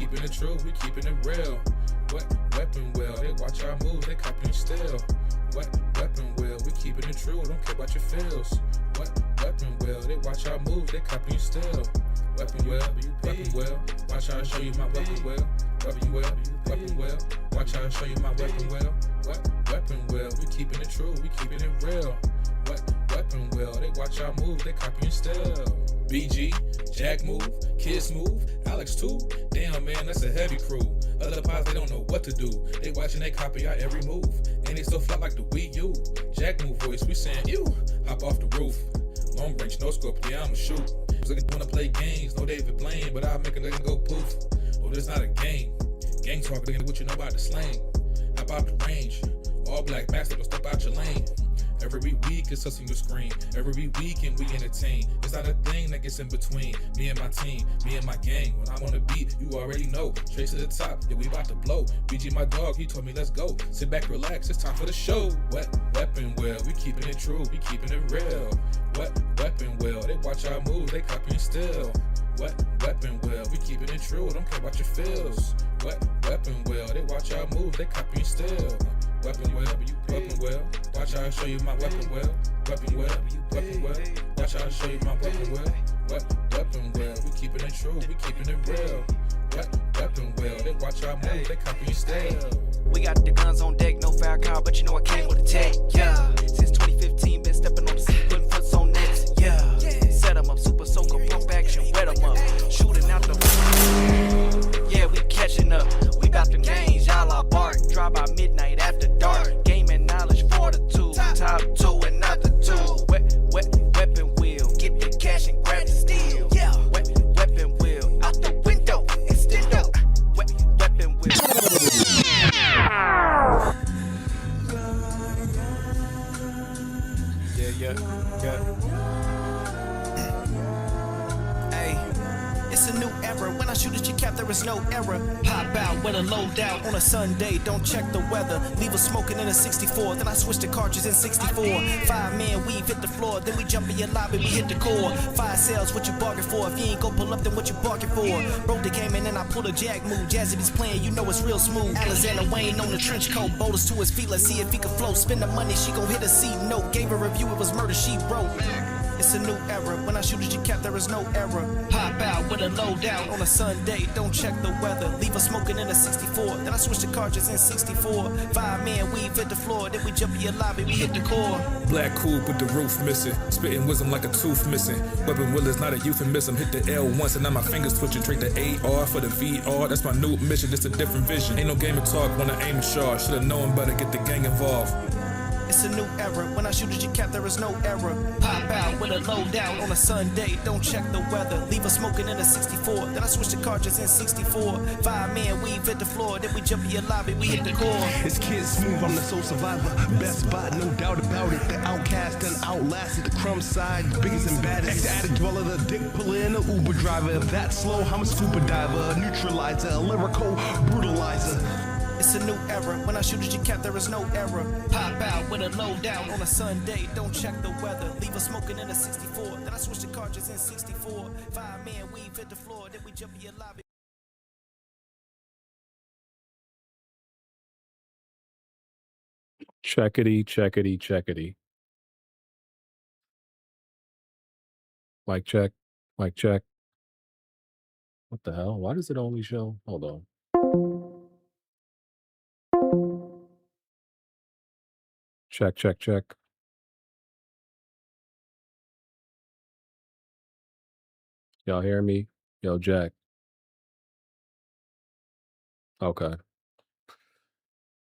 keeping it true, we keeping it real. What weapon will? They watch our moves, they copy and steal. What weapon will? We keeping it true, don't care about your feels. What weapon will? They watch our moves, they copy and steal. Weapon will, weapon will. Watch how I show you my weapon will. Weapon will, weapon will. Watch how I show you my weapon will. What weapon will? We keeping it true, we keeping it real. What weapon will? They watch our moves, they copy and steal. BG, Jack move, Kiss move, Alex too. Damn man, that's a heavy crew. Other pods, they don't know what to do. They watching, they copy our every move. And they still fly like the Wii U. Jack move voice, we saying you. Hop off the roof. Long range, no scope, yeah, I'ma shoot. Looking wanna play games, no David Blaine, but I'll make a nigga go poof. Oh, this not a game. Gang talk, nigga, what you know about the slang? How about the range? All black master, don't step out your lane. Every week it's us on your screen. Every weekend we entertain. It's not a thing that gets in between me and my team, me and my gang. When I'm on the beat, you already know. Straight to the top, yeah, we about to blow. BG my dog, he told me let's go. Sit back, relax, it's time for the show. What weapon will? We keeping it true, we keeping it real. What weapon will? They watch our moves, they copy and steal. What weapon will? We keeping it true, don't care about your feels. What weapon will? They watch our moves, they copy and steal. Weapon will, weapon will. Watch how I show you my weapon will. Weapon will, weapon will. Watch how I show you my weapon will. What weapon will? We keeping it true, we keeping it real. What weapon will? They watch our moves, they copy and steal. We got the guns on deck, no fire car, but you know I came with a tech, yeah. Since 2015, been stepping on the scene, putting foots on necks, yeah. Set 'em up, super soaker, pump action, wet 'em up. Shooting out the yeah, we catching up. We bout them games, y'all are bark. Drive by midnight after dark. Gaming knowledge, fortitude. Top two and not the two. Weapon wheel, get the cash and grab the steel. Weapon wheel, out the window, extendo. Weapon wheel. Yeah. Hey, it's a new era. When I shoot at your cap, there is no error. Pop out with a load out on a Sunday. Don't check the weather. Leave us smoking in a 64. Then I switch the cartridge in 64. 5-man weave hit the floor. Then we jump in your lobby, we hit the core. 5 cells, what you bargain for? If you ain't gon' pull up, then what you barking for? Broke the game and then I pull a jack move. Jazzy is playing, you know it's real smooth. Alexander Wayne on the trench coat. Boulders to his feet, let's see if he can float. Spend the money, she gon' hit a C note. Gave a review, it was murder, she wrote. It's a new era. When I shoot at your cap, there is no error. Pop out with a load out on a Sunday. Don't check the weather. Leave us smoking in a 64. Then I switch the cartridge in 64. 5-man weave hit the floor. Then we jump in your lobby, we hit the core. Black coupe with the roof missing. Spitting wisdom like a tooth missing. Weapon will is not a euphemism. Hit the L once and now my fingers twitching. Trade the AR for the VR. That's my new mission. It's a different vision. Ain't no game of talk when I aim and charge. Should've known better, get the gang involved. It's a new era. When I shoot at your cap, there is no error. Pop out with a load out on a Sunday. Don't check the weather. Leave us smoking in a 64. Then I switch the cartridge in 64. 5-man weave hit the floor. Then we jump in your lobby, we hit the core. It's Kid Smooth, I'm the soul survivor. Best spot, no doubt about it. The outcast and outlasted the crumb side. Biggest and baddest. Ex-addict dweller, the dick puller, and the Uber driver. If that's slow, I'm a scuba diver. A neutralizer, a lyrical brutalizer. It's a new era. When I shoot at your cap, there is no error. Pop out with a load out on a Sunday. Don't check the weather. Leave us smoking in a 64. Then I switch the cartridge in 64. 5-man weave hit the floor. Then we jump in your lobby. Checkity. Mic check. What the hell? Why does it only show? Hold on. Check. Y'all hear me? Yo, Jack. Okay.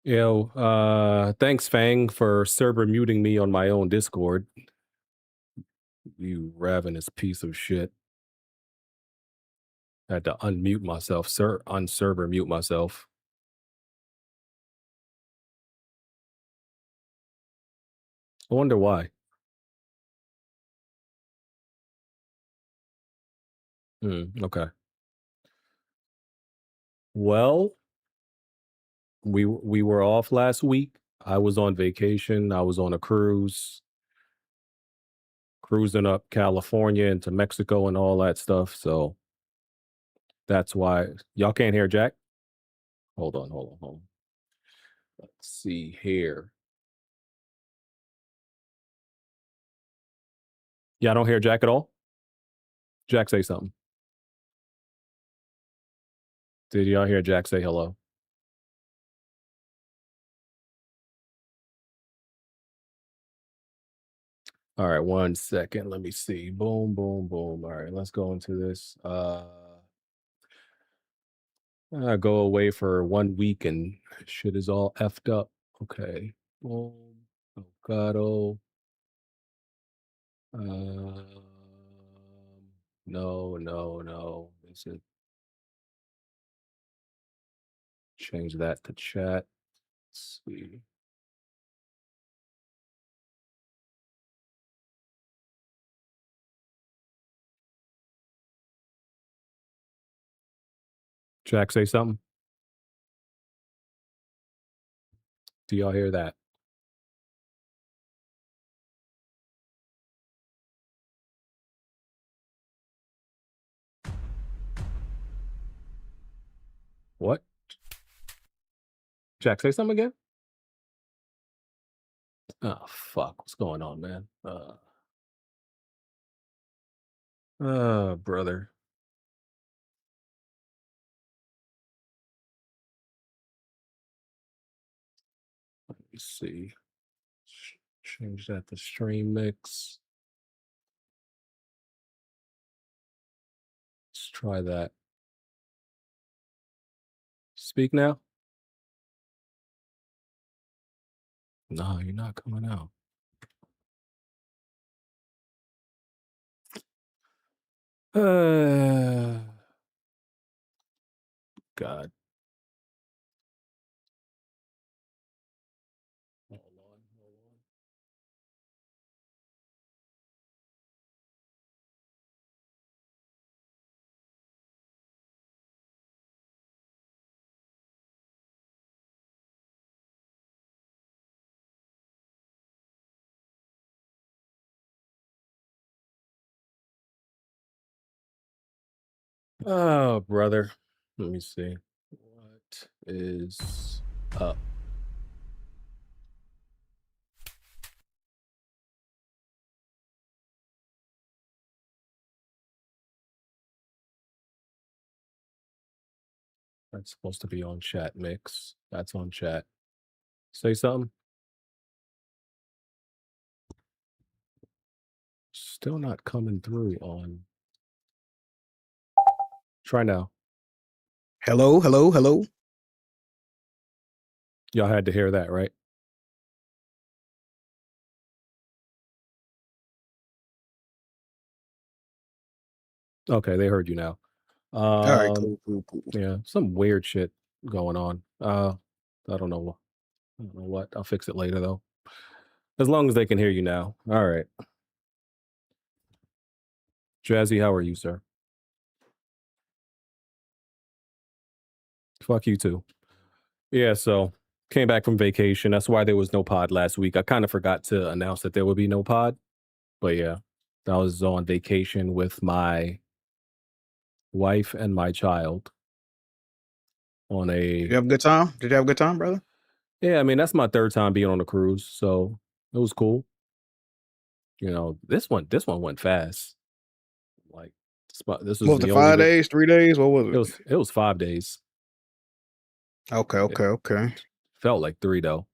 Yo, thanks, Fang, for server muting me on my own Discord. You ravenous piece of shit. I had to unmute myself, unserver mute myself. I wonder why. Okay. Well, we were off last week. I was on vacation. I was on a cruise, cruising up California into Mexico and all that stuff. So That's why y'all can't hear Jack. Hold on. Let's see here. Yeah, I don't hear Jack at all. Jack, say something. Did y'all hear Jack say hello? All right, 1 second. Let me see. Boom, boom, boom. All right, let's go into this. I go away for 1 week and shit is all effed up. Okay. Boom. Avocado. No. Is it? Change that to chat. Let's see. Jack, say something. Do y'all hear that? What? Jack, say something again? Oh, fuck. What's going on, man? Brother. Let me see. Change that to stream mix. Let's try that. Speak now? No, you're not coming out. God. Hold on. Oh, brother. Let me see. What is up? That's supposed to be on chat mix. That's on chat. Say something. Still not coming through on. Try now. Hello. Y'all had to hear that, right? Okay, they heard you now. All right, cool. Yeah, some weird shit going on. I don't know. I don't know what. I'll fix it later though. As long as they can hear you now. All right. Jazzy, how are you, sir? Fuck you too. Yeah, so came back from vacation. That's why there was no pod last week. I kind of forgot to announce that there would be no pod. But yeah, I was on vacation with my wife and my child on Did a you have a good time? Brother? Yeah, I mean, that's my 3rd time being on a cruise, so it was cool. You know, this one went fast. Like, this was What was the it, only 5 days, 3 days? What was it? It was 5 days. Okay. Felt like 3 though.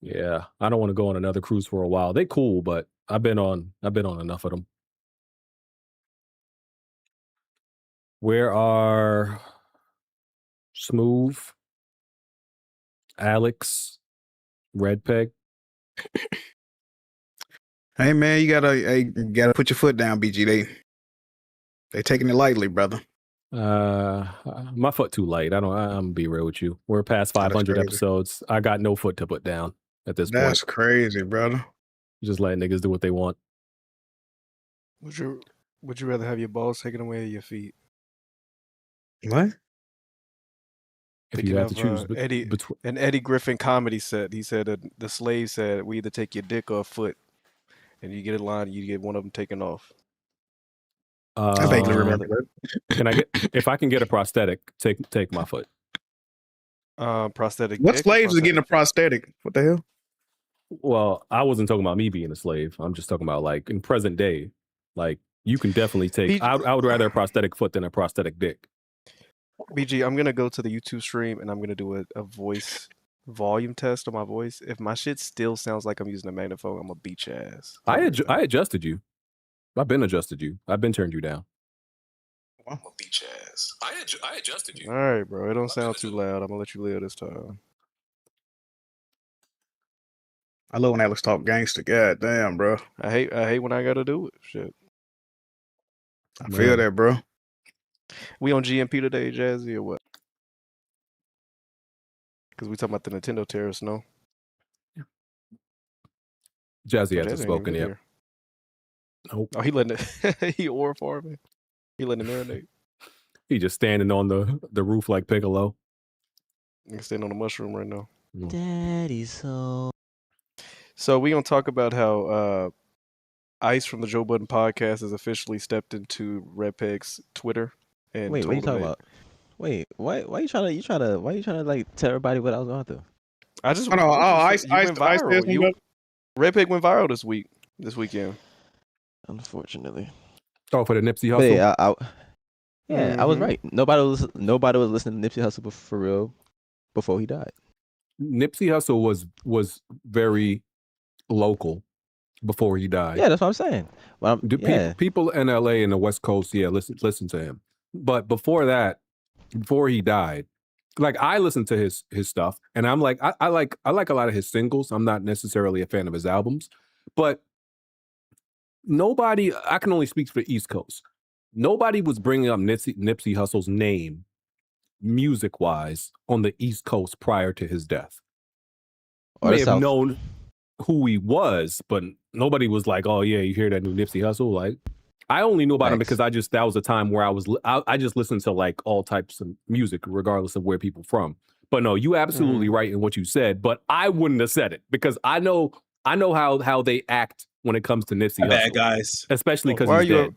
Yeah, I don't want to go on another cruise for a while. They cool, but I've been on enough of them. Where are Smooth, Alex, Red Peg? Hey man, you gotta put your foot down, BG. They taking it lightly, brother. My foot too light. I'm gonna be real with you. We're past That's 500 crazy. episodes. I got no foot to put down at this That's point. crazy, brother. Just let niggas do what they want. Would you rather have your balls taken away or your feet? What? If you Thinking had to of choose Eddie, an Eddie Griffin comedy set, he said the slave said, "We either take your dick or a foot, and you get a line, you get one of them taken off." I vaguely remember that. Can I get if I can get a prosthetic? Take my foot. Prosthetic. What dick or slaves are getting a prosthetic prosthetic? What the hell? Well, I wasn't talking about me being a slave. I'm just talking about like in present day. Like you can definitely take. BG I would rather a prosthetic foot than a prosthetic dick. BG, I'm gonna go to the YouTube stream and I'm gonna do a voice volume test on my voice. If my shit still sounds like I'm using a magnephone, I'm gonna beat your ass. I adjusted you. I've been adjusted you. I've been turned you down. I'm gonna beat your ass. I adjusted you. All right, bro. It don't sound too loud. I'm gonna let you live this time. I love when Alex talk gangster. God damn, bro. I hate when I gotta do it. Shit. I feel that, bro. We on GMP today, Jazzy, or what? Because we talking about the Nintendo Tariffs, no? Jazzy Oh, hasn't Jazzy ain't spoken even yet. here. Nope. Oh, he letting it. He or farming. He letting it marinate. He just standing on the roof like Piccolo. He's standing on the mushroom right now. Daddy's home. So we gonna talk about how Ice from the Joe Budden podcast has officially stepped into Redpeg's Twitter and Wait, what are you told him talking about? Wait, why you trying to like tell everybody what I was going through? I just Oh, no, Ice you went said viral. something about- Redpeg went viral this weekend. Unfortunately. Oh, for the Nipsey But Hussle. yeah, I was Mhm. right. Nobody was listening to Nipsey Hussle for real before he died. Nipsey Hussle was very local before he died. Yeah, that's what I'm saying. Well, People in LA and the West Coast, listen to him. But before that, before he died, like I listened to his stuff, and I'm like, I like a lot of his singles. I'm not necessarily a fan of his albums, but nobody. I can only speak for the East Coast. Nobody was bringing up Nipsey Hussle's name, music wise, on the East Coast prior to his death. Or May the have South. known who he was, but nobody was like, "Oh yeah, you hear that new Nipsey Hussle?" Like, I only knew about him because that was a time where I just listened to like all types of music, regardless of where people from. But no, you absolutely right in what you said. But I wouldn't have said it because I know how they act when it comes to Nipsey Hussle, bad guys, especially because Why he's are you dead.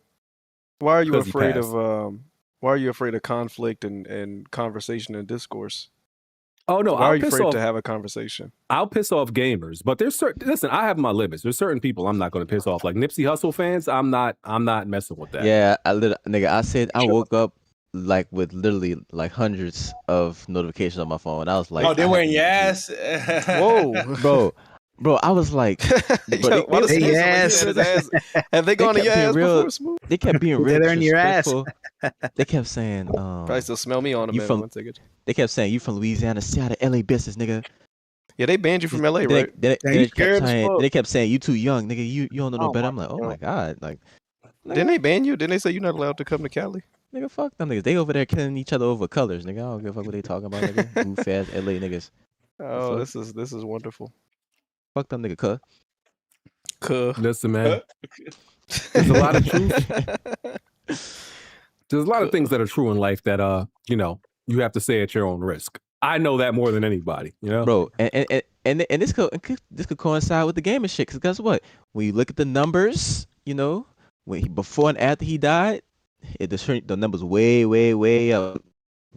Why are you 'Cause he afraid passed. of Why are you afraid of conflict and conversation and discourse? Oh no, Why are I'll you piss afraid off. to have a conversation? I'll piss off gamers, but there's certain. Listen, I have my limits. There's certain people I'm not going to piss off. Like Nipsey Hussle fans, I'm not messing with that. Yeah, I said I woke up like with literally like hundreds of notifications on my phone. I was like, oh, they're wearing your ass. Whoa, bro, I was like, Yo, why does it sound like he had his ass? Have they gone to your ass before, Smooth? They kept being real They're in your ass. disrespectful. They kept saying, Probably still smell me on a you minute. from- 1 second. they kept saying you from Louisiana, stay out of LA business, nigga. Yeah, they banned you from LA, Then right? They, Yeah, they, you scared as fuck. they kept saying you too young, nigga. You don't know no Oh better. my I'm like, oh God. my god, like, Didn't they ban you? Didn't they say you're not allowed to come to Cali? nigga, fuck them niggas. They over there killing each other over colors, nigga. I don't give a fuck what they talking about, nigga. Goof ass LA niggas. Oh, fuck? this is wonderful. Fuck them nigga, cuh. Listen, man, there's a lot of truth. There's a lot of things that are true in life that you have to say at your own risk. I know that more than anybody, Bro, and this could coincide with the gaming shit. Cause guess what? When you look at the numbers, before and after he died, the numbers way up.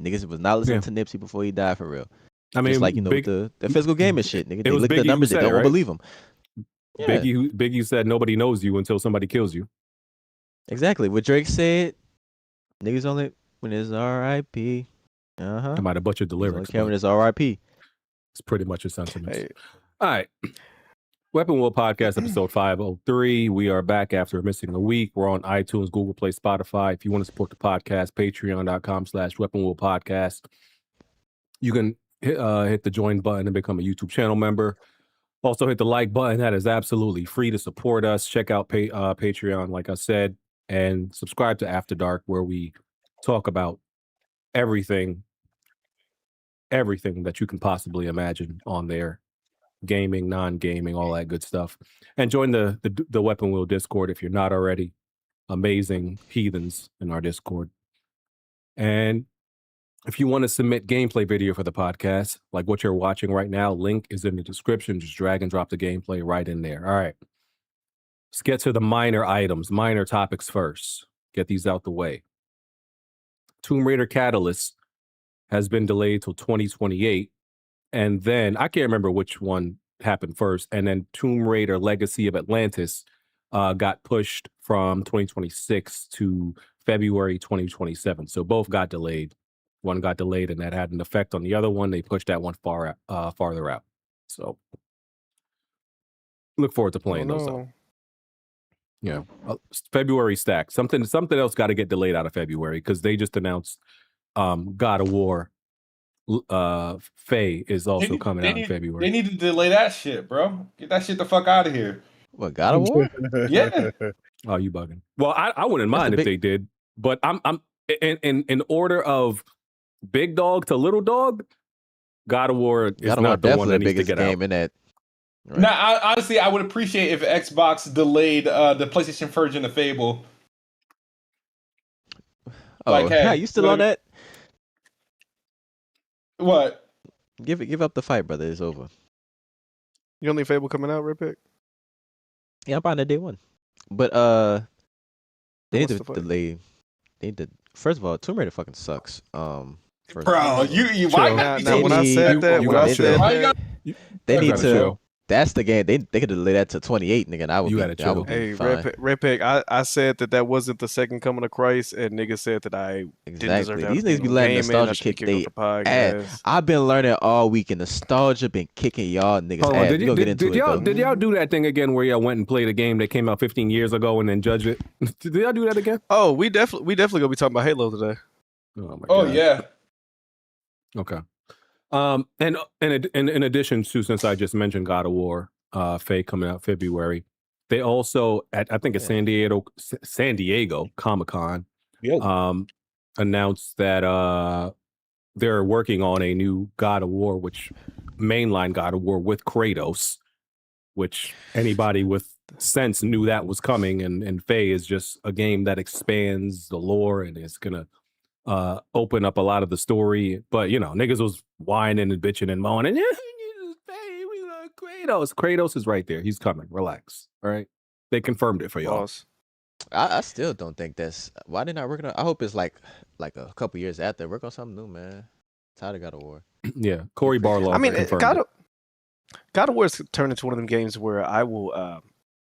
Niggas was not listening to Nipsey before he died for real. I mean, just like with the physical gaming shit, nigga. They was look at the Biggie who numbers, they said it, don't right? believe him. Yeah, Biggie said nobody knows you until somebody kills you. exactly. What Drake said, niggas only when it's R.I.P. I might have butchered the lyrics. When but it's R.I.P. It's pretty much a sentiment. Hey. All right. Weapon Wheel Podcast, episode 503. We are back after missing a week. We're on iTunes, Google Play, Spotify. If you want to support the podcast, patreon.com/Weapon Wheel Podcast. You can hit the join button and become a YouTube channel member. Also hit the like button. That is absolutely free to support us. Check out Patreon, like I said, and subscribe to After Dark, where we talk about everything that you can possibly imagine on there. Gaming, non-gaming, all that good stuff. And join the Weapon Wheel Discord if you're not already. Amazing heathens in our Discord. And if you want to submit gameplay video for the podcast, like what you're watching right now, link is in the description. Just drag and drop the gameplay right in there. All right. Let's get to the minor items, minor topics first. get these out the way. Tomb Raider Catalyst has been delayed till 2028. And then I can't remember which one happened first. And then Tomb Raider Legacy of Atlantis got pushed from 2026 to February 2027. So both got delayed. One got delayed, and that had an effect on the other one. They pushed that one farther out. So look forward to playing those up. Yeah, February stack. Something else got to get delayed out of February because they just announced God of War. Faye is also coming out in February. They need to delay that shit, bro. Get that shit the fuck out of here. What, God of War? Yeah. Oh, you bugging? Well, I wouldn't mind if they did, but I'm in order of big dog to little dog. God of War is not the one that needs to get out. In that. Right. Now, honestly, I would appreciate if Xbox delayed the PlayStation version of Fable. Oh, like, hey, you still on that? What? Give up the fight, brother. It's over. You don't think Fable coming out, Red Pick? Yeah, I'm buying that day one. But they need to delay. They need to. First of all, Tomb Raider fucking sucks. Bro, you why now when I said that, they need to. That's the game. They could delay that to 28, nigga. And I would be, hey, Red Pick, I said that wasn't the second coming of Christ, and niggas said that I didn't deserve that. These niggas be letting nostalgia kick they ass. I've been learning all week, and nostalgia been kicking y'all niggas ass. Did y'all do that thing again where y'all went and played a game that came out 15 years ago and then judged it? Did y'all do that again? Oh, we definitely gonna be talking about Halo today. Oh my God. Yeah. Okay. And in addition to, since I just mentioned God of War, Faye coming out February, they also I think it's San Diego Comic-Con announced that they're working on a new God of War, which mainline God of War with Kratos, which anybody with sense knew that was coming, and Faye is just a game that expands the lore and is gonna open up a lot of the story. But niggas was whining and bitching and moaning, Faye, we love Kratos. Kratos is right there. He's coming. Relax. All right. They confirmed it for y'all. I still don't think that's why they're not working on. I hope it's like a couple years after work on something new, man. Tired of God of War. Yeah, Corey Barlow. I mean, God of War has turned into one of them games where I will.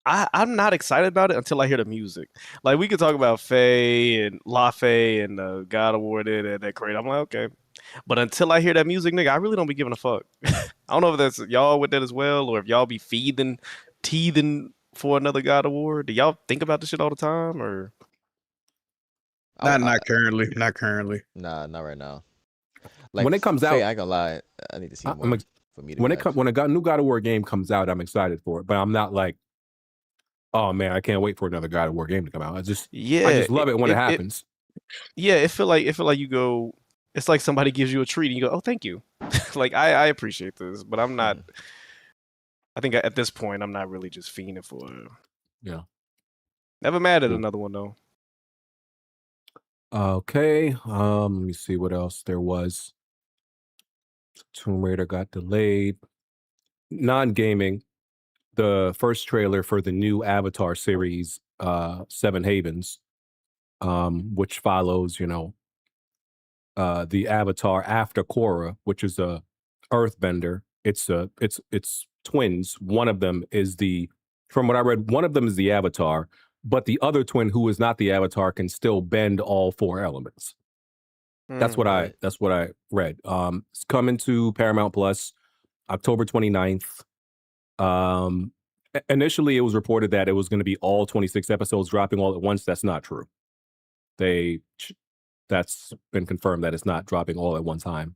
I'm not excited about it until I hear the music. Like, we could talk about Faye and La Faye and God of War that great. I'm like, okay. But until I hear that music, nigga, I really don't be giving a fuck. I don't know if that's y'all with that as well, or if y'all be teething for another God of War. Do y'all think about this shit all the time, or? Not currently. Not currently. Nah, not right now. Like, when it comes Faye, out, I ain't gonna lie. I need to see more for me to when a new God of War game comes out, I'm excited for it. But I'm not like, oh man, I can't wait for another God of War game to come out. I just love it when it happens. It feel like you go. It's like somebody gives you a treat and you go, oh, thank you. Like, I appreciate this, but I'm not. I think at this point, I'm not really just fiending for it. Yeah. Never mad at another one though. Okay. Let me see what else there was. Tomb Raider got delayed. Non-gaming. The first trailer for the new Avatar series, Seven Havens, which follows, the Avatar after Korra, which is a Earthbender. It's twins. One of them is from what I read, one of them is the Avatar, but the other twin, who is not the Avatar, can still bend all four elements. That's what I read. It's coming to Paramount Plus, October 29th. Initially it was reported that it was going to be all 26 episodes dropping all at once. That's not true. That's been confirmed that it's not dropping all at one time.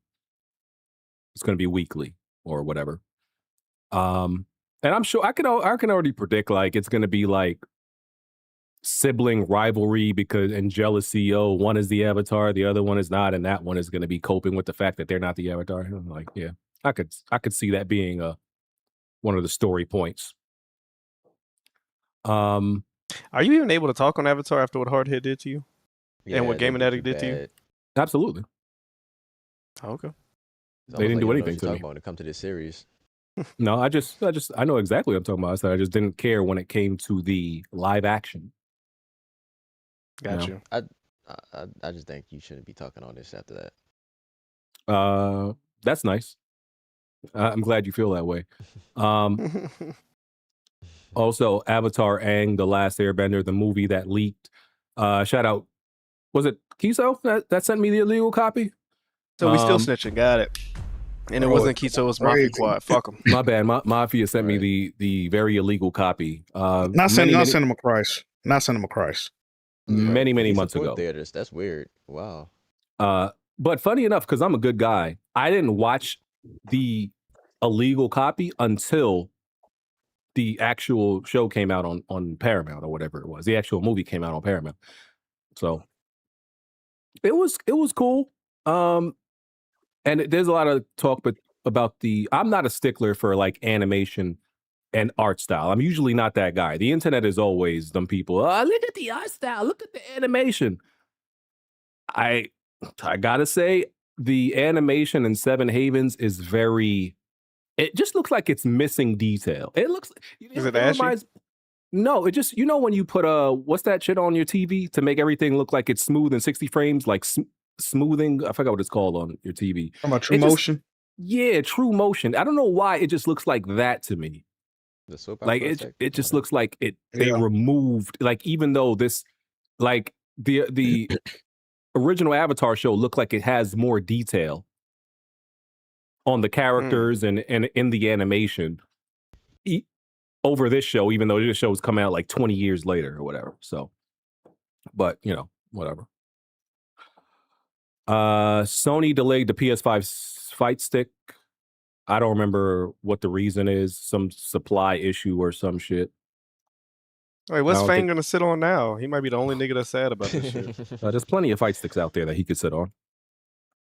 It's going to be weekly or whatever. And I'm sure I can already predict, like, it's going to be like sibling rivalry and jealousy. Oh, one is the Avatar, the other one is not, and that one is going to be coping with the fact that they're not the Avatar. I'm like, yeah, I could see that being one of the story points. Are you even able to talk on Avatar after what Hardhead did to you? Yeah, and what Gaming Addict did to you? Absolutely. Oh, okay. They didn't do anything to me when it comes to this series. No, I know exactly what I'm talking about. I just didn't care when it came to the live action. Got You you. I just think you shouldn't be talking on this after that. That's nice. I'm glad you feel that way. Also, Avatar Aang, The Last Airbender, the movie that leaked. Shout out, was it Kiso that sent me the illegal copy? So we still snitching. Got it. And it Bro, wasn't Kiso, it was Mafia crazy. Quad. Fuck him. My bad. Mafia sent me the very illegal copy. Not Cinema Christ. Not Cinema Christ. Many He months support ago. Theaters. That's weird. Wow. But funny enough, because I'm a good guy, I didn't watch the illegal copy until the actual show came out on Paramount or whatever it was. The actual movie came out on Paramount. So it was cool. And there's a lot of talk about I'm not a stickler for like animation and art style. I'm usually not that guy. The internet is always them people, look at the art style, look at the animation. I gotta say, the animation in Seven Havens is it just looks like it's missing detail. It looks, Is it ashy? No, it just, when you put what's that shit on your TV to make everything look like it's smooth in 60 frames, like smoothing, I forgot what it's called on your TV. From a True Motion? Yeah, True Motion. I don't know why it just looks like that to me. The soap Like opera it just looks like they Yeah. removed, like, even though this, like the original Avatar show looked like it has more detail on the characters and in the animation over this show, even though this show's come out like 20 years later or whatever. So, but whatever. Sony delayed the PS5 fight stick. I don't remember what the reason is. Some supply issue or some shit. Wait, what's Fang gonna sit on now? He might be the only nigga that's sad about this shit. There's plenty of fight sticks out there that he could sit on.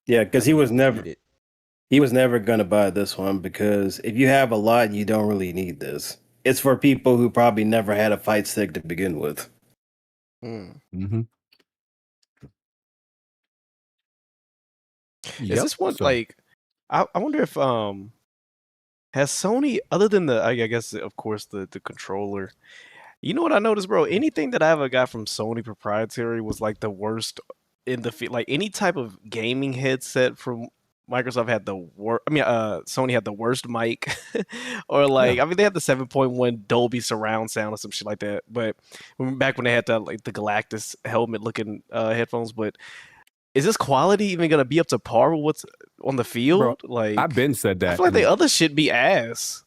Yeah, because he was never gonna buy this one, because if you have a lot, you don't really need this. It's for people who probably never had a fight stick to begin with. Mm-hmm. Is this one like? I wonder if has Sony, other than I guess of course the controller. You know what I noticed, bro? Anything that I ever got from Sony proprietary was like the worst in the field. Like any type of gaming headset from Microsoft had the worst. I mean, Sony had the worst mic, or like I mean, they had the 7.1 Dolby surround sound or some shit like that. But back when they had the Galactus helmet looking headphones, but is this quality even gonna be up to par with what's on the field? Bro, like I've been said that. I feel like the other shit be ass.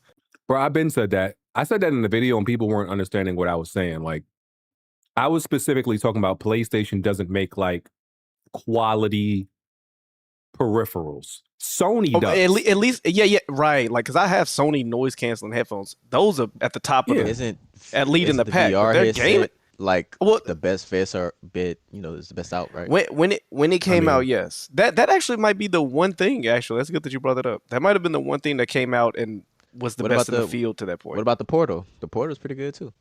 Bro, I've been said that. I said that in the video and people weren't understanding what I was saying. Like, I was specifically talking about PlayStation doesn't make like quality peripherals. Sony does. At least, yeah, right. Like, cause I have Sony noise canceling headphones. Those are at the top of at lead in the pack. VR They're gaming. Like the best face or bit, is the best out, right? When it came out, yes. That actually might be the one thing. Actually, that's good that you brought that up. That might have been the one thing that came out and was the best in the field to that point. What about the Portal? The Portal's pretty good too.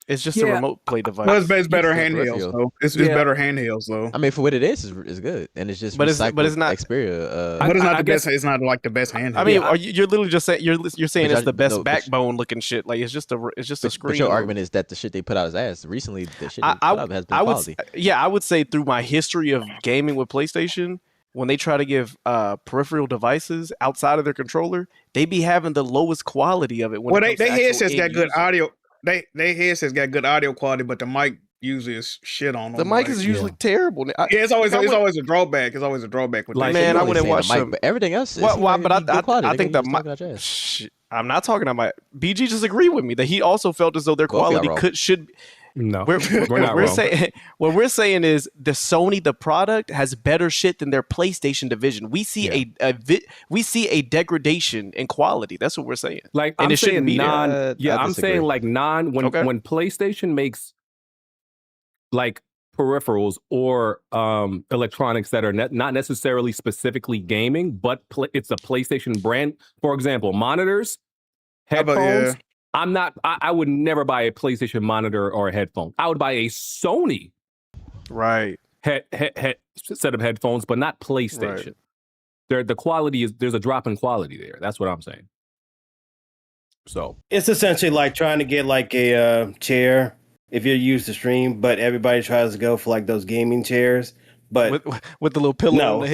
It's just a remote play device. Well, it's better handhelds though. It's better handhelds though. I mean, for what it is good, and it's just but it's not Xperia. But it's not the best. It's not like the best handheld. I mean, you're literally just saying you're saying it's the best backbone looking shit. Like it's just a screen. But your argument is that the shit they put out is ass. Recently, the shit they put out has been quality. I would say through my history of gaming with PlayStation, when they try to give peripheral devices outside of their controller, they be having the lowest quality of it. When they headsets got good audio. They headsets got good audio quality, but the mic usually is shit on them. The mic is usually terrible. It's always a drawback. It's always a drawback with like, man, I wouldn't watch them. But everything else is but I think the mic. I'm not talking about my BG. Just agree with me that he also felt as though their quality should. No, we're not wrong. Saying what we're saying is the Sony, the product, has better shit than their PlayStation division. We see a degradation in quality. That's what we're saying. Like, and I'm saying I'm saying like when PlayStation makes like peripherals or electronics that are not necessarily specifically gaming, but it's a PlayStation brand. For example, monitors, headphones. I would never buy a PlayStation monitor or a headphone. I would buy a Sony set of headphones, but not PlayStation. Right. The quality there's a drop in quality there. That's what I'm saying. So it's essentially like trying to get like a chair if you're used to stream, but everybody tries to go for like those gaming chairs. But with the little pillow no. on the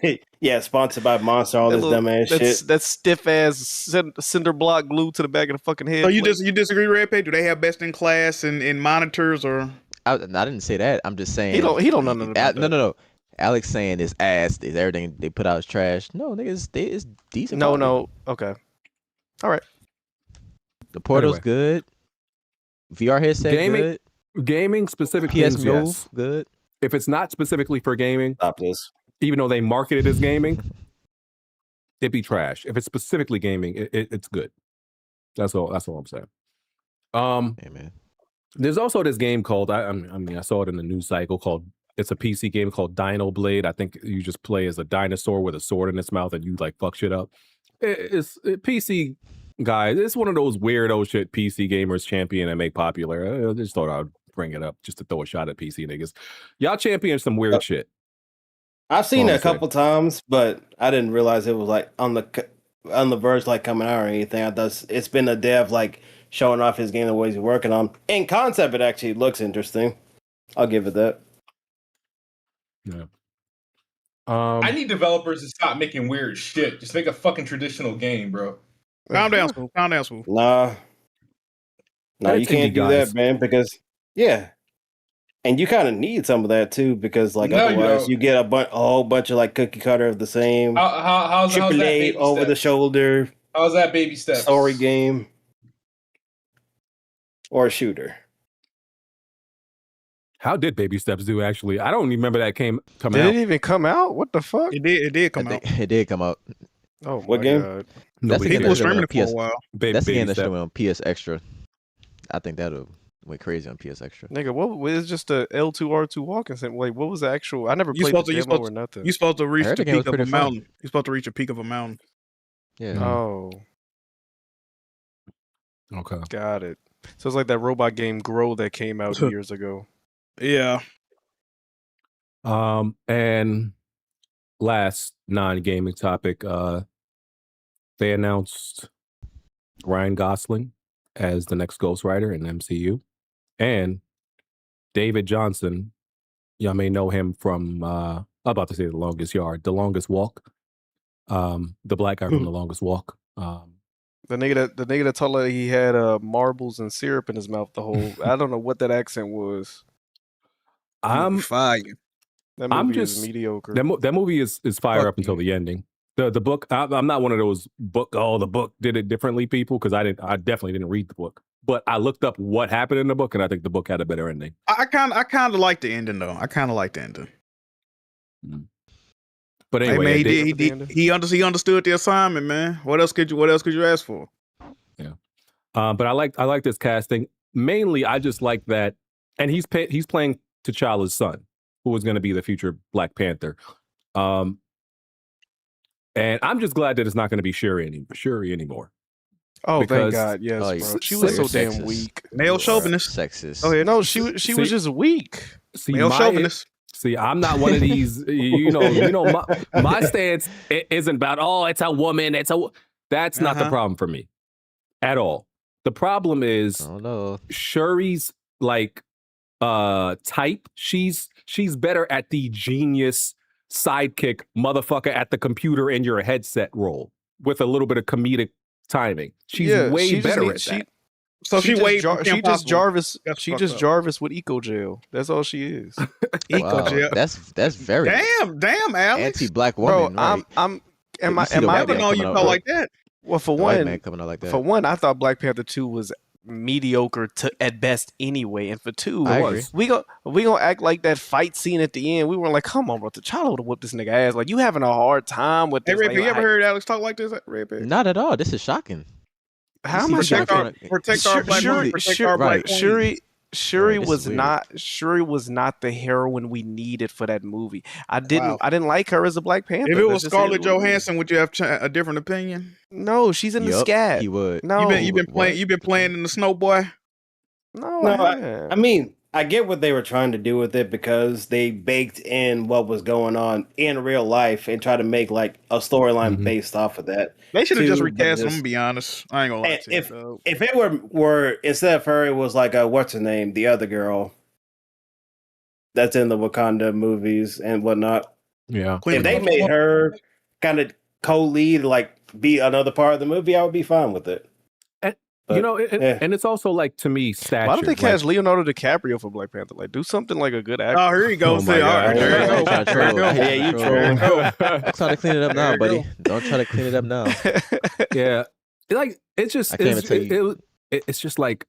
head. Yeah, sponsored by Monster, all this dumbass shit. That stiff ass cinder block glued to the back of the fucking head. So you disagree, Red Page? Do they have best in class in monitors or? I didn't say that. I'm just saying He don't know nothing about that. No. Alex saying is ass. Is everything they put out is trash. No, niggas, it's decent. No. Okay. All right. The Portal's good. VR headset good. Gaming specific PS things, Move yes. good. If it's not specifically for gaming, stop this. Even though they market it as gaming, it'd be trash. If it's specifically gaming, it's good. That's all I'm saying. Hey, man. There's also this game called I saw it in the news cycle called. It's a PC game called Dino Blade. I think you just play as a dinosaur with a sword in its mouth and you like fuck shit up. It's PC guys. It's one of those weirdo shit PC gamers champion and make popular. I just thought I'd bring it up just to throw a shot at PC niggas. Y'all champion some weird shit. I've seen it a couple times, but I didn't realize it was like on the verge like coming out or anything. I thought it's been a dev like showing off his game the ways he's working on. In concept, it actually looks interesting. I'll give it that. Yeah. I need developers to stop making weird shit. Just make a fucking traditional game, bro. Calm down, Smooth. Nah, you can't do that, man. Because and you kind of need some of that too, because like otherwise you get a whole bunch of like cookie cutter of the same. How's that baby over steps? the shoulder? How's that baby steps? Story game or a shooter? How did Baby Steps do? Actually, I don't remember that come out. Did it even come out? What the fuck? It did come out. It did come out. Oh, what game? God. That's the game People were that streaming went it on for a while. That's the game that went on PS Extra. I think that went crazy on PS Extra. Nigga, what was just a L2R2 walking sim? Like, what was the actual? I never played the demo or nothing. You're supposed to reach I heard the the game peak was of a pretty fun. mountain. You're supposed to reach a peak of a mountain. Yeah. Oh, Okay. got it. So it's like that robot game Grow that came out years ago. Yeah. And last non-gaming topic, they announced Ryan Gosling as the next Ghost Rider in MCU, and David Johnson. Y'all may know him from I'm about to say The Longest Yard, The Longest Walk. The black guy from The Longest Walk. The nigga that told her he had marbles and syrup in his mouth the whole. I don't know what that accent was. I'm fire. That movie I'm just is mediocre. That movie is fire up until the ending. The book. I'm not one of those book. Oh, the book did it differently, people, because I definitely didn't read the book. But I looked up what happened in the book, and I think the book had a better ending. I kind of like the ending though. I kind of like the ending. But anyway, he understood the assignment, man. What else could you ask for? Yeah. But I like this casting. Mainly, I just like that, and he's playing T'Challa's son, who was going to be the future Black Panther. And I'm just glad that it's not going to be Shuri anymore. Oh, because, thank God! Yes, oh, bro. She was so sexist. damn weak. Male chauvinist. Sexist. Oh yeah, no, she was just weak. Male chauvinist. See, I'm not one of these. You know, my stance isn't about it's a woman. That's not the problem for me at all. The problem is Shuri's like type. She's better at the genius sidekick motherfucker at the computer in your headset role with a little bit of comedic timing. She's way better at that. So she just Jarvis with Eco Gel. That's all she is. Eco Gel. That's very damn, Alex. Anti-black woman. Bro, right. Am I never known you felt like that? Well, for one, coming out like that. For one, I thought Black Panther 2 was mediocre at best anyway, and for two, we gonna act like that fight scene at the end. We were like, come on, bro, T'Challa would have whooped this nigga ass. Like, you having a hard time with this. Hey, Red, you ever heard Alex talk like this? Red? Not at all. This is shocking. How am I protect our black women? Shuri was not the heroine we needed for that movie. I didn't like her as a Black Panther. If it was Scarlett Johansson, would you have a different opinion? No, she's in the scat. He would. No, you've been playing in the Snow Boy. No, I mean, I get what they were trying to do with it because they baked in what was going on in real life and try to make like a storyline based off of that. They should have just recast him. To be honest, I ain't gonna lie to you. If it were instead of her, it was like what's her name, the other girl that's in the Wakanda movies and whatnot. Yeah, if they made her kind of co-lead, like be another part of the movie, I would be fine with it. But, you know, and it's also like to me, stature. Why don't they cast Leonardo DiCaprio for Black Panther? Like, do something like a good actor. Oh, here you go. All right, there you go. Yeah, you troll. Don't try to clean it up now, buddy. Don't try to clean it up now. Yeah, like it's just. I can't even tell you. It's just like,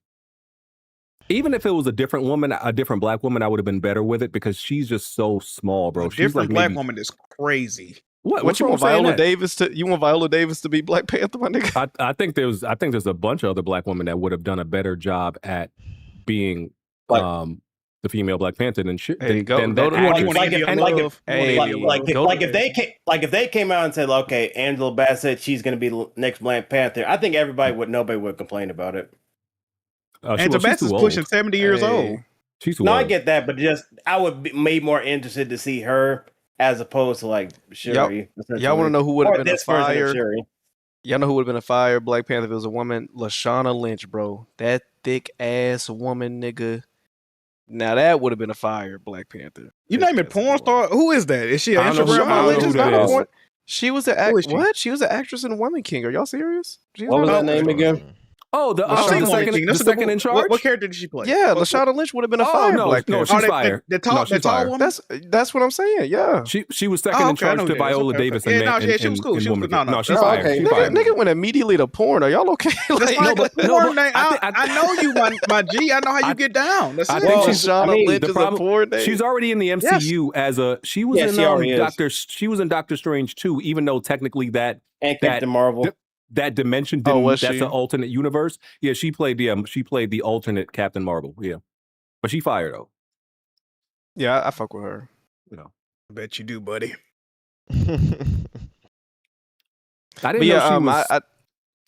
even if it was a different woman, a different Black woman, I would have been better with it because she's just so small, bro. She's different like Black woman is crazy. What you want Viola Davis to? You want Viola Davis to be Black Panther, my nigga? I think there's a bunch of other Black women that would have done a better job at being the female Black Panther than shit. If they came out and said, okay, Angela Bassett, she's gonna be the next Black Panther, I think nobody would complain about it. Angela Bassett's pushing 70 years old. She's no, I get that, but I would be made more interested to see her as opposed to like Shuri. Y'all want to know who would have been a fire? Y'all know who would have been a fire Black Panther if it was a woman? Lashana Lynch, bro. That thick ass woman, nigga. Now that would have been a fire Black Panther. You name it porn star? Who is that? Is she an Instagram? She was the what? She was an actress in Woman King. Are y'all serious? What was that name again? Oh, the second in charge. What character did she play? Yeah, Lashana Lynch would have been a fire. No, she's fire. The tall woman. That's what I'm saying. Yeah, she was second in charge to Viola Davis. She was cool. No, she's fire. Nigga went immediately to porn. Are y'all okay? I know you, my G. I know how you get down. I think Lashana Lynch is a porn name. She's already in the MCU as a. She was in Doctor. She was in Doctor Strange too, even though technically that Captain Marvel. That dimension that's an alternate universe. Yeah, she played the alternate Captain Marvel. Yeah, but she fired though. Yeah, I fuck with her. You know, I bet you do, buddy. I didn't know she was. I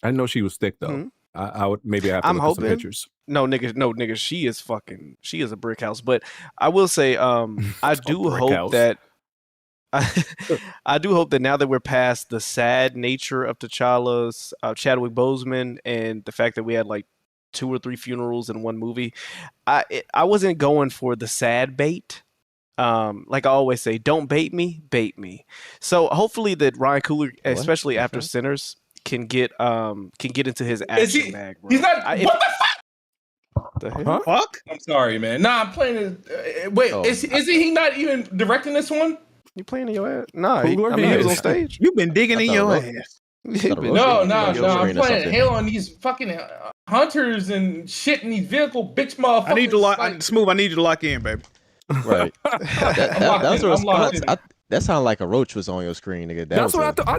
didn't know she was thick though. Mm-hmm. I would maybe I have to look at some pictures. No, nigga, she is a brick house. But I will say, I do hope that. I do hope that now that we're past the sad nature of T'Challa's Chadwick Boseman and the fact that we had like 2 or 3 funerals in one movie, I wasn't going for the sad bait. Like I always say, don't bait me, bait me. So hopefully that Ryan Coogler, especially after Sinners, can get into his action bag. Bro. He's not. What the fuck? Huh? Fuck? I'm sorry, man. Nah, I'm playing. Is he not even directing this one? You playing in your ass? Nah, he was on stage. You've been digging in your ass. No. I'm playing Halo on these fucking hunters and shit in these vehicle bitch motherfuckers. I need to lock Smooth. I need you to lock in, baby. Right. that was a response. That sounded like a roach was on your screen, nigga. That's what I thought. I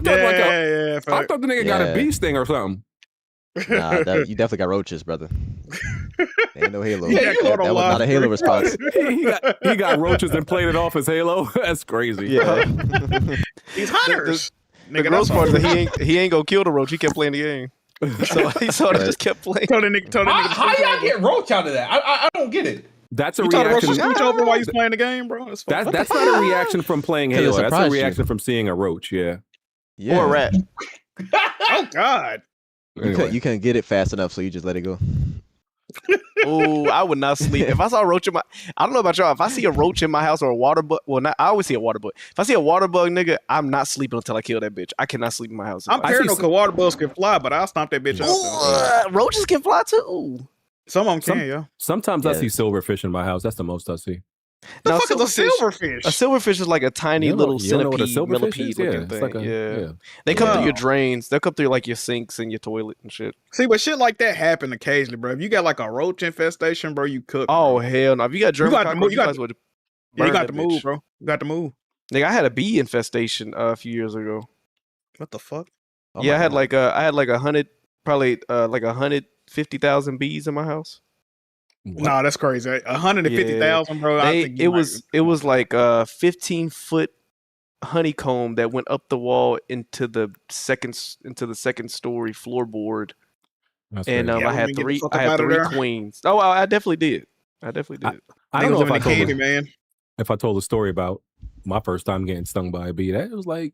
thought the nigga got a bee sting or something. Nah, you definitely got roaches, brother. Ain't no Halo. That was not a Halo response. he got roaches and played it off as Halo. That's crazy. Yeah. These hunters. The gross part is that he ain't gonna kill the roach. He kept playing the game. So he sort of just kept playing. How y'all get roach out of that? I don't get it. That's a you reaction. You scooch over while he's playing the game, bro. That's not a reaction from playing Halo. That's a reaction from seeing a roach. Yeah. Or a rat. Oh God. Anyway. You couldn't get it fast enough, so you just let it go. Oh, I would not sleep if I saw a roach in my. I don't know about y'all. If I see a roach in my house or a water bug, I always see a water bug. If I see a water bug, nigga, I'm not sleeping until I kill that bitch. I cannot sleep in my house. I'm paranoid because water bugs can fly, but I'll stomp that bitch out. Roaches can fly too. Some of them can, yeah. Sometimes I see silverfish in my house. That's the most I see. The fuck is a silverfish? A silverfish is like a tiny little centipede, millipede looking thing. Like they come through your drains. They'll come through like your sinks and your toilet and shit. See, but shit like that happen occasionally, bro. If you got like a roach infestation, bro, you cook. Oh hell no! If you got German cockroach, you got to move, bro. You got to move. Nigga, I had a bee infestation a few years ago. What the fuck? I had like 100, probably like 150,000 bees in my house. No, that's crazy. 150,000, bro. It was like a 15-foot honeycomb that went up the wall into the second story floorboard. And I had three queens. Oh, I definitely did. I definitely did. I don't know if I told candy, man. If I told a story about my first time getting stung by a bee. That was like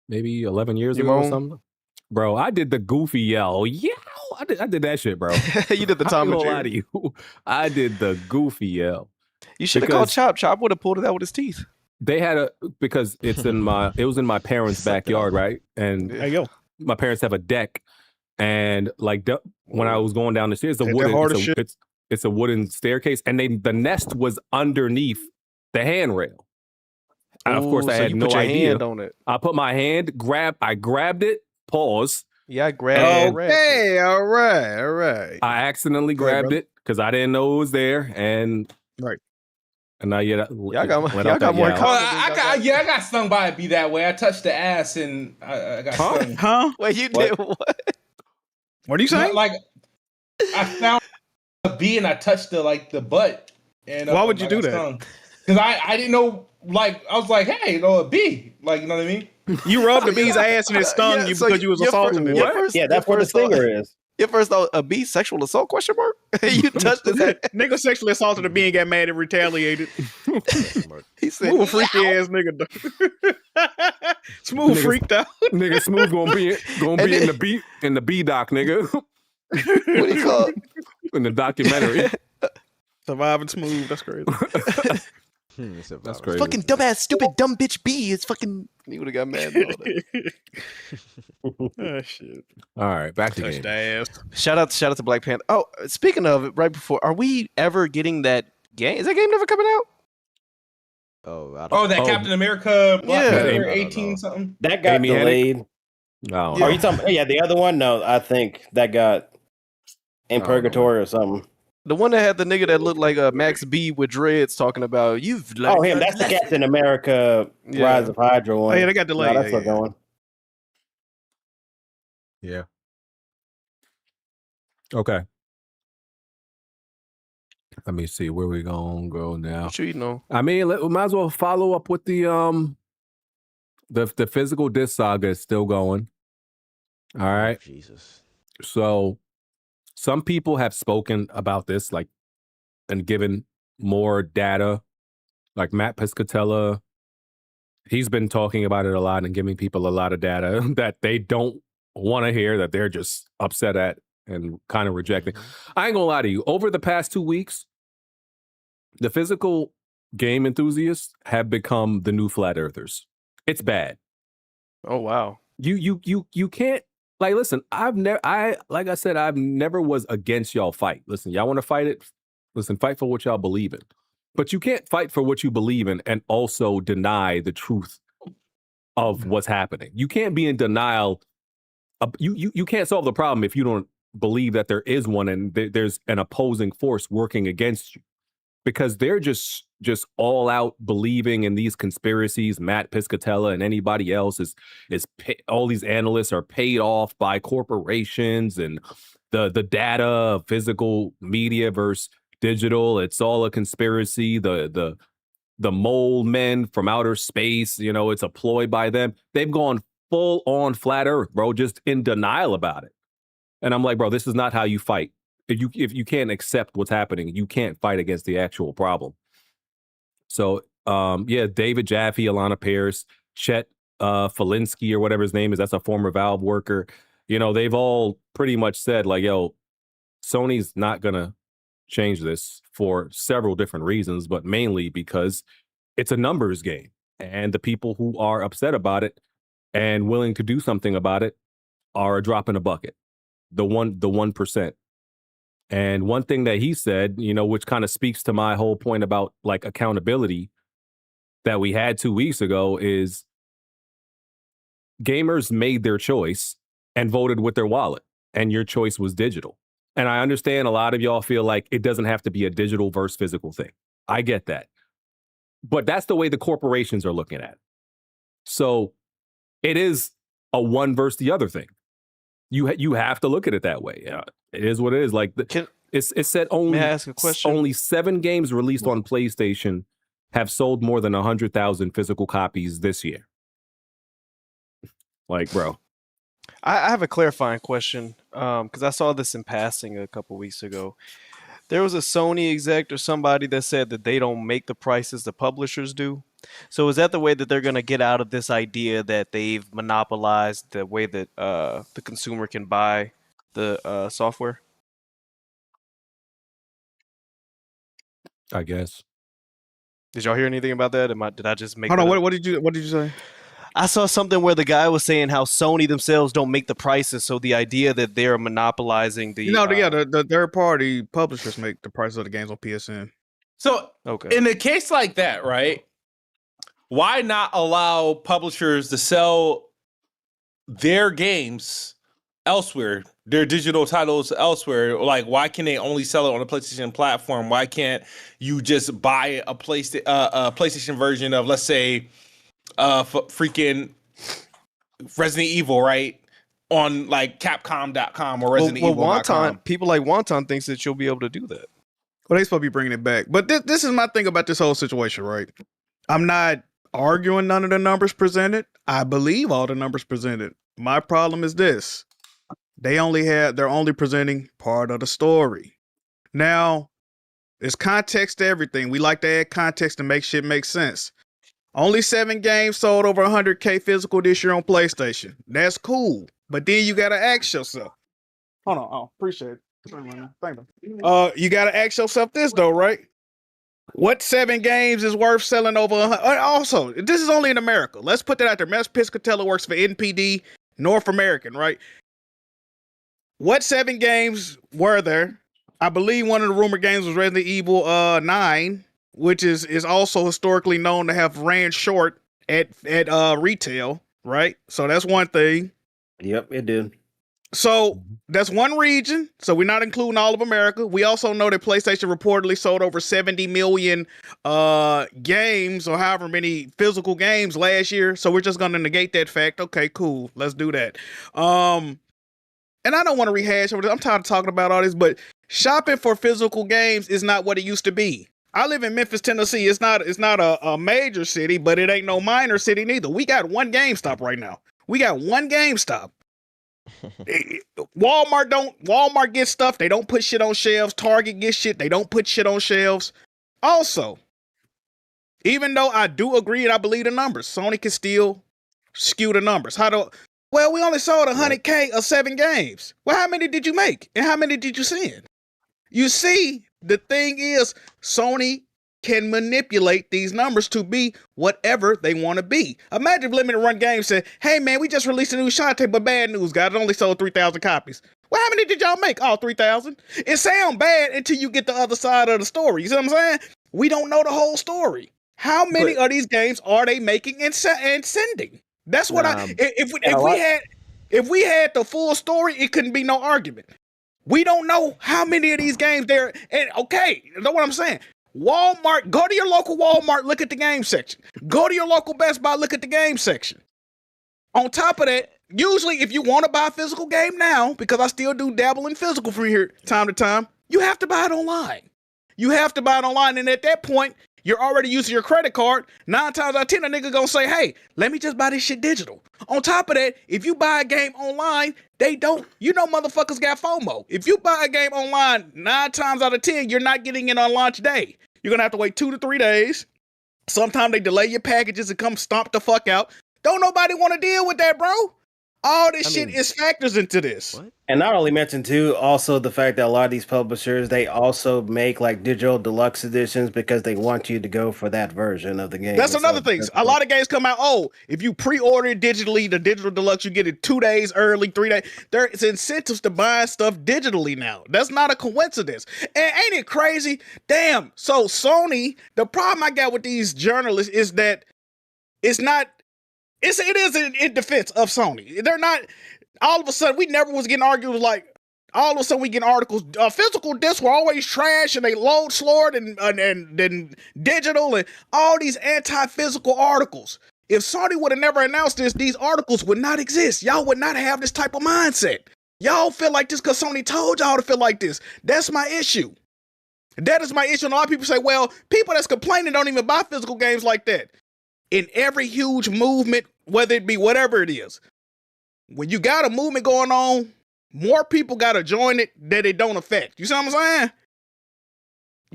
maybe 11 years ago or something. Bro, I did the goofy yell. Yeah, I did that shit, bro. You did the Tom and Jerry. Lie to you. I did the goofy yell. You should have called Chop. Chop would have pulled it out with his teeth. They had because it was in my parents' backyard, right? And there you go. My parents have a deck, and like when I was going down the stairs, it's a wooden staircase, and the nest was underneath the handrail. And of course, I had no idea. Hand on it. I put my hand, I grabbed it. Pause. Yeah, I grabbed it. Okay, all right. I accidentally grabbed it because I didn't know it was there, and and now y'all got more. I got stung by a bee that way. I touched the ass and I got stung. Huh? Wait, you did what? What are you saying? Like I found a bee and I touched the butt. And why would you do that? Because I didn't know. Like I was like, hey, a bee. Like you know what I mean? You rubbed the bee's ass and it stung you because you was assaulting it. Yeah, that's what the stinger is. Your first thought, a bee sexual assault ? You touched his head. Nigga sexually assaulted a bee and got mad and retaliated. He said, "Smooth freaky ass nigga." Smooth freaked out. Nigga, Smooth gonna be in the bee doc, nigga. What do you call it? In the documentary. Surviving Smooth. That's crazy. That's crazy. Fucking dumbass, stupid, dumb bitch bee. It's fucking. He would have got mad. Oh shit! All right, back to the ass. Shout out to Black Panther. Oh, speaking of it, right before, are we ever getting that game? Is that game never coming out? That Captain America. Black Panther 18 something. That got delayed. No, are you talking? Yeah, the other one. No, I think that got in purgatory or something. The one that had the nigga that looked like Max B with dreads talking about him. That's the Captain America Rise of Hydra one. Oh, yeah, they got delayed. No, that's still going. Yeah. Okay. Let me see where we gonna go now. I'm sure you know. I mean, we might as well follow up with the physical disc saga is still going. All right. Oh, Jesus. So some people have spoken about this, like, and given more data. Like Matt Piscatella, he's been talking about it a lot and giving people a lot of data that they don't want to hear, that they're just upset at and kind of rejecting. I ain't gonna lie to you. Over the past 2 weeks, the physical game enthusiasts have become the new flat earthers. It's bad. Oh wow. You can't. Like, listen, like I said, I've never was against y'all fight. Listen, y'all want to fight it? Listen, fight for what y'all believe in. But you can't fight for what you believe in and also deny the truth of what's happening. You can't be in denial. You can't solve the problem if you don't believe that there is one and there's an opposing force working against you. Because they're just all out believing in these conspiracies. Matt Piscatella and anybody else all these analysts are paid off by corporations, and the data of physical media versus digital. It's all a conspiracy. The mole men from outer space, it's a ploy by them. They've gone full on flat earth, bro, just in denial about it. And I'm like, bro, this is not how you fight. If you can't accept what's happening, you can't fight against the actual problem. So, David Jaffe, Alana Pierce, Chet Felinsky, or whatever his name is, that's a former Valve worker. They've all pretty much said, like, yo, Sony's not going to change this for several different reasons, but mainly because it's a numbers game. And the people who are upset about it and willing to do something about it are a drop in a bucket. The 1%. And one thing that he said, which kind of speaks to my whole point about like accountability that we had 2 weeks ago, is gamers made their choice and voted with their wallet, and your choice was digital. And I understand a lot of y'all feel like it doesn't have to be a digital versus physical thing. I get that. But that's the way the corporations are looking at it. So it is a one versus the other thing. You have to look at it that way. It is what it is. Like it said only. May I ask a question? Only 7 games released on PlayStation have sold more than 100,000 physical copies this year. Like, bro, I have a clarifying question because I saw this in passing a couple weeks ago. There was a Sony exec or somebody that said that they don't make the prices the publishers do. So is that the way that they're going to get out of this idea that they've monopolized the way that the consumer can buy the software? I guess. Did y'all hear anything about that? Did I just make Hold that on, up? what did you say? I saw something where the guy was saying how Sony themselves don't make the prices, so the idea that they're monopolizing the the third party publishers make the price of the games on PSN. So in a case like that, right? Why not allow publishers to sell their games elsewhere, their digital titles elsewhere? Like, why can they only sell it on the PlayStation platform? Why can't you just buy a PlayStation version of, let's say, freaking Resident Evil, right? On like Capcom.com or Resident Evil.com. People like Wonton thinks that you'll be able to do that. Well, they supposed to be bringing it back. But this is my thing about this whole situation, right? I'm not arguing none of the numbers presented. I believe all the numbers presented. My problem is this. They're only presenting part of the story. Now, there's context to everything. We like to add context to make shit make sense. Only 7 games sold over 100K physical this year on PlayStation. That's cool. But then you got to ask yourself. Hold on. Oh, appreciate it. Thank you. You got to ask yourself this, though, right? What 7 games is worth selling over 100? Also, this is only in America. Let's put that out there. Mess Piscatella works for NPD, North American, right? What 7 games were there? I believe one of the rumored games was Resident Evil 9. Which is also historically known to have ran short at retail, right? So that's one thing. Yep, it did. So that's one region. So we're not including all of America. We also know that PlayStation reportedly sold over 70 million games or however many physical games last year. So we're just going to negate that fact. Okay, cool. Let's do that. And I don't want to rehash over this. I'm tired of talking about all this, but shopping for physical games is not what it used to be. I live in Memphis, Tennessee. It's not a major city, but it ain't no minor city neither. We got one GameStop right now. We got one GameStop. Walmart gets stuff. They don't put shit on shelves. Target gets shit. They don't put shit on shelves. Also, even though I do agree and I believe the numbers, Sony can still skew the numbers. Well, we only sold 100K of 7 games. Well, how many did you make? And how many did you send? You see, the thing is, Sony can manipulate these numbers to be whatever they want to be. Imagine if Limited Run Games said, hey man, we just released a new Shantae, but bad news, guys, it only sold 3,000 copies. Well, how many did y'all make? Oh, 3,000. It sounds bad until you get the other side of the story. You see what I'm saying? We don't know the whole story. How many of these games are they making and sending? That's what if we had the full story, it couldn't be no argument. We don't know how many of these games there. And okay, you know what I'm saying? Walmart, go to your local Walmart, look at the game section. Go to your local Best Buy, look at the game section. On top of that, usually if you want to buy a physical game now, because I still do dabble in physical from here time to time, you have to buy it online. You have to buy it online, and at that point, you're already using your credit card. 9 times out of 10, a nigga gonna say, hey, let me just buy this shit digital. On top of that, if you buy a game online, motherfuckers got FOMO. If you buy a game online, 9 times out of 10, you're not getting it on launch day. You're gonna have to wait 2 to 3 days. Sometimes they delay your packages and come stomp the fuck out. Don't nobody want to deal with that, bro. All this shit is factors into this. What? And not only mention too, also the fact that a lot of these publishers, they also make like digital deluxe editions because they want you to go for that version of the game. That's another thing. A lot of games come out, if you pre-order it digitally, the digital deluxe, you get it 2 days early, 3 days. There's incentives to buy stuff digitally now. That's not a coincidence. And ain't it crazy? Damn. So Sony, the problem I got with these journalists is that it is in defense of Sony. They're not, all of a sudden, we never was getting argued like, all of a sudden we get articles, physical discs were always trash and they load slower than digital and all these anti-physical articles. If Sony would have never announced this, these articles would not exist. Y'all would not have this type of mindset. Y'all feel like this because Sony told y'all to feel like this. That's my issue. That is my issue. And a lot of people say, well, people that's complaining don't even buy physical games like that. In every huge movement, whether it be whatever it is, when you got a movement going on, more people got to join it that it don't affect. You see what I'm saying?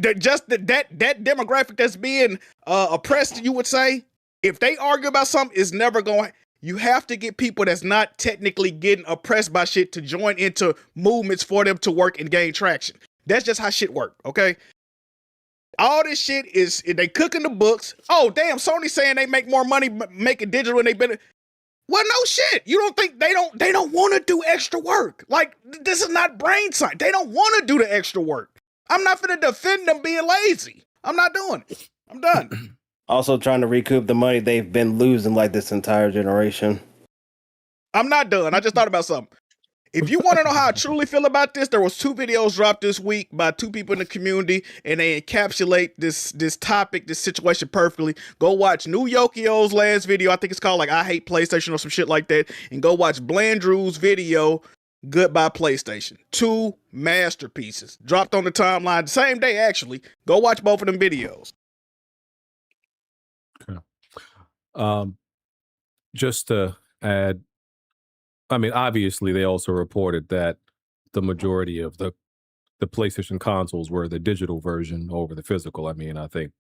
that demographic that's being oppressed, you would say, if they argue about something, it's never going. You have to get people that's not technically getting oppressed by shit to join into movements for them to work and gain traction. That's just how shit work, okay? All this shit is they cooking the books. Oh damn, Sony saying they make more money making digital and they better. Well, no shit. You don't think they don't want to do extra work? Like, this is not brain science. They don't want to do the extra work. I'm not gonna defend them being lazy. I'm not doing it. I'm done. Also trying to recoup the money they've been losing like this entire generation. I'm not done. I just thought about something. If you want to know how I truly feel about this, there was 2 videos dropped this week by 2 people in the community, and they encapsulate this topic, this situation perfectly. Go watch New Yokio's last video. I think it's called like I Hate PlayStation or some shit like that. And go watch Blandrew's video, Goodbye PlayStation. 2 masterpieces. Dropped on the timeline the same day, actually. Go watch both of them videos. Okay. Just to add, I mean, obviously, they also reported that the majority of the PlayStation consoles were the digital version over the physical. I mean, I think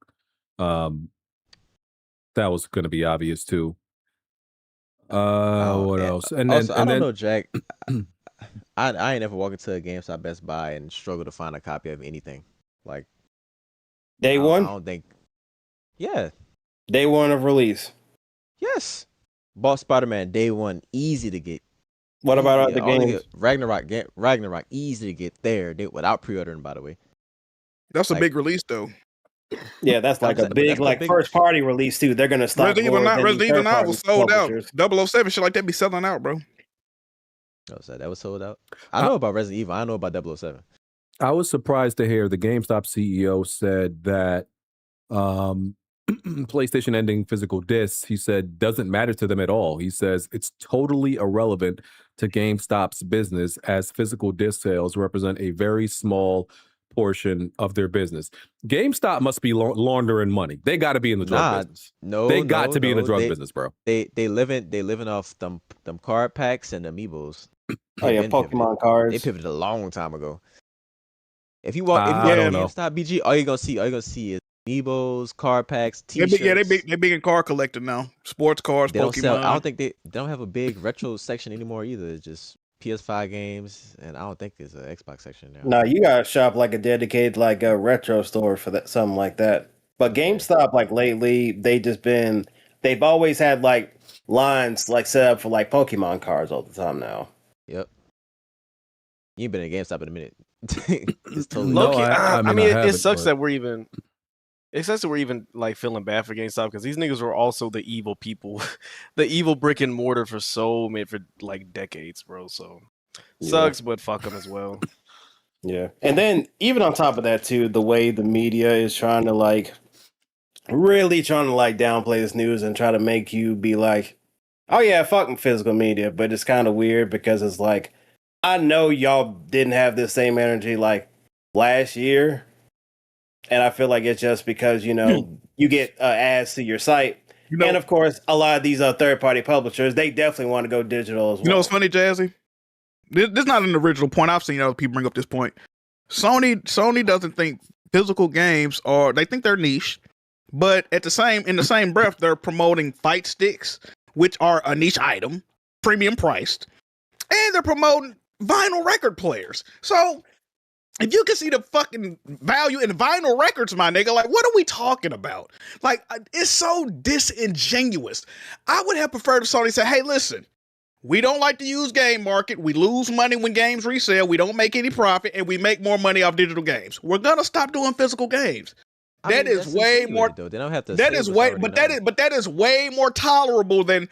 that was going to be obvious too. What else? And also, I don't know, Jack. I ain't never walked into a GameStop, Best Buy, and struggled to find a copy of anything. Like day one. I don't think. Yeah. Day one of release. Yes. Bought Spider-Man day one, easy to get. What about the games? Ragnarok, easy to get there without pre-ordering, by the way. That's a big release, though. Yeah, that's like a big first party release too. They're gonna stop. Resident Evil 9 was sold out. 007 shit like that be selling out, bro. Oh, so that was sold out. I know about Resident Evil. I know about 007. I was surprised to hear the GameStop CEO said that PlayStation ending physical discs, he said, doesn't matter to them at all. He says it's totally irrelevant to GameStop's business as physical disc sales represent a very small portion of their business. GameStop must be laundering money. They got to be in the drug business. They got to be in the drug business, bro. They living off them card packs and amiibos. Oh yeah, Pokemon cards. They pivoted a long time ago. If you walk GameStop BG, all you gonna see is amiibos, card packs, t-shirts. They big in car collecting now. Sports cars, Pokemon. I don't think they don't have a big retro section anymore either. It's just PS5 games, and I don't think there's an Xbox section now. No, you gotta shop like a dedicated like a retro store for that, something like that. But GameStop, like lately, they've always had like lines like set up for like Pokemon cards all the time now. Yep. You ain't been in GameStop in a minute. It's totally it sucks that we're even. It sucks that we're even like feeling bad for GameStop because these niggas were also the evil people, the evil brick and mortar for like decades, bro. So sucks, but fuck them as well. Yeah, and then even on top of that too, the way the media is trying to really downplay this news and try to make you be like, oh yeah, fucking physical media, but it's kind of weird because it's like, I know y'all didn't have this same energy like last year. And I feel like it's just because, you get ads to your site. And of course, a lot of these third-party publishers, they definitely want to go digital as well. You know what's funny, Jazzy? This is not an original point. I've seen other people bring up this point. Sony doesn't think physical games they think they're niche, but in the same breath, they're promoting fight sticks, which are a niche item, premium priced, and they're promoting vinyl record players. So if you can see the fucking value in vinyl records, my nigga, like, what are we talking about? Like, it's so disingenuous. I would have preferred if Sony said, hey, listen, we don't like to use game market. We lose money when games resell. We don't make any profit, and we make more money off digital games. We're gonna stop doing physical games. That is way more. Though. They don't have to. That is way, but that is way more tolerable than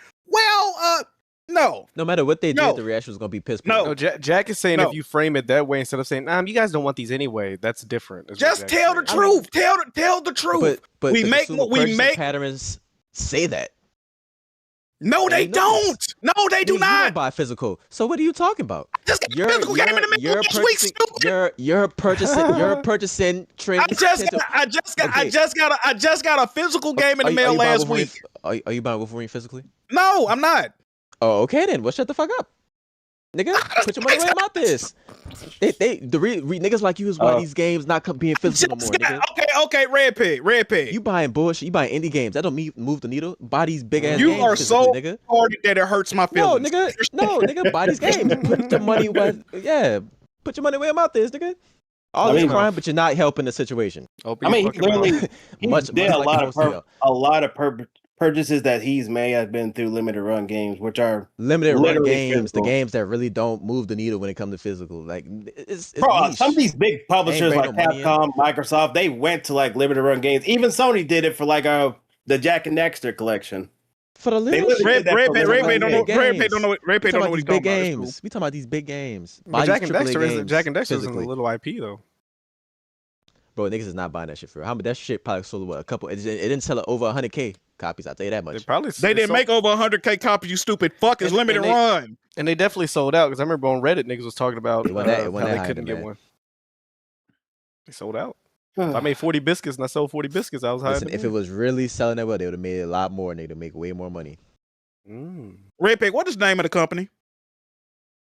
No. No matter what they did, the reaction was going to be piss poor. No, Jack is saying if you frame it that way instead of saying, you guys don't want these anyway, that's different. Just tell the truth. Tell the truth. But we make patterns say that. No, they don't. No, they do not. You don't buy physical. So what are you talking about? Just get a physical game in the middle this week, stupid. You're purchasing trends. I just got a physical game in the mail last week. Are you buying Wolverine physically? No, I'm not. Oh, okay then. Well, shut the fuck up. Nigga, put your money where your mouth is. Niggas like you is why these games not being physical no more, nigga. Okay, Red Pig. You buying bullshit. You buying indie games. That don't move the needle. Buy these big ass You games. are so nigga. retarded that it hurts my feelings. No, nigga, buy these games. Put your money where, put your money where your mouth is, nigga. All this crime, but you're not helping the situation. I mean, he literally did a lot of purchases that he's made have been through limited run games, which are limited run games, physical. The games that really don't move the needle when it comes to physical. Like, it's bro, some of these big publishers like Capcom, Microsoft, they went to like limited run games. Even Sony did it for like the Jack and Dexter collection. For the little Red Pig don't know what he's big games. We talking about these big games. Jack and Dexter isn't a little IP though. Bro, niggas is not buying that shit for real. How much that shit probably sold a couple. It didn't sell over 100K copies. I'll tell you that much. They didn't make over 100K copies. You stupid fuck. It's limited run. And they definitely sold out because I remember on Reddit niggas was talking about how they couldn't get one. They sold out. If I made 40 biscuits and I sold 40 biscuits, I was high. Listen, if it was really selling that well, they would have made a lot more and they'd make way more money. Red Pig, what is the name of the company?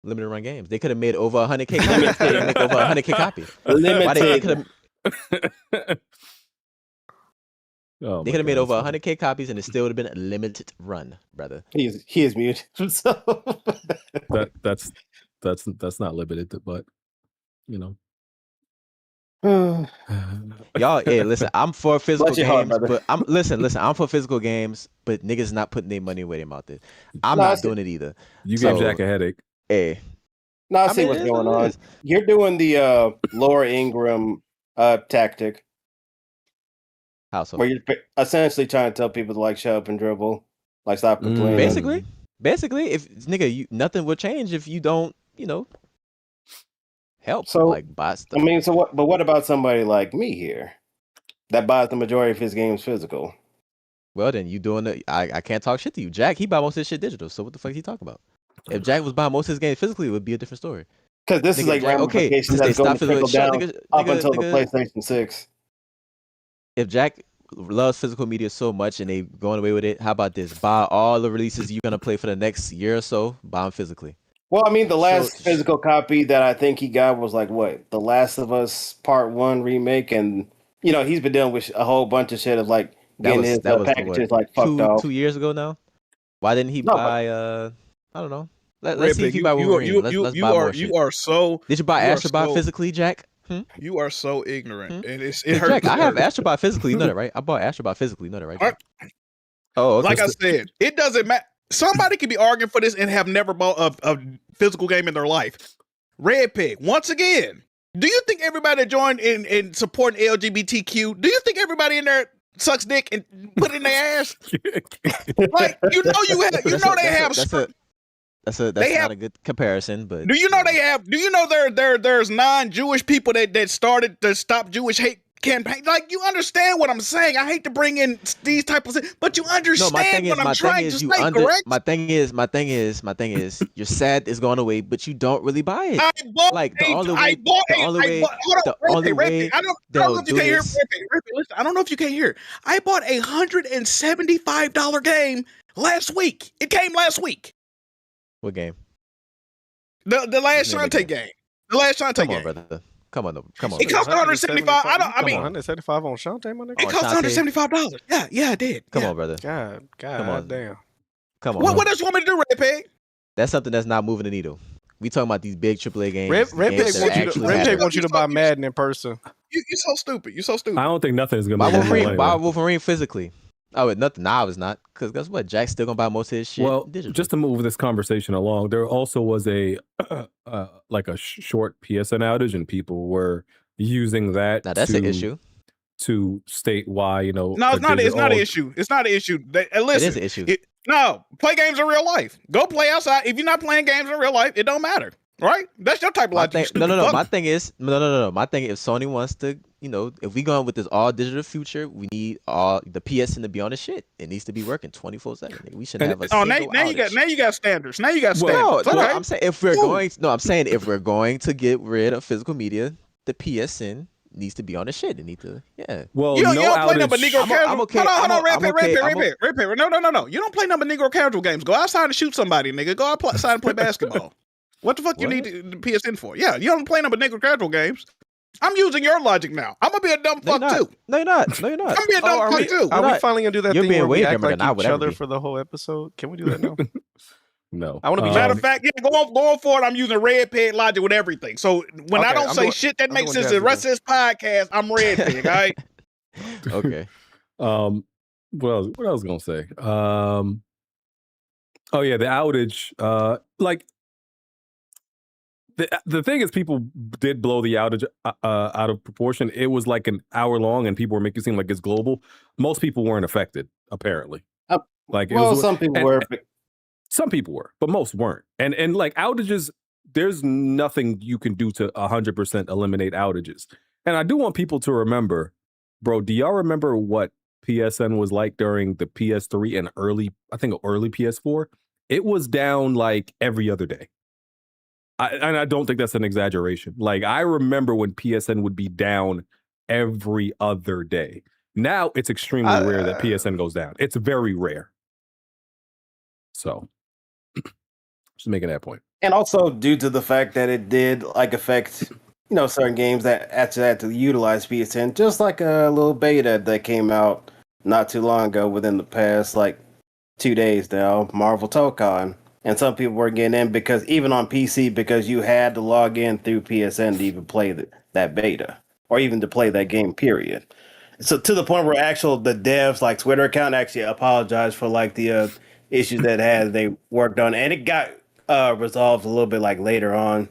Limited run games. They could have made over 100K copies. They didn't make over 100K copies. Limited. They could have made over 100K copies and it still would have been a limited run, brother. He is muted. So that's not limited, but you know. Y'all, listen, I'm for physical games, but I'm for physical games, but niggas not putting their money where their mouth is. I'm not doing it either. You gave Jack a headache. Hey. No, I see what's going on. You're doing the Laura Ingram tactic. How so? Where you're essentially trying to tell people to like shut up and dribble, like stop complaining. Basically, if nigga, nothing will change if you don't, help. So like buy stuff. I mean, so what? But what about somebody like me here that buys the majority of his games physical? Well, then you doing it. I can't talk shit to you, Jack. He buy most of his shit digital. So what the fuck is he talking about? If Jack was buying most of his games physically, it would be a different story. Because this is like ramifications that's going to trickle down up until the PlayStation 6. If Jack loves physical media so much and they going away with it, how about this? Buy all the releases you're gonna play for the next year or so. Buy them physically. Well, I mean, the last physical copy that I think he got was like what, The Last of Us Part 1 remake, and he's been dealing with a whole bunch of shit of like getting his packages like fucked off 2 years ago now. Why didn't he buy? I don't know. Let's see if he buy Wolverine. Let's buy more shit. You are so. Did you buy Astrobot physically, Jack? You are so ignorant, and it hurts. Jack, I have Astrobot physically. You know that, right? I bought Astrobot physically. You know that, right? Jack? Oh, okay. Like I said, it doesn't matter. Somebody could be arguing for this and have never bought a physical game in their life. Red Pig, once again, do you think everybody that joined in supporting LGBTQ? Do you think everybody in there sucks dick and put it in their ass? Like they have. That's not a good comparison, but do you know they have? Do you know there's non-Jewish people that started the Stop Jewish Hate campaign? Like, you understand what I'm saying? I hate to bring in these type of things, but you understand what I'm trying to say, correct? My thing is, your sad is going away, but you don't really buy it. I bought I don't know if you can hear. I bought a $175 game last week. It came last week. What game? The last Shantae game. The last Shantae game. Brother. Come on. It cost $175. $175 on Shantae, my nigga. It cost $175. Yeah, it did. Come on, brother. God damn. Come on. What else you want me to do, Red Pig? That's something that's not moving the needle. We talking about these big AAA games. Red Pig wants you to buy Madden in person. You're so stupid. You're so stupid. I don't think nothing is gonna buy Wolverine physically. Oh, nothing. Nah, it's not. Because guess what? Jack's still gonna buy most of his shit. Well, digital. Just to move this conversation along, there also was a short PSN outage, and people were using that. Now that's an issue. To state why, No, it's not. It's not an issue. It's not an issue. Listen, it is an issue. No, play games in real life. Go play outside. If you're not playing games in real life, it don't matter, right? That's your type of logic. No. My thing is, My thing is, if Sony wants to, if we going with this all digital future, we need all the PSN to be on the shit. It needs to be working 24/7. We shouldn't have a single outage. Now you got standards. Now you got standards. No, I'm saying if we're going to get rid of physical media, the PSN needs to be on the shit. It need to, yeah. Well, you don't play number Negro casual. I'm okay. Hold on, Red Pig. No. You don't play number Negro casual games. Go outside and shoot somebody, nigga. Go outside and play basketball. What the fuck you need the PSN for? Yeah, you don't play number nigga casual games. I'm using your logic now. I'm gonna be a dumb fuck too. No, you're not. No, you're not. I'm gonna be a dumb fuck too. Are we finally gonna do that You're thing being where we way act dumber like than I each would ever other be. for the whole episode? Can we do that now? No. I want to be Matter of fact, yeah, going forward, I'm using red peg logic with everything. So when I don't say shit that makes sense to the rest of this podcast, I'm red peg, all right? Okay. What else was I gonna say? Oh yeah, the outage. Like the thing is, people did blow the outage out of proportion. It was like an hour long, and people were making it seem like it's global. Most people weren't affected, apparently. Like, some people were. Some people were, but most weren't. And like outages, there's nothing you can do to 100% eliminate outages. And I do want people to remember, bro. Do y'all remember what PSN was like during the PS3 and early PS4? It was down like every other day. And I don't think that's an exaggeration. Like, I remember when PSN would be down every other day. Now it's extremely rare that PSN goes down. It's very rare. So, just making that point. And also due to the fact that it did like affect, certain games that actually had to utilize PSN, just like a little beta that came out not too long ago, within the past like 2 days now, Marvel Tokon. And some people were getting in because even on PC, because you had to log in through PSN to even play that beta, or even to play that game, period. So to the point where the devs, like Twitter account, actually apologized for like the issues that they worked on, and it got resolved a little bit like later on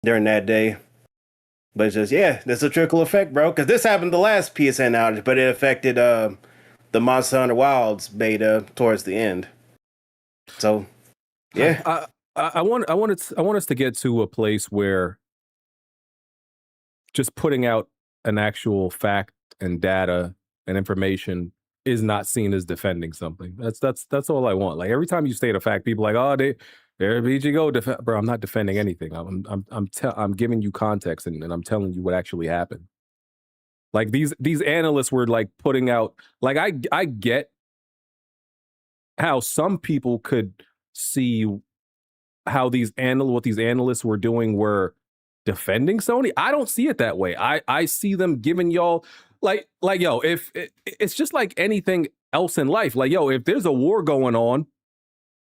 during that day. But it's just, there's a trickle effect, bro, because this happened the last PSN outage, but it affected the Monster Hunter Wilds beta towards the end. So yeah, I want us to get to a place where just putting out an actual fact and data and information is not seen as defending something. That's all I want. Like, every time you state a fact, people are like, oh, there you go, bro. I'm not defending anything. I'm giving you context and I'm telling you what actually happened. Like, these analysts were like putting out, like, I get how some people could see how what these analysts were doing were defending Sony. I don't see it that way. I see them giving y'all like yo, if it's just like anything else in life, like, yo, if there's a war going on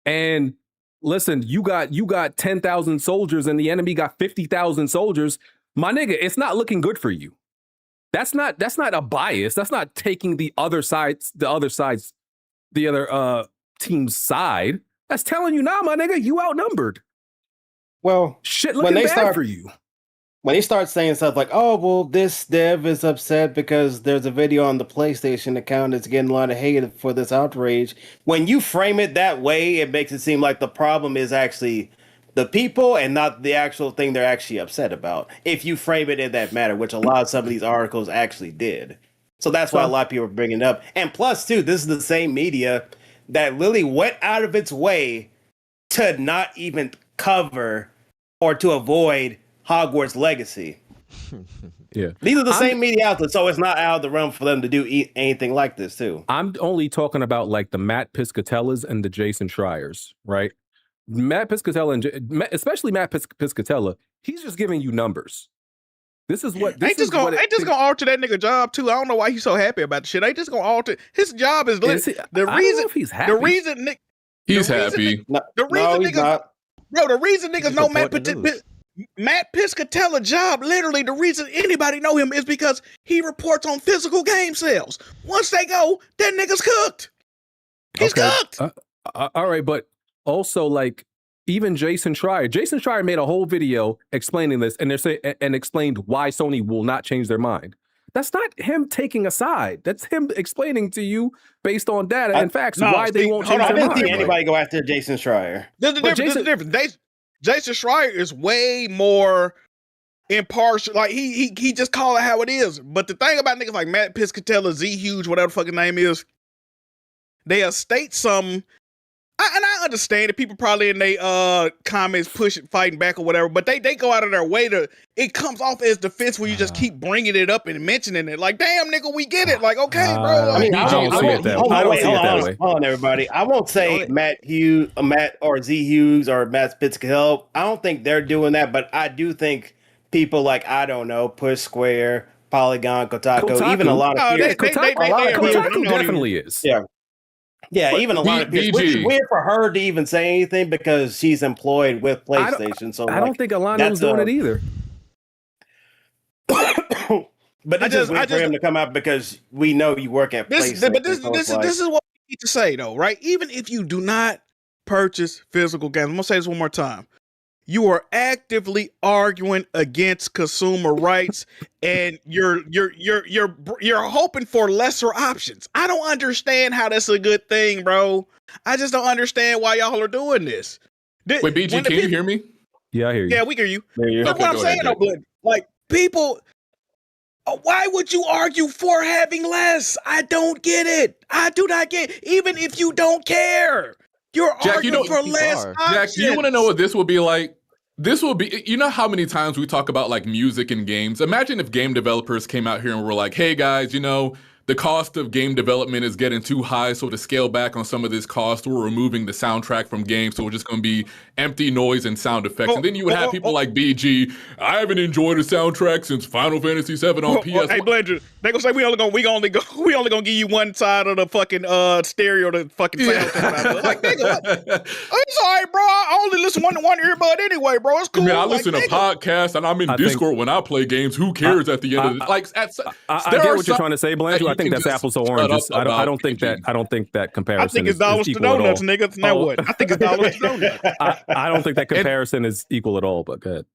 and listen, you got 10,000 soldiers and the enemy got 50,000 soldiers, my nigga, it's not looking good for you. That's not a bias. That's not taking the other team's side. That's telling you, nah, my nigga, you outnumbered. Well, shit looking bad for you. When they start saying stuff like, oh, well, this dev is upset because there's a video on the PlayStation account that's getting a lot of hate for this outrage. When you frame it that way, it makes it seem like the problem is actually the people and not the actual thing they're actually upset about. If you frame it in that manner, which a lot of some of these articles actually did. So that's why a lot of people are bringing it up. And plus, too, this is the same media that literally went out of its way to not even cover or to avoid Hogwarts Legacy. Yeah, these are the same media outlets, so it's not out of the realm for them to do anything like this too. I'm only talking about like the Matt Piscatellas and the Jason Schreiers, right? Matt Piscatella especially Matt Piscatella, he's just giving you numbers. This is what ain't just gonna alter that nigga job too. I don't know why he's so happy about the shit. Ain't just gonna alter his job. Is the reason he's happy. The reason Nick he's happy. The reason niggas, bro, the reason niggas know Matt Piscatella job, literally the reason anybody know him is because he reports on physical game sales. Once they go, that nigga's cooked. He's cooked. All right, but also like even Jason Schreier made a whole video explaining this, and explained why Sony will not change their mind. That's not him taking a side. That's him explaining to you based on data and facts why they won't change their mind. I didn't see anybody go after Jason Schreier. There's a difference. Jason Schreier is way more impartial. Like he just call it how it is. But the thing about niggas like Matt Piscatella, Z Huge, whatever the fucking name is, they'll state something I understand that people probably in their comments fighting back or whatever, but they go out of their way to. It comes off as defense when you just keep bringing it up and mentioning it. Like, damn, nigga, we get it. Like, okay, bro. I mean, I don't see it that way. I don't see it that way. Hold on, everybody. I won't say Matt or Z Hughes or Matt Spitzkel. I don't think they're doing that, but I do think people like, I don't know, Push Square, Polygon, Kotaku, even a lot of peers. Kotaku definitely is. Yeah. Yeah, but even a lot of peers, which is weird for her to even say anything because she's employed with PlayStation. I don't think Alana was doing it either. But it's just weird for him to come out because we know you work at PlayStation. But this is what we need to say though, right? Even if you do not purchase physical games, I'm gonna say this one more time. You are actively arguing against consumer rights, and you're hoping for lesser options. I don't understand how that's a good thing, bro. I just don't understand why y'all are doing this. Wait, BG, can you hear me? Yeah, I hear you. Yeah, we hear you. That's what I'm saying, though. Like, people, why would you argue for having less? I don't get it. I do not get it. Even if you don't care. You're Jack, arguing for less options. Jack, you want to know what this will be like? This will be, you know how many times we talk about like music and games? Imagine if game developers came out here and were like, hey guys, you know, the cost of game development is getting too high, so to scale back on some of this cost, we're removing the soundtrack from games, so we're just going to be empty noise and sound effects. And then you would have people like BG, I haven't enjoyed a soundtrack since Final Fantasy VII on PS1. Hey, Bledger, they gonna say we only gonna give you one side of the fucking stereo, the fucking sound. Like, nigga, it's all right, bro. I only listen one earbud anyway, bro. It's cool. I mean, I listen to podcasts and I'm in Discord when I play games. Who cares at the end of it? Like, I get what you're trying to say, Bledger. I think that's apples to oranges. I don't think that comparison. I think it's dollars to donuts, nigga. Now what? I think it's dollars to donuts. I don't think that comparison is equal at all. But go ahead.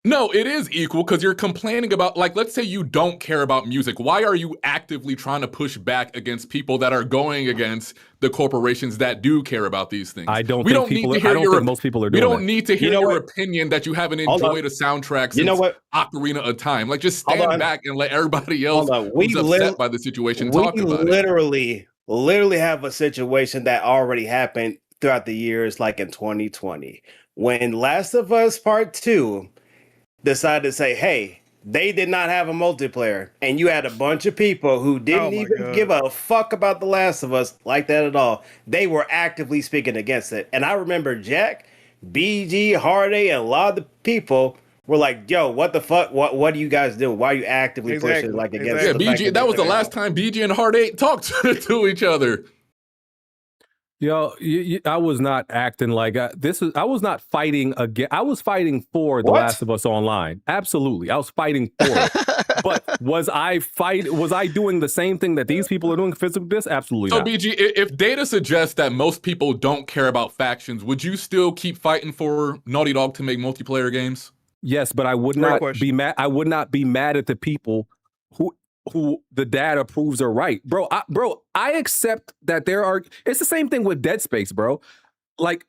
No, it is equal because you're complaining about, like, let's say you don't care about music. Why are you actively trying to push back against people that are going against the corporations that do care about these things? I don't think most people are doing that. We don't need to hear your opinion that you haven't enjoyed a soundtrack since Ocarina of Time. Like, just stand back and let everybody else who's upset by the situation talk about it. Literally have a situation that already happened throughout the years, like in 2020. When Last of Us Part 2 decided to say, hey, they did not have a multiplayer, and you had a bunch of people who didn't even give a fuck about The Last of Us like that at all. They were actively speaking against it. And I remember Jack, BG, Hardy, and a lot of the people were like, yo, what the fuck? What are you guys doing? Why are you actively pushing like against it? Yeah, BG, that was the last time BG and Hardy talked to each other. Yo, I was not acting like I was not fighting again. I was fighting for The Last of Us Online. Absolutely. I was fighting for it. But was I doing the same thing that these people are doing physically this? Absolutely not. So BG, if data suggests that most people don't care about factions, would you still keep fighting for Naughty Dog to make multiplayer games? Yes, but I would not be mad. I would not be mad at the people who the data proves are right. Bro, I accept that there are, it's the same thing with Dead Space, bro. Like,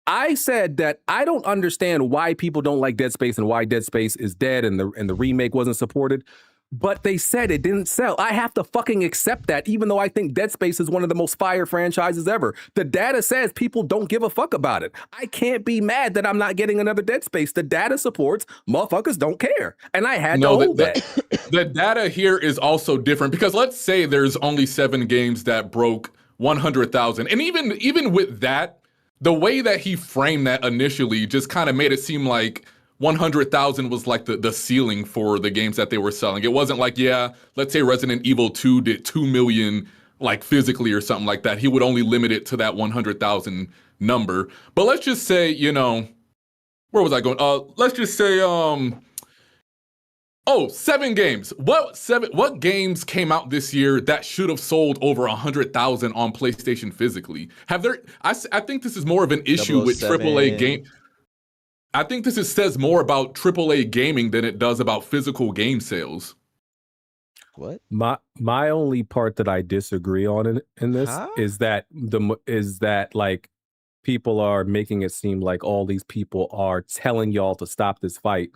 I said that I don't understand why people don't like Dead Space and why Dead Space is dead and the remake wasn't supported. But they said it didn't sell. I have to fucking accept that, even though I think Dead Space is one of the most fire franchises ever. The data says people don't give a fuck about it. I can't be mad that I'm not getting another Dead Space. The data supports motherfuckers don't care. And I had to hold that. The data here is also different because let's say there's only 7 games that broke 100,000. And even with that, the way that he framed that initially just kind of made it seem like 100,000 was like the ceiling for the games that they were selling. It wasn't like, yeah, let's say Resident Evil 2 did 2 million like physically or something like that. He would only limit it to that 100,000 number. But let's just say, you know, where was I going? Let's just say 7 games. What games came out this year that should have sold over 100,000 on PlayStation physically? I think this is more of an issue with AAA game. I think this says more about AAA gaming than it does about physical game sales. What? My only part that I disagree on in this is that like people are making it seem like all these people are telling y'all to stop this fight.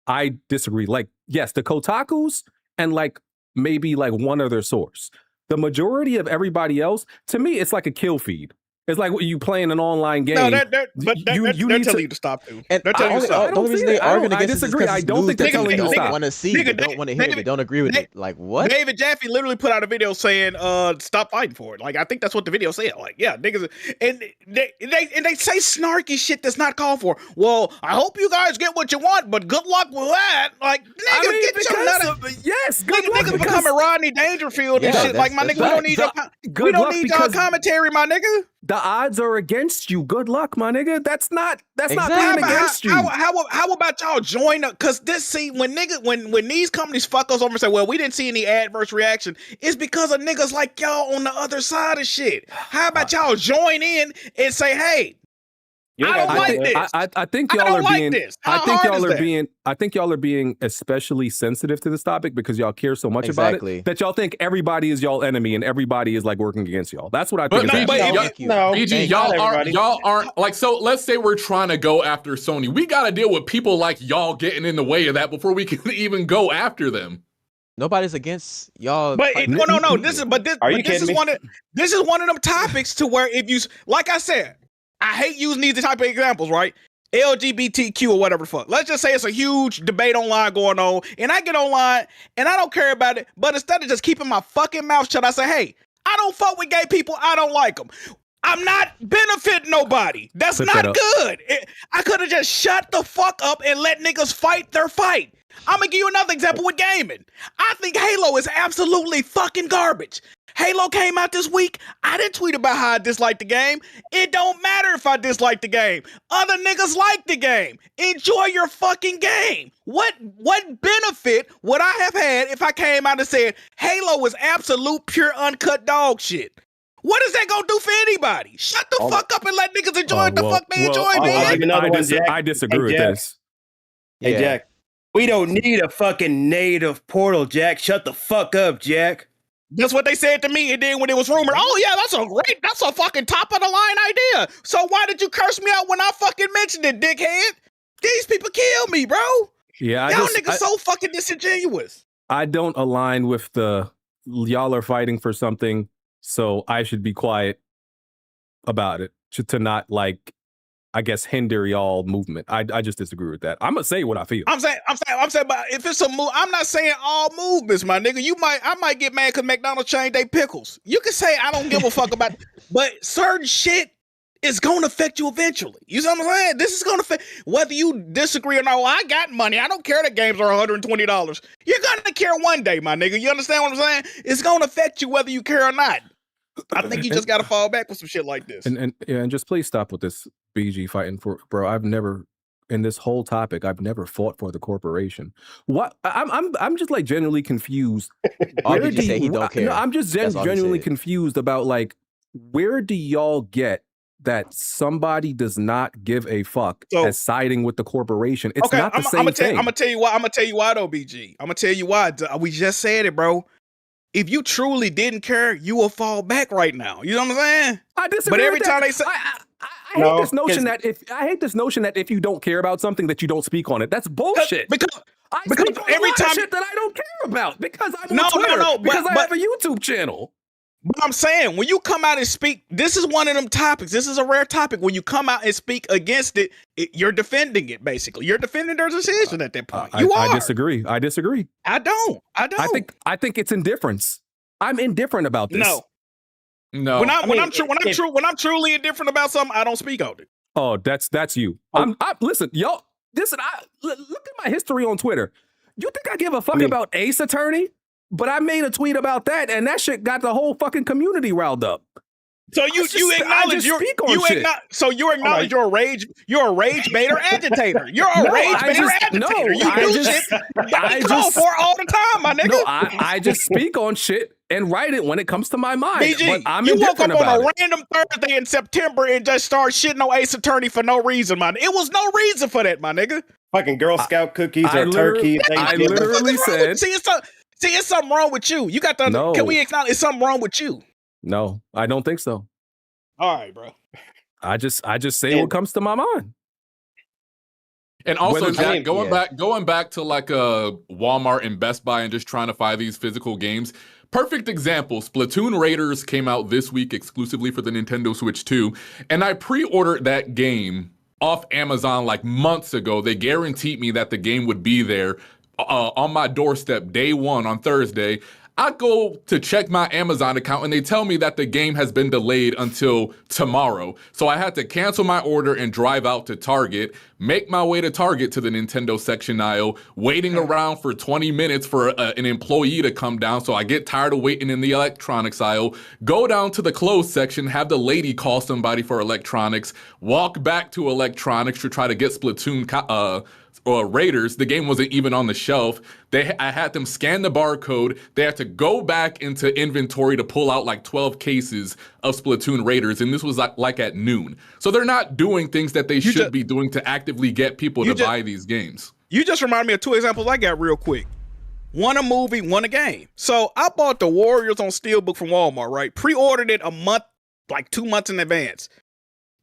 I disagree. Like, yes, the Kotakus and like maybe like one other source. The majority of everybody else, to me, it's like a kill feed. It's like you playing an online game. No, they're telling you to stop too. They're telling you to stop. The only reason they arguing against I disagree. I don't think they're telling you to They stop. don't want to see it. They don't want to hear it. They don't agree with it. Like, what? David Jaffe literally put out a video saying, stop fighting for it. Like, I think that's what the video said. Like, yeah, niggas, and they say snarky shit that's not called for. Well, I hope you guys get what you want, but good luck with that. Like, nigga, get your nut. Yes, good luck. Niggas becoming Rodney Dangerfield and shit. Like, my nigga, we don't need your commentary, my nigga. The odds are against you. Good luck, my nigga. That's not playing against you. How about y'all join up? Cause when these companies fuck us over and say, well, we didn't see any adverse reaction, it's because of niggas like y'all on the other side of shit. How about y'all join in and say, hey, I don't like this. I think y'all are being. I think y'all are being especially sensitive to this topic because y'all care so much about it that y'all think everybody is y'all enemy and everybody is like working against y'all. That's what I think. BG, y'all aren't like. So let's say we're trying to go after Sony. We got to deal with people like y'all getting in the way of that before we can even go after them. Nobody's against y'all. But no. This is one of them topics to where if you, like I said, I hate using these type of examples, right? LGBTQ or whatever the fuck. Let's just say it's a huge debate online going on, and I get online and I don't care about it, but instead of just keeping my fucking mouth shut, I say, hey, I don't fuck with gay people. I don't like them. I'm not benefiting nobody. That's not good. I could have just shut the fuck up and let niggas fight their fight. I'm gonna give you another example with gaming. I think Halo is absolutely fucking garbage. Halo came out this week. I didn't tweet about how I disliked the game. It don't matter if I dislike the game. Other niggas like the game. Enjoy your fucking game. What benefit would I have had if I came out and said Halo was absolute pure uncut dog shit? What is that gonna do for anybody? Shut the fuck up and let niggas enjoy what the fuck they enjoy, man. I disagree with this. Hey, Jack. We don't need a fucking native portal, Jack. Shut the fuck up, Jack. That's what they said to me, and then when it was rumored, oh yeah, that's a fucking top of the line idea. So why did you curse me out when I fucking mentioned it, dickhead? These people kill me, bro. Yeah, y'all niggas so fucking disingenuous. I don't align with y'all are fighting for something, so I should be quiet about it to not like, I guess, hinder y'all movement. I just disagree with that. I'm gonna say what I feel. I'm saying, but if it's a move, I'm not saying all movements, my nigga. I might get mad because McDonald's changed their pickles. You can say I don't give a fuck about, but certain shit is gonna affect you eventually. You know what I'm saying? This is gonna affect whether you disagree or not. Well, I got money. I don't care that games are $120. You're gonna care one day, my nigga. You understand what I'm saying? It's gonna affect you whether you care or not. I think you just gotta fall back with some shit like this. And just please stop with this BG fighting for, bro. I've never, in this whole topic, I've never fought for the corporation. What? I'm just like genuinely confused. Where did he don't care? No, I'm just genuinely confused about like, where do y'all get that somebody does not give a fuck as siding with the corporation? It's not the same thing. I'm gonna tell you why though, BG. I'm gonna tell you why. We just said it, bro. If you truly didn't care, you will fall back right now. You know what I'm saying? I disagree. But every time they say, I hate this notion that if you don't care about something that you don't speak on it. That's bullshit. Because every time shit that I don't care about because I'm on Twitter, because I have a YouTube channel. But I'm saying, when you come out and speak, this is one of them topics. This is a rare topic. When you come out and speak against it, you're defending it, basically. You're defending their decision at that point. I disagree. I don't. I think it's indifference. I'm indifferent about this. No. When I'm truly indifferent about something, I don't speak on it. Oh, that's you. Listen, y'all. Listen, look at my history on Twitter. You think I give a fuck about Ace Attorney? But I made a tweet about that, and that shit got the whole fucking community riled up. So you acknowledge you're a rage baiter agitator. You're a rage baiter agitator. I call for all the time, my nigga. No, I just speak on shit and write it when it comes to my mind. BG, but I'm you woke up on a it. random Thursday in September and just start shitting on Ace Attorney for no reason, man. It was no reason for that, my nigga. Fucking Girl Scout cookies or turkey. I literally said. See, it's something wrong with you. You got the. No. Can we acknowledge it's something wrong with you? No, I don't think so. All right, bro. I just say what comes to my mind. And also, Whether- Jack, going back to like a Walmart and Best Buy and just trying to find these physical games. Perfect example, Splatoon Raiders came out this week exclusively for the Nintendo Switch 2, and I pre-ordered that game off Amazon like months ago. They guaranteed me that the game would be there on my doorstep day one on Thursday. I go to check my Amazon account and they tell me that the game has been delayed until tomorrow. So I had to cancel my order and drive out to Target, make my way to Target to the Nintendo section aisle, waiting around for 20 minutes for an employee to come down. So I get tired of waiting in the electronics aisle, go down to the clothes section, have the lady call somebody for electronics, walk back to electronics to try to get Splatoon or Raiders. The game wasn't even on the shelf. I had them scan the barcode. They had to go back into inventory to pull out like 12 cases of Splatoon Raiders, and this was like at noon. So they're not doing things that they should be doing to actively get people to buy these games. You just reminded me of two examples I got real quick. One a movie, one a game. So I bought the Warriors on Steelbook from Walmart, right? Pre-ordered it a month, like 2 months in advance.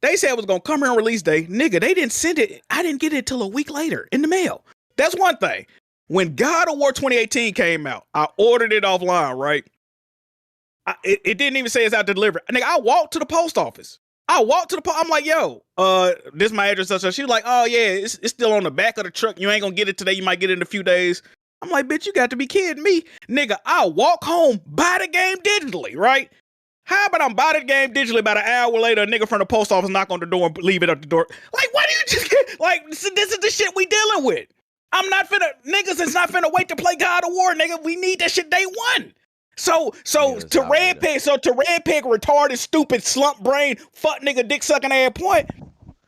They said it was going to come here on release day. Nigga, they didn't send it. I didn't get it till a week later in the mail. That's one thing. When God of War 2018 came out, I ordered it offline, right? It didn't even say it's out to deliver. Nigga, I walked to the post office. I'm like, yo, this is my address. She was like, oh, yeah, it's still on the back of the truck. You ain't going to get it today. You might get it in a few days. I'm like, bitch, you got to be kidding me. Nigga, I walk home, buy the game digitally, right? How about I'm buy the game digitally, about an hour later, a nigga from the post office knock on the door and leave it at the door. Like, why do you just get, like, this is the shit we dealing with. Niggas is not finna wait to play God of War, nigga. We need that shit day one. So to Red Pig, retarded, stupid, slump brain, fuck nigga, dick sucking ass point,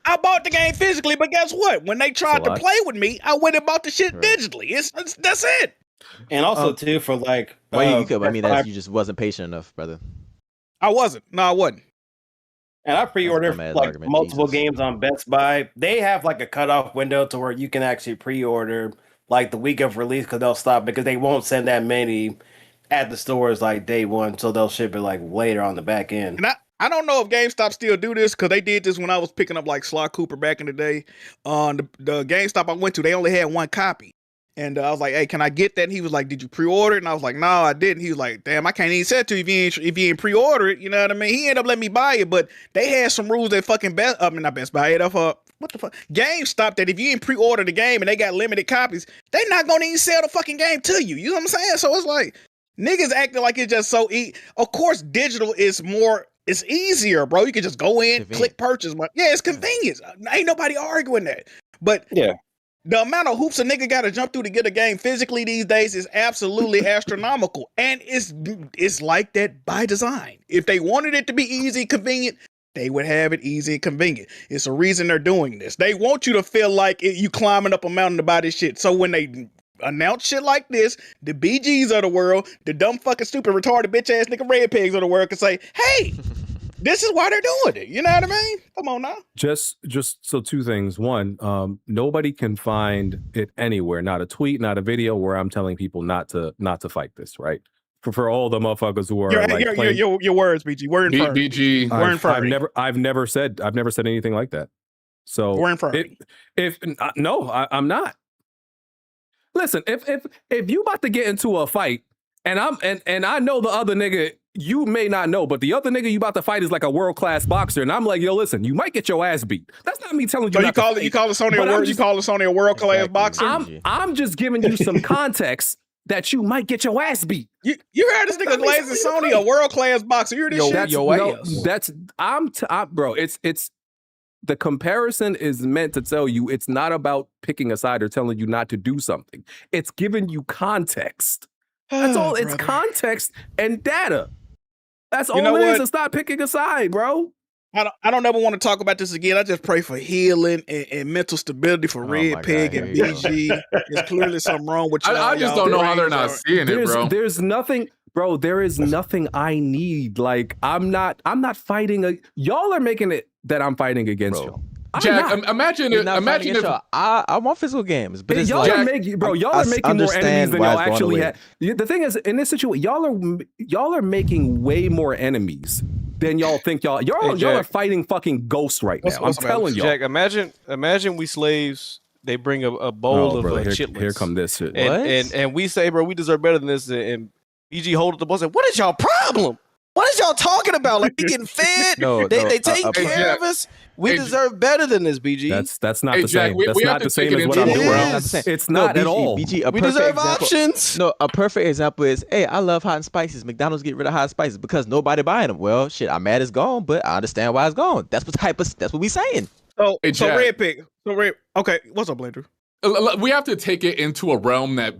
I bought the game physically, but guess what? When they tried to play with me, I went and bought the shit digitally. That's it. And also too, for like, you you just wasn't patient enough, brother. I wasn't. No, I wasn't. And I pre-ordered like multiple games on Best Buy. They have like a cutoff window to where you can actually pre-order like the week of release because they'll stop because they won't send that many at the stores like day one, so they'll ship it like later on the back end. And I don't know if GameStop still do this because they did this when I was picking up like Sly Cooper back in the day. The GameStop I went to, they only had one copy. And I was like, hey, can I get that? And he was like, did you pre-order it? And I was like, no, I didn't. He was like, damn, I can't even say it to you if you ain't pre-order it. You know what I mean? He ended up letting me buy it, but they had some rules that fucking not Best Buy, what the fuck? GameStop that if you ain't pre-order the game and they got limited copies, they not gonna even sell the fucking game to you. You know what I'm saying? So it's like, niggas acting like it's just so Of course, digital is more, it's easier, bro. You can just go in, click purchase. Yeah, it's convenience. Ain't nobody arguing that. But yeah. The amount of hoops a nigga got to jump through to get a game physically these days is absolutely astronomical. And it's like that by design. If they wanted it to be easy, convenient, they would have it easy and convenient. It's a reason they're doing this. They want you to feel like you climbing up a mountain to buy this shit. So when they announce shit like this, the BGs of the world, the dumb fucking stupid retarded bitch ass nigga red pigs of the world can say, hey, this is why they're doing it. You know what I mean? Come on now. Just so two things. One, nobody can find it anywhere. Not a tweet, not a video where I'm telling people not to fight this. Right? For all the motherfuckers who are your words, BG. We're infirm. BG. We're infirm. I've never said anything like that. So we're infirm. I'm not. Listen, if you about to get into a fight and I know the other nigga. You may not know, but the other nigga you about to fight is like a world-class boxer, and I'm like, yo, listen, you might get your ass beat. That's not me telling you. So you call Sony a world-class boxer? I'm just giving you some context that you might get your ass beat. You heard this nigga glazing Sony a world-class boxer? You heard this shit? Bro. It's the comparison is meant to tell you it's not about picking a side or telling you not to do something. It's giving you context. That's all. It's context and data. That's all it is. It's not picking a side, bro. I don't ever want to talk about this again. I just pray for healing and mental stability for Red Pig and BG. There's clearly something wrong with you. I just don't know how they're not seeing it, bro. There's nothing, bro. There is nothing I need. Like I'm not fighting. Y'all are making it that I'm fighting against y'all. Jack, imagine if I want physical games, but y'all are making more enemies than y'all actually have. The thing is, in this situation, y'all are making way more enemies than y'all think y'all are fighting fucking ghosts right now. I'm telling y'all. Jack, imagine we slaves they bring a bowl of chitlins. Here come this shit. And we say, bro, we deserve better than this. And BG hold up the ball and say, what is y'all problem? What is y'all talking about? Like, we getting fed? They take care of us? We deserve better than this, BG. That's not the same. That's not the same as what I'm doing. It's not at all. BG, we deserve options. No, a perfect example is, hey, I love hot and spices. McDonald's get rid of hot and spices because nobody buying them. Well, shit, I'm mad it's gone, but I understand why it's gone. That's what we saying. So Red Pig. Okay, what's up, Blandrew? We have to take it into a realm that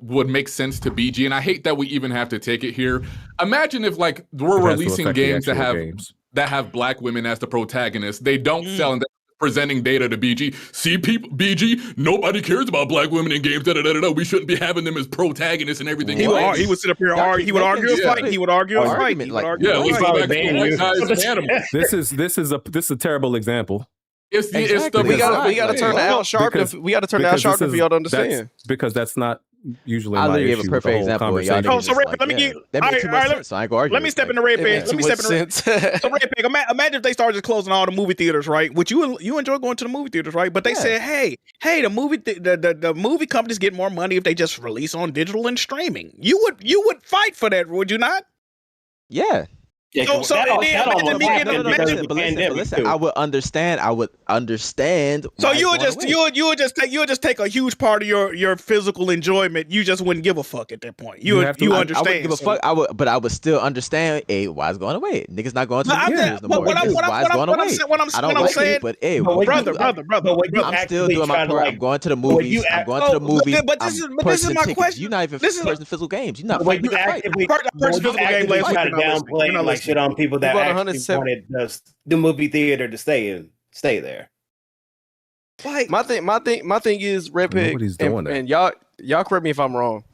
would make sense to BG, and I hate that we even have to take it here. Imagine if like we're releasing games that have black women as the protagonists. They don't sell and they're presenting data to BG. See, people, BG, nobody cares about black women in games. We shouldn't be having them as protagonists and everything. He would sit up here and argue. He would argue a fight. He would argue a fight. This is a terrible example. We gotta turn to Al Sharpton. We gotta turn to Al Sharpton for y'all to understand. Because that's not usually I my literally issue gave a perfect example. Let me step in the Red Pig. So Red Pig, imagine if they started just closing all the movie theaters, right? Which you enjoy going to the movie theaters, right? But they said, hey, the movie companies get more money if they just release on digital and streaming. You would fight for that, would you not? Yeah. Yeah, listen, I would understand. So you would just take a huge part of your physical enjoyment. You just wouldn't give a fuck at that point. You understand. I wouldn't give a fuck. I would still understand. Hey, why it's going away? Niggas not going to the theaters no more. Why it's going away? I don't like it, but hey, brother. I'm still doing my part. I'm going to the movies. I'm going to the movies. But this is my question. You're not even purchasing physical games. You're not fighting. Physical game last week. Shit on people that actually wanted the movie theater to stay there. Like my thing is Red Pig, and y'all correct me if I'm wrong.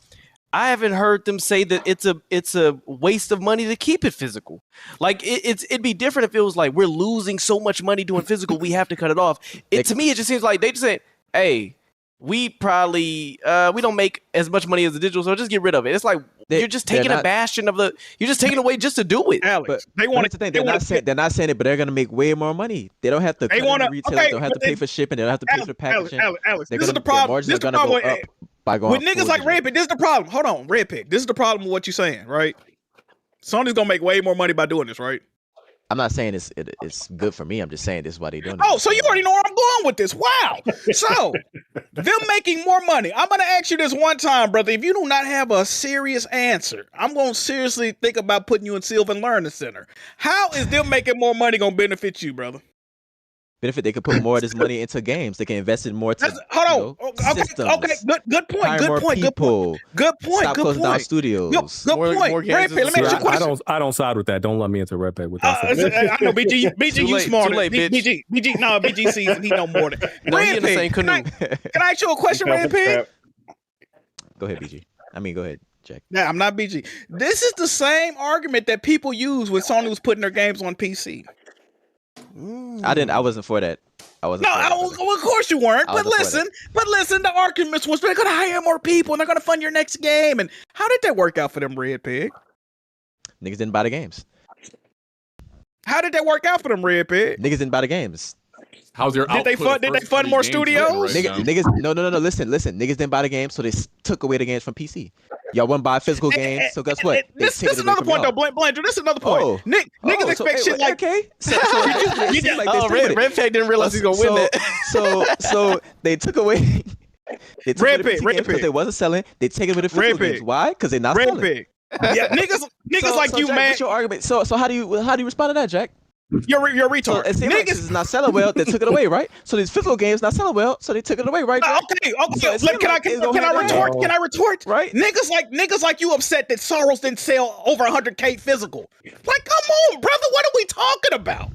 I haven't heard them say that it's a waste of money to keep it physical. Like it'd be different if it was like we're losing so much money doing physical, we have to cut it off. To me, it just seems like they just say, hey, we probably we don't make as much money as the digital, so just get rid of it. It's like you're just taking a bastion of you're just taking away just to do it. Alex, they want to. They're not saying it, but they're gonna make way more money. They don't have to. They want to. Retail. They don't have to pay for shipping. They don't have to pay for packaging. Alex, this is the problem. This is the problem with niggas like Red Pig. This is the problem. Hold on, Red Pig. This is the problem with what you're saying, right? Sony's gonna make way more money by doing this, right? I'm not saying it's good for me. I'm just saying this is why they're doing it. Oh, so you already know where I'm going with this. Wow. So, them making more money. I'm going to ask you this one time, brother. If you do not have a serious answer, I'm going to seriously think about putting you in Sylvan Learning Center. How is them making more money going to benefit you, brother? Benefit, they could put more of this money into games. They can invest in more. Systems, okay. Good point. Stop closing down studios. Good point. Red Pig, let me ask you a question. I don't side with that. Don't let me into Red Pig with that. I know BG, you smarter. BG sees he know more than. Red Pig, can I ask you a question, Red Pig? Go ahead, BG. Go ahead, Jack. Yeah, I'm not BG. This is the same argument that people use when Sony was putting their games on PC. I wasn't for that. Well, of course you weren't. But listen, the arguments was they're gonna hire more people and they're gonna fund your next game. And how did that work out for them, Red Pig? Niggas didn't buy the games. How did that work out for them, Red Pig? Niggas didn't buy the games. How's your Did they fund more studios? Niggas, no. Listen. Niggas didn't buy the games, so they took away the games from PC. Y'all wouldn't buy physical games, so guess what? This is another point, though, Blandrew. This is another point. Niggas expect shit like. Okay. Red Pig didn't realize he's gonna win it. So they took away. Red Pig because they wasn't selling. They take it with the physical games. Why? Because they're not selling. Red Pig. Yeah, niggas like you, Jack, man. What's your argument? So how do you respond to that, Jack? You're a retard. So niggas is not selling well. They took it away, right? So these physical games not selling well. So they took it away, right? Okay. So can I retort? Right? Niggas like you upset that Soros didn't sell over 100K physical. Like, come on, brother. What are we talking about?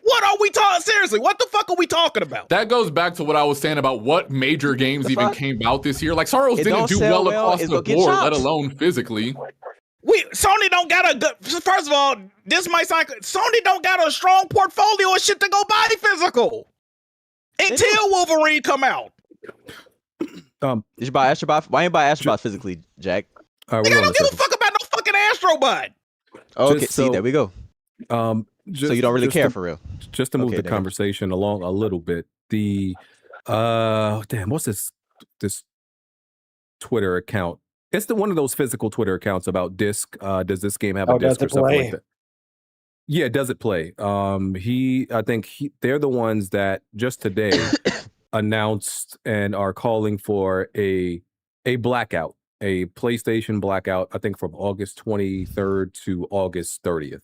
What are we talking? Seriously, what the fuck are we talking about? That goes back to what I was saying about what major games even came out this year. Like Soros didn't do well across the board, let alone physically. Sony don't got a good. First of all, this might sound. Sony don't got a strong portfolio of shit to go buy physical until Wolverine come out. Did you buy Astrobot? Why ain't buy Astrobot physically, Jack? I don't give a fuck about no fucking Astrobot. Okay, there we go. So you don't really care for real. Just to move the conversation along a little bit, Damn, what's this Twitter account? It's one of those physical Twitter accounts about disc. Does this game have a disc or something like that? Yeah, does it play? I think they're the ones that just today announced and are calling for a blackout, a PlayStation blackout, I think from August 23rd to August 30th.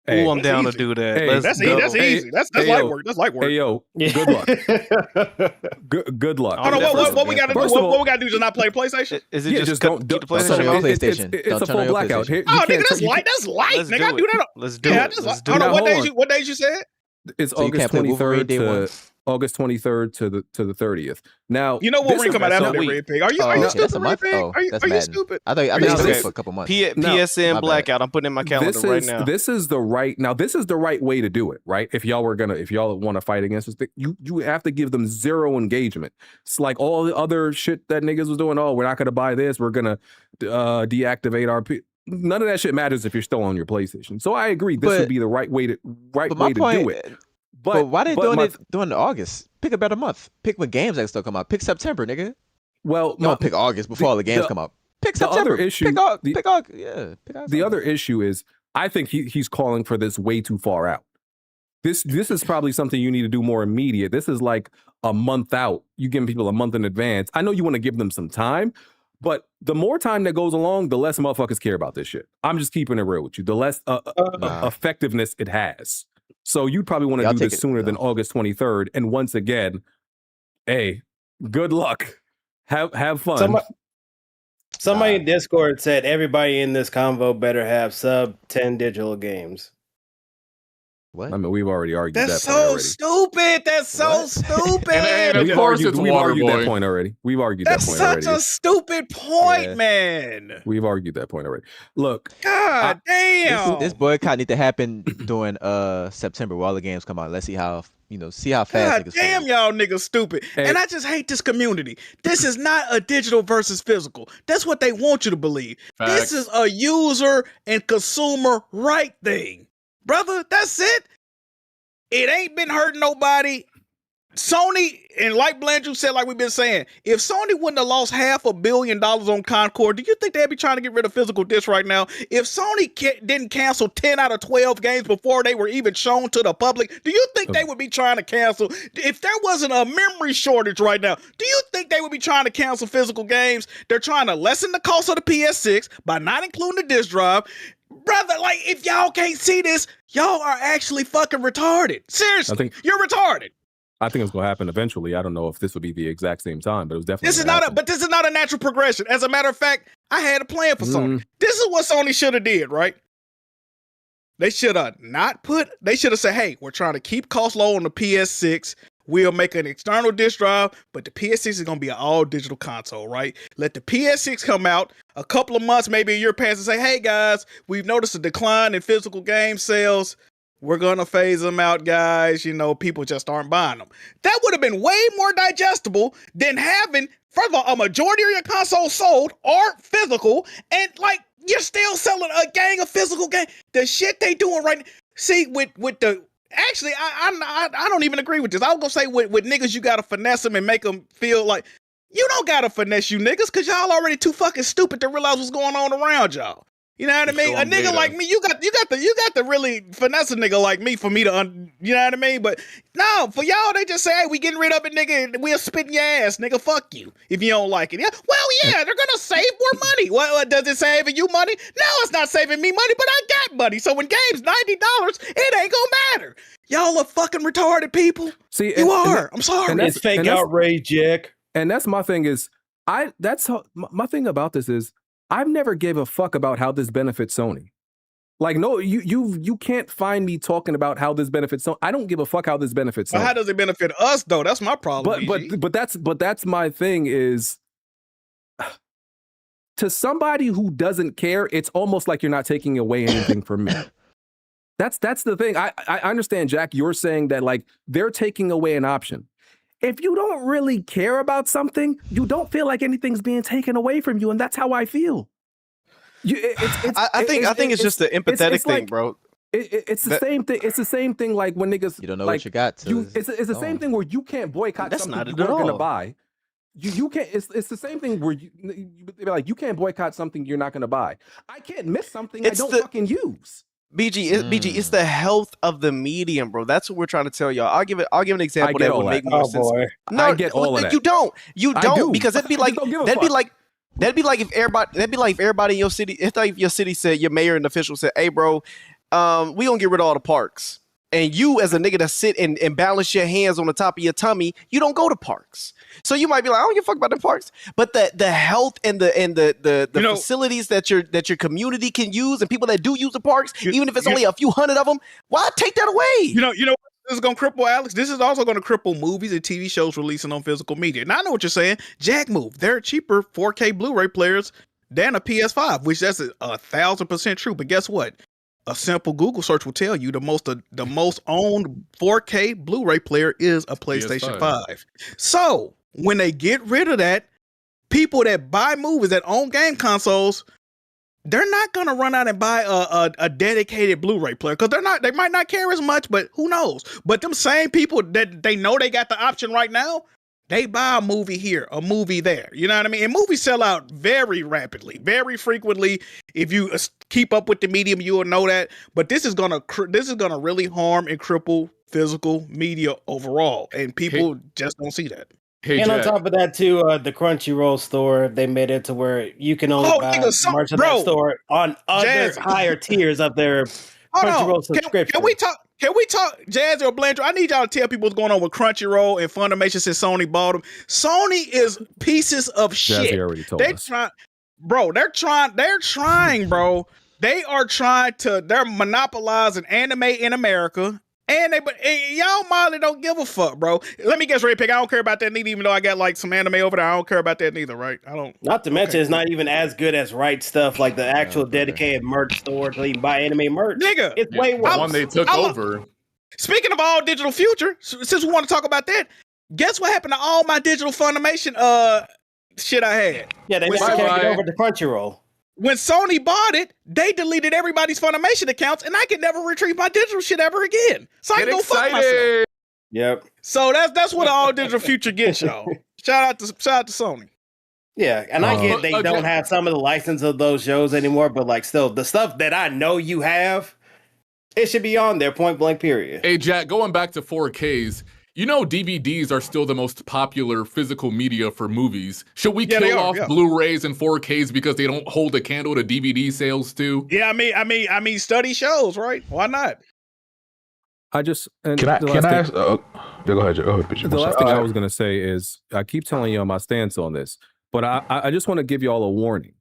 Hey, I'm down to do that. Hey, that's easy. That's light work. That's light work. Hey, yo, good luck. good luck. Hold on, what we got to do? What we got to do? Just not play PlayStation? Is it just don't keep the PlayStation? It's a full blackout. Oh, nigga, that's light. That's light. Nigga, I do that. Let's do it. Hold on, what days you said? It's August 23rd to August 23rd to the 30th. Now, you know Wolverine come out after the Red Pig. Are you stupid, Red Pig? Are you stupid? I thought you said for a couple months. PSN blackout. I'm putting in my calendar right now. This is the right way to do it, right? If y'all want to fight against this, you have to give them zero engagement. It's like all the other shit that niggas was doing. Oh, we're not gonna buy this. We're gonna deactivate our. None of that shit matters if you're still on your PlayStation. So I agree. This would be the right way to do it. But why they doing it during August? Pick a better month. Pick when games that still come out. Pick September, nigga. Well, no, pick August before all the games come out. Pick September. Other issue, pick August. Yeah. The other issue is I think he's calling for this way too far out. This is probably something you need to do more immediate. This is like a month out. You giving people a month in advance. I know you want to give them some time, but the more time that goes along, the less motherfuckers care about this shit. I'm just keeping it real with you. The less effectiveness it has. So you'd probably want to do this sooner than August 23rd. And once again, hey, good luck. Have fun. Somebody in Discord said everybody in this convo better have sub 10 digital games. What? I mean, we've already argued That's that point already. Stupid. That's so stupid. and of course it's we've argued Waterboy. That point already. We've argued that point already. That's such a stupid point, man. We've argued that point already. Look. God damn. This boycott need to happen during September where all the games come out. Let's see how fast God damn, y'all niggas stupid. Hey. And I just hate this community. This is not a digital versus physical. That's what they want you to believe. Facts. This is a user and consumer right thing. Brother, that's it. It ain't been hurting nobody. Sony, and like Blandrew said, like we've been saying, if Sony wouldn't have lost $500 million on Concord, do you think they'd be trying to get rid of physical discs right now? If Sony didn't cancel 10 out of 12 games before they were even shown to the public, do you think they would be trying to cancel? If there wasn't a memory shortage right now, do you think they would be trying to cancel physical games? They're trying to lessen the cost of the PS6 by not including the disc drive. Brother, like, if y'all can't see this, y'all are actually fucking retarded. Seriously, you're retarded. I think it's going to happen eventually. I don't know if this will be the exact same time, but it was definitely. This is not a natural progression. As a matter of fact, I had a plan for Sony. This is what Sony should have did, right? They should have They should have said, "Hey, we're trying to keep costs low on the PS6. We'll make an external disc drive, but the PS6 is going to be an all-digital console, right? Let the PS6 come out a couple of months, maybe a year past, and say, hey, guys, we've noticed a decline in physical game sales. We're going to phase them out, guys. People just aren't buying them." That would have been way more digestible than having, first of all, a majority of your consoles sold are physical, and, you're still selling a gang of physical games. The shit they doing right now. See, with the... Actually, I don't even agree with this. I was gonna say with niggas, you gotta finesse them and make them feel like you don't gotta finesse you niggas because y'all already too fucking stupid to realize what's going on around y'all. You know what I mean? A nigga like me, you got to really finesse a nigga like me for me to, you know what I mean? But no, for y'all, they just say, hey, we getting rid of it, nigga. We'll spit in your ass, nigga. Fuck you if you don't like it. Yeah, well, yeah, they're gonna save more money. Well, does it saving you money? No, it's not saving me money, but I got money. So when game's $90, it ain't gonna matter. Y'all are fucking retarded people. See, I'm sorry. It's fake outrage, Jack. And that's my thing is, my thing about this is, I've never gave a fuck about how this benefits Sony. Like, no, you can't find me talking about how this benefits Sony. I don't give a fuck how this benefits Sony. Well, how does it benefit us though? That's my problem. But that's my thing is, to somebody who doesn't care, it's almost like you're not taking away anything from me. That's the thing. I understand, Jack. You're saying that like they're taking away an option. If you don't really care about something, you don't feel like anything's being taken away from you, and that's how I feel. I think it's just the empathetic thing, bro. It's the same thing. It's the same thing like when niggas You don't know like, what you got. Till it's the same thing where you can't boycott That's something not you it weren't at gonna all. buy. You can't. It's the same thing where you can't boycott something you're not gonna buy. I can't miss something I don't fucking use. BG, it's the health of the medium, bro. That's what we're trying to tell y'all. I'll give an example get that all would that. make more Oh, sense. boy. No, I get all of that. You don't. I do. Because that'd be like Don't give a that'd be fuck. like if everybody in your city, if your city said, your mayor and official said, "Hey, bro, we gonna get rid of all the parks." And you, as a nigga that sit and balance your hands on the top of your tummy, you don't go to parks. So you might be like, I don't give a fuck about the parks. But the health and the facilities that your community can use, and people that do use the parks, even if it's only a few hundred of them, why take that away? You know this is gonna cripple, Alex. This is also gonna cripple movies and TV shows releasing on physical media. Now I know what you're saying. Jag move. They're cheaper 4K Blu-ray players than a PS5, which that's 1,000% true. But guess what? A simple Google search will tell you the most owned 4K Blu-ray player is a PlayStation 5. So when they get rid of that, people that buy movies that own game consoles, they're not gonna run out and buy a dedicated Blu-ray player because they might not care as much, but who knows? But them same people that they know they got the option right now, they buy a movie here, a movie there. You know what I mean? And movies sell out very rapidly, very frequently. If you keep up with the medium, you will know that. But this is gonna really harm and cripple physical media overall, and people just don't see that. And on top of that, too, the Crunchyroll store, they made it to where you can only buy merch at that store on other higher tiers of their Crunchyroll subscription. Can we talk, Jazz or Blandrew? I need y'all to tell people what's going on with Crunchyroll and Funimation since Sony bought them. Sony is pieces of shit. Jazzy already told us. They're trying, bro. They are trying to, they're monopolizing anime in America. And y'all Molly don't give a fuck, bro. Let me guess, Red Pig. I don't care about that neither, even though I got like some anime over there. I don't care about that neither, right? I don't. Not to mention, it's not even as good as Right Stuff, like the actual dedicated merch store to even buy anime merch. Nigga, it's way worse. The one they took over. Speaking of all digital future, since we want to talk about that, guess what happened to all my digital Funimation shit I had? Yeah, they never carried it over to Crunchyroll. When Sony bought it, they deleted everybody's Funimation accounts, and I could never retrieve my digital shit ever again. So I can go fuck myself. Yep. So that's what all digital future gets, y'all. Shout out to Sony. Yeah, and I get they don't have some of the license of those shows anymore, but like still, the stuff that I know you have, it should be on there, point blank, period. Hey, Jack, going back to 4Ks, you know DVDs are still the most popular physical media for movies. Should we kill off Blu-rays and 4Ks because they don't hold a candle to DVD sales too? Yeah, I mean, study shows, right? Why not? I just can I ask? Go ahead. The last thing I was gonna say is I keep telling you my stance on this, but I just want to give y'all a warning.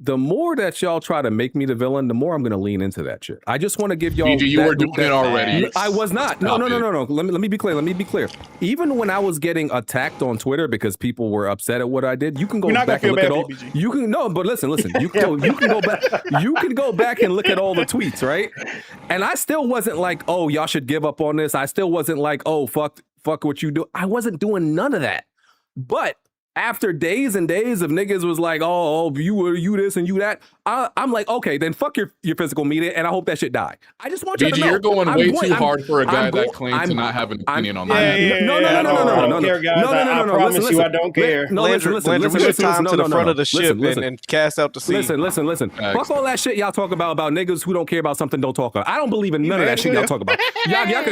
The more that y'all try to make me the villain, the more I'm going to lean into that shit. I just want to give y'all. BG, you were doing it already. I was not. No. Let me be clear. Even when I was getting attacked on Twitter because people were upset at what I did, you can go back and look at all. You can but listen. You can go back. You can go back and look at all the tweets, right? And I still wasn't like, oh, y'all should give up on this. I still wasn't like, oh, fuck what you do. I wasn't doing none of that. But after days and days of niggas was like, oh, you this and you that, I'm like, okay, then fuck your physical media, and I hope that shit die. I just want you to know. You're going way too hard for a guy that claims to not have an opinion on that. No. I promise you, I don't care. Listen, we should time to the front of the ship and cast out the sea. Listen. Fuck all that shit y'all talk about niggas who don't care about something don't talk about. I don't believe in none of that shit y'all talk about. Y'all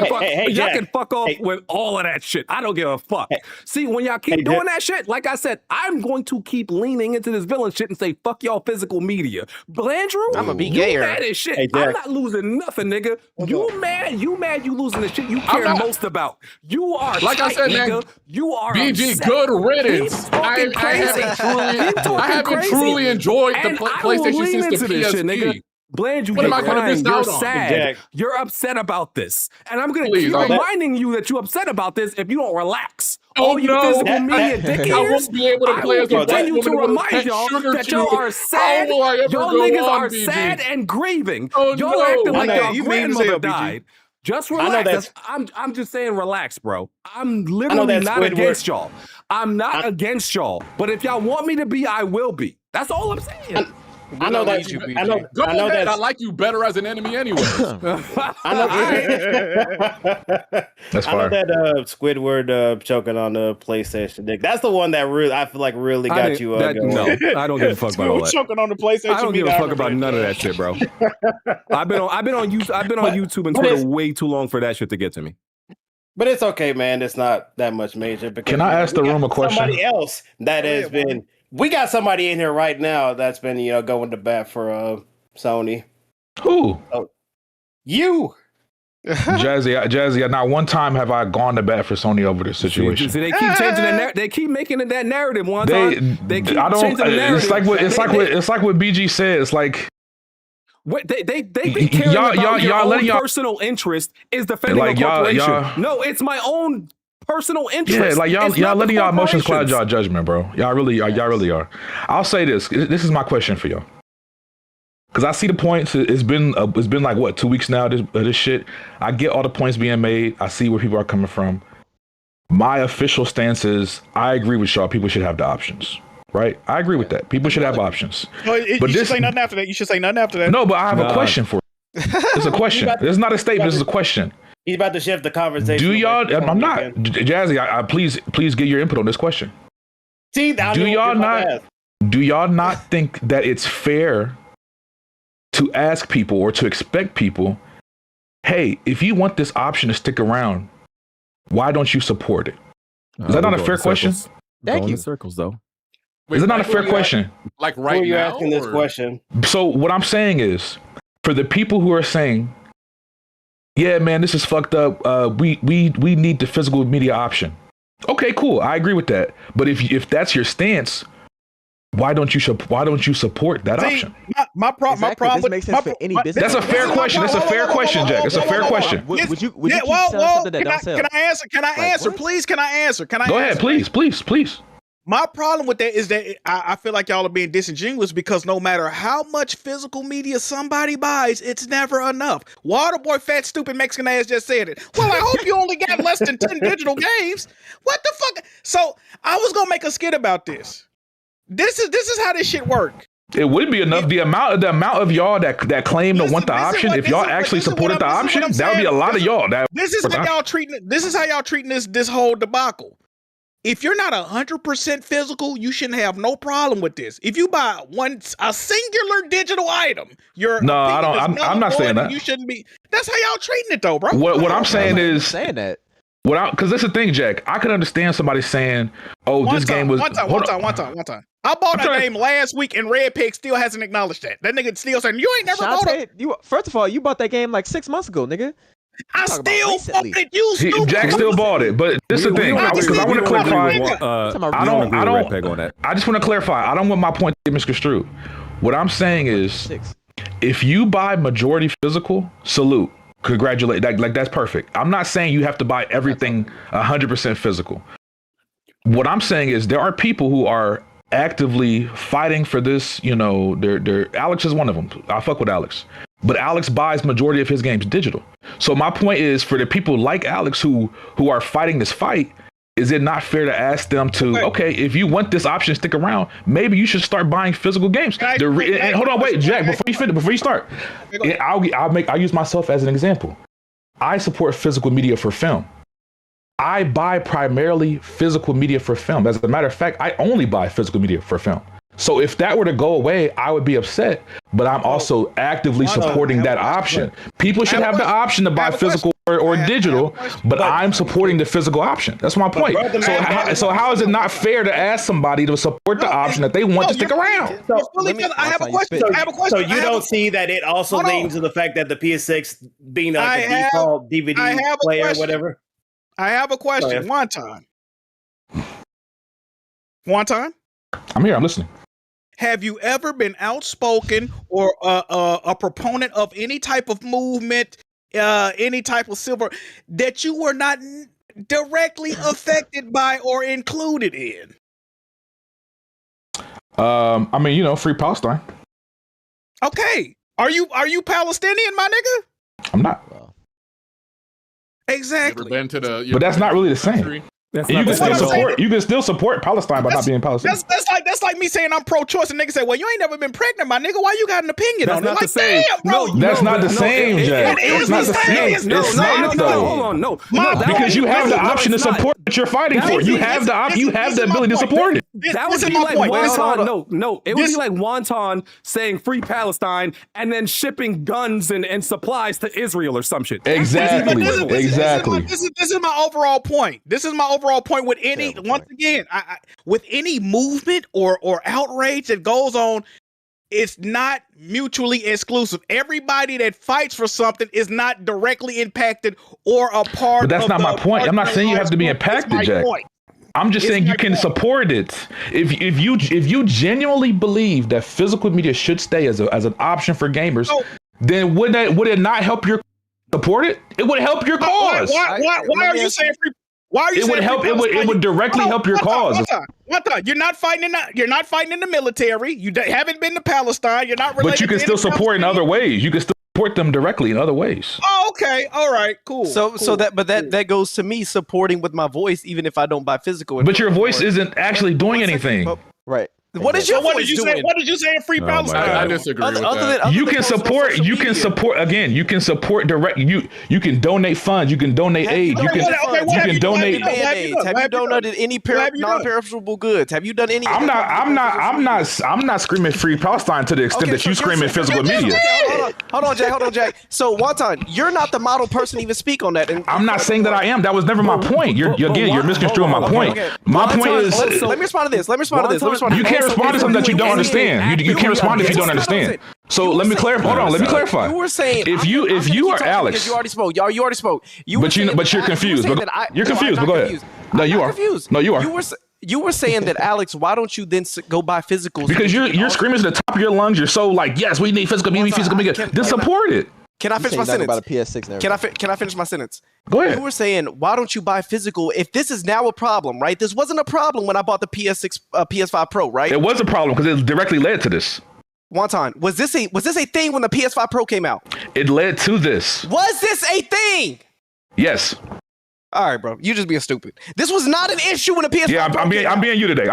can fuck off with all of that shit. I don't give a fuck. See, when y'all keep doing that shit, like I said, I'm going to keep leaning into this villain shit and say, fuck y'all physical media. Blandrew, I'm a be gayer. You mad as shit. I'm not losing nothing, nigga. You mad you losing the shit you care most about. You are like I said, nigga. Man, you are BG, upset. good riddance. I haven't truly enjoyed the PlayStation since the PSP. Bland, you're crying. You're sad. You're upset about this. And I'm going to keep reminding you that you're upset about this if you don't relax. Oh, you physical media dickheads. I won't be able to play as a continue to remind y'all that y'all are sad. Y'all niggas are sad and grieving. Y'all acting like your grandmother died. Just relax. I'm just saying relax, bro. I'm literally not against y'all. I'm not against y'all. But if y'all want me to be, I will be. That's all I'm saying. I know that. I know. Go I know ahead. that. I like you better as an enemy anyway. I know. That's I know fire. that Squidward choking on the PlayStation dick. That's the one that really I feel like really got you. Going. No, I don't give a fuck about all that. Choking on the PlayStation. I don't give a fuck about none of that shit, bro. I've been on YouTube and Twitter way too long for that shit to get to me. But it's okay, man. It's not that much major. Because Can I ask the room a question? Somebody else that has been. We got somebody in here right now that's been, going to bat for Sony. Who? Oh, you. Jazzy. Not one time have I gone to bat for Sony over this situation. See, they keep changing the they keep making it that narrative one time. They keep changing the narrative. It's like what BG said. It's like. What they be caring about your own personal interest is defending a corporation. No, it's my own personal interest. Yeah, like y'all letting y'all emotions cloud y'all judgment, bro. Y'all really are. I'll say this. This is my question for y'all. Because I see the points. It's been like what, 2 weeks now. This shit. I get all the points being made. I see where people are coming from. My official stance is I agree with y'all. People should have the options. Right? I agree with that. People should have options. But you should say nothing after that. You should say nothing after that. No, but I have a question for you. It's a question. It's not a statement. This is a question. He's about to shift the conversation. Do y'all? I'm not. Jazzy, I please get your input on this question. See, do y'all not think that it's fair to ask people or to expect people, hey, if you want this option to stick around, why don't you support it? Is that not a fair question? Thank you. Circles though. Is it not a fair question? Like right now? You're asking this question. So what I'm saying is, for the people who are saying, yeah, man, this is fucked up. We need the physical media option. Okay, cool. I agree with that. But if that's your stance, why don't you support that option? My problem. That's a fair question. That's a fair question, Jack. It's a fair question. Would you keep selling something that don't sell? Can I answer? Can I answer? Please, can I answer? Go ahead, please. My problem with that is that I feel like y'all are being disingenuous because no matter how much physical media somebody buys, it's never enough. Waterboy, fat, stupid Mexican ass just said it. Well, I hope you only got less than 10 digital games. What the fuck? So I was gonna make a skit about this. This is how this shit work. It wouldn't be enough. The amount of y'all that claim to want the option, if y'all actually supported the option, that would be a lot of y'all. This is how y'all treating this whole debacle. If you're not 100% physical, you shouldn't have no problem with this. If you buy a singular digital item, I'm not saying that. You shouldn't be. That's how y'all treating it, though, bro. What I'm saying is saying that. Because that's the thing, Jack. I could understand somebody saying, this game was one time. I bought a game last week, and Red Pig still hasn't acknowledged that. That nigga still saying you ain't never bought it. First of all, you bought that game like 6 months ago, nigga. I still bought it. You stupid. Jack still bought it, but this is the thing. Because I want to clarify. I just want to clarify. I don't want my point to be misconstrued. What I'm saying is, if you buy majority physical, salute, congratulate. Like that's perfect. I'm not saying you have to buy everything 100% physical. What I'm saying is there are people who are actively fighting for this. Alex is one of them. I fuck with Alex. But Alex buys majority of his games digital. So my point is, for the people like Alex who are fighting this fight, is it not fair to ask them to, okay, if you want this option to stick around, maybe you should start buying physical games. Hold on, wait, Jack, before you start, I'll use myself as an example. I support physical media for film. I buy primarily physical media for film. As a matter of fact, I only buy physical media for film. So if that were to go away, I would be upset, but I'm also actively supporting that option. People should have the option to buy physical or digital, but I'm supporting the physical option. That's my point. So how is it not fair to ask somebody to support the option that they want to stick around? I have a question. So you don't see that it also leans to the fact that the PS6 being like a default DVD player or whatever? I have a question. One time. I'm here. I'm listening. Have you ever been outspoken or a proponent of any type of movement, any type of civil that you were not directly affected by or included in? Free Palestine. Okay. Are you Palestinian, my nigga? I'm not. Exactly. Never been to but that's not really the same. That's You not can the still same support. goal. You can still support Palestine by not being Palestinian. That's like me saying I'm pro-choice, and niggas say, "Well, you ain't never been pregnant, my nigga. Why you got an opinion That's on it?" not Like, the same. damn, bro. That's not the same, Jack. It's not the same. It's not though. Hold on, no. Because you have the option to support what you're fighting for. You have the option. You have the ability to support it. That would be like wonton. No, it would be like wonton saying "Free Palestine" and then shipping guns and supplies to Israel or some shit. Exactly. This is my overall point. This is my overall point with any. Once again, with any movement or outrage that goes on, it's not mutually exclusive. Everybody that fights for something is not directly impacted or a part. But that's not my point. I'm not saying you have to be impacted, Jack. I'm just saying you can support it. If you genuinely believe that physical media should stay as an option for gamers, then would it not help your support it? It would help your cause. Why are you saying free? Why are you saying would help? It would directly help your cause. One time. You're not fighting in the military. You haven't been to Palestine. You're not related. But you can still support in other ways. You can still support them directly in other ways. Oh, okay. All right. Cool. That goes to me supporting with my voice, even if I don't buy physical. But your voice isn't actually doing anything. Right. What is your voice doing? What did you say in Free Palestine? I disagree with that. You can support. You can support again. You can support direct. You can donate funds. You can donate aid. You can donate. Have you donated any non-perishable goods? Have you done any? I'm not screaming Free Palestine to the extent that you screaming physical media. Hold on, Jack. So Wonton, you're not the model person to even speak on that. I'm not saying that I am. That was never my point. You're misconstruing my point. My point is. Let me respond to this. You can't respond to something that you don't understand. You can't respond if you don't understand. So let me clarify. Hold on. Let me clarify. You were saying if you are Alex, you already spoke. You already spoke. But you're confused. You're confused. But go ahead. No, you are. No, you are. You were saying that, Alex. Why don't you then go buy physicals? Because you're screaming to the top of your lungs. You're so like, yes, we need physical media. Then support it. Can I finish my sentence? About a PS6 Can I finish my sentence? Go ahead. You were saying, why don't you buy physical? If this is now a problem, right? This wasn't a problem when I bought the PS6, PS5 Pro, right? It was a problem because it directly led to this. Wonton, was this a thing when the PS5 Pro came out? It led to this. Was this a thing? Yes. All right, bro. You just being stupid. This was not an issue when the PS5 Yeah, Pro I'm being you today.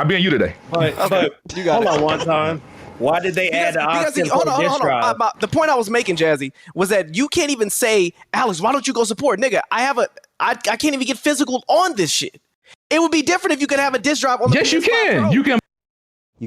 But hold on one time. Why did they add the option for disk drive? The point I was making, Jazzy, was that you can't even say, Alex, why don't you go support? Nigga, I can't even get physical on this shit. It would be different if you could have a disk drive on the PS5 Yes, you can. Pro. You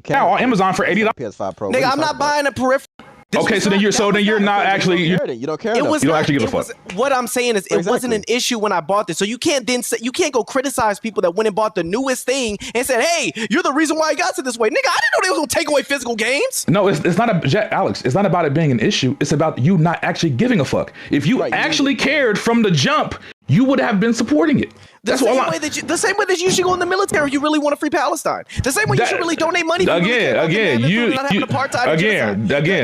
can now on Amazon for $80. PS5 Pro. Nigga, I'm not buying a peripheral. Okay, so then you're not actually. You don't care. You don't actually give a fuck. What I'm saying is, it wasn't an issue when I bought this. So you can't then say, you can't go criticize people that went and bought the newest thing and said, "Hey, you're the reason why I got to this way." Nigga, I didn't know they was gonna take away physical games. No, it's not Alex. It's not about it being an issue. It's about you not actually giving a fuck. If you actually cared from the jump, you would have been supporting it. The same way that you should go in the military if you really want to free Palestine. The same way you should really donate money. Again, The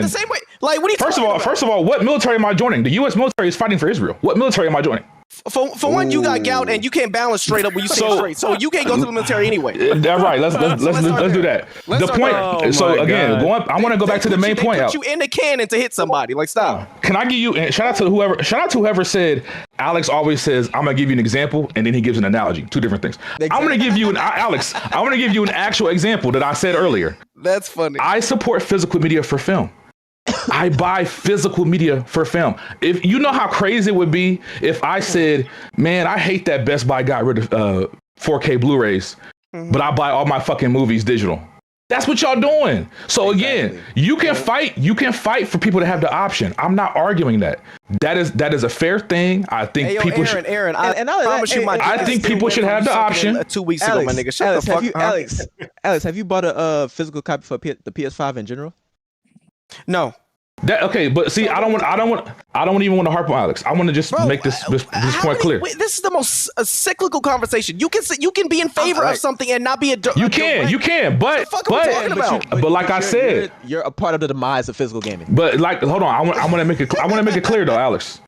same way. Like, what are you First of all, what military am I joining? The U.S. military is fighting for Israel. What military am I joining? For one, you got gout and you can't balance straight up when you say straight, so you can't go to the military anyway. Right. Let's do that. The point. I want to go back to the main point. Put you in the cannon to hit somebody. Like, stop. Can I give you? Shout out to whoever said. Alex always says, "I'm gonna give you an example," and then he gives an analogy. Two different things. I'm gonna give you Alex. I want to give you an actual example that I said earlier. That's funny. I support physical media for film. I buy physical media for film. If you know how crazy it would be if I said, man, I hate that Best Buy got rid of 4K Blu-rays, but I buy all my fucking movies digital. That's what y'all doing. So again, you can fight for people to have the option. I'm not arguing that. That is a fair thing. I think people should. Aaron, I think people should have the option. 2 weeks ago, my nigga. Shut the fuck up. Alex, have you bought a physical copy for the PS5 in general? No. But see, I don't even want to harp on Alex. I want to just make this point clear. This is the most cyclical conversation. You can be in favor of something and not be a. You can, but like I said, you're a part of the demise of physical gaming. But like, hold on, I want to make it clear though, Alex.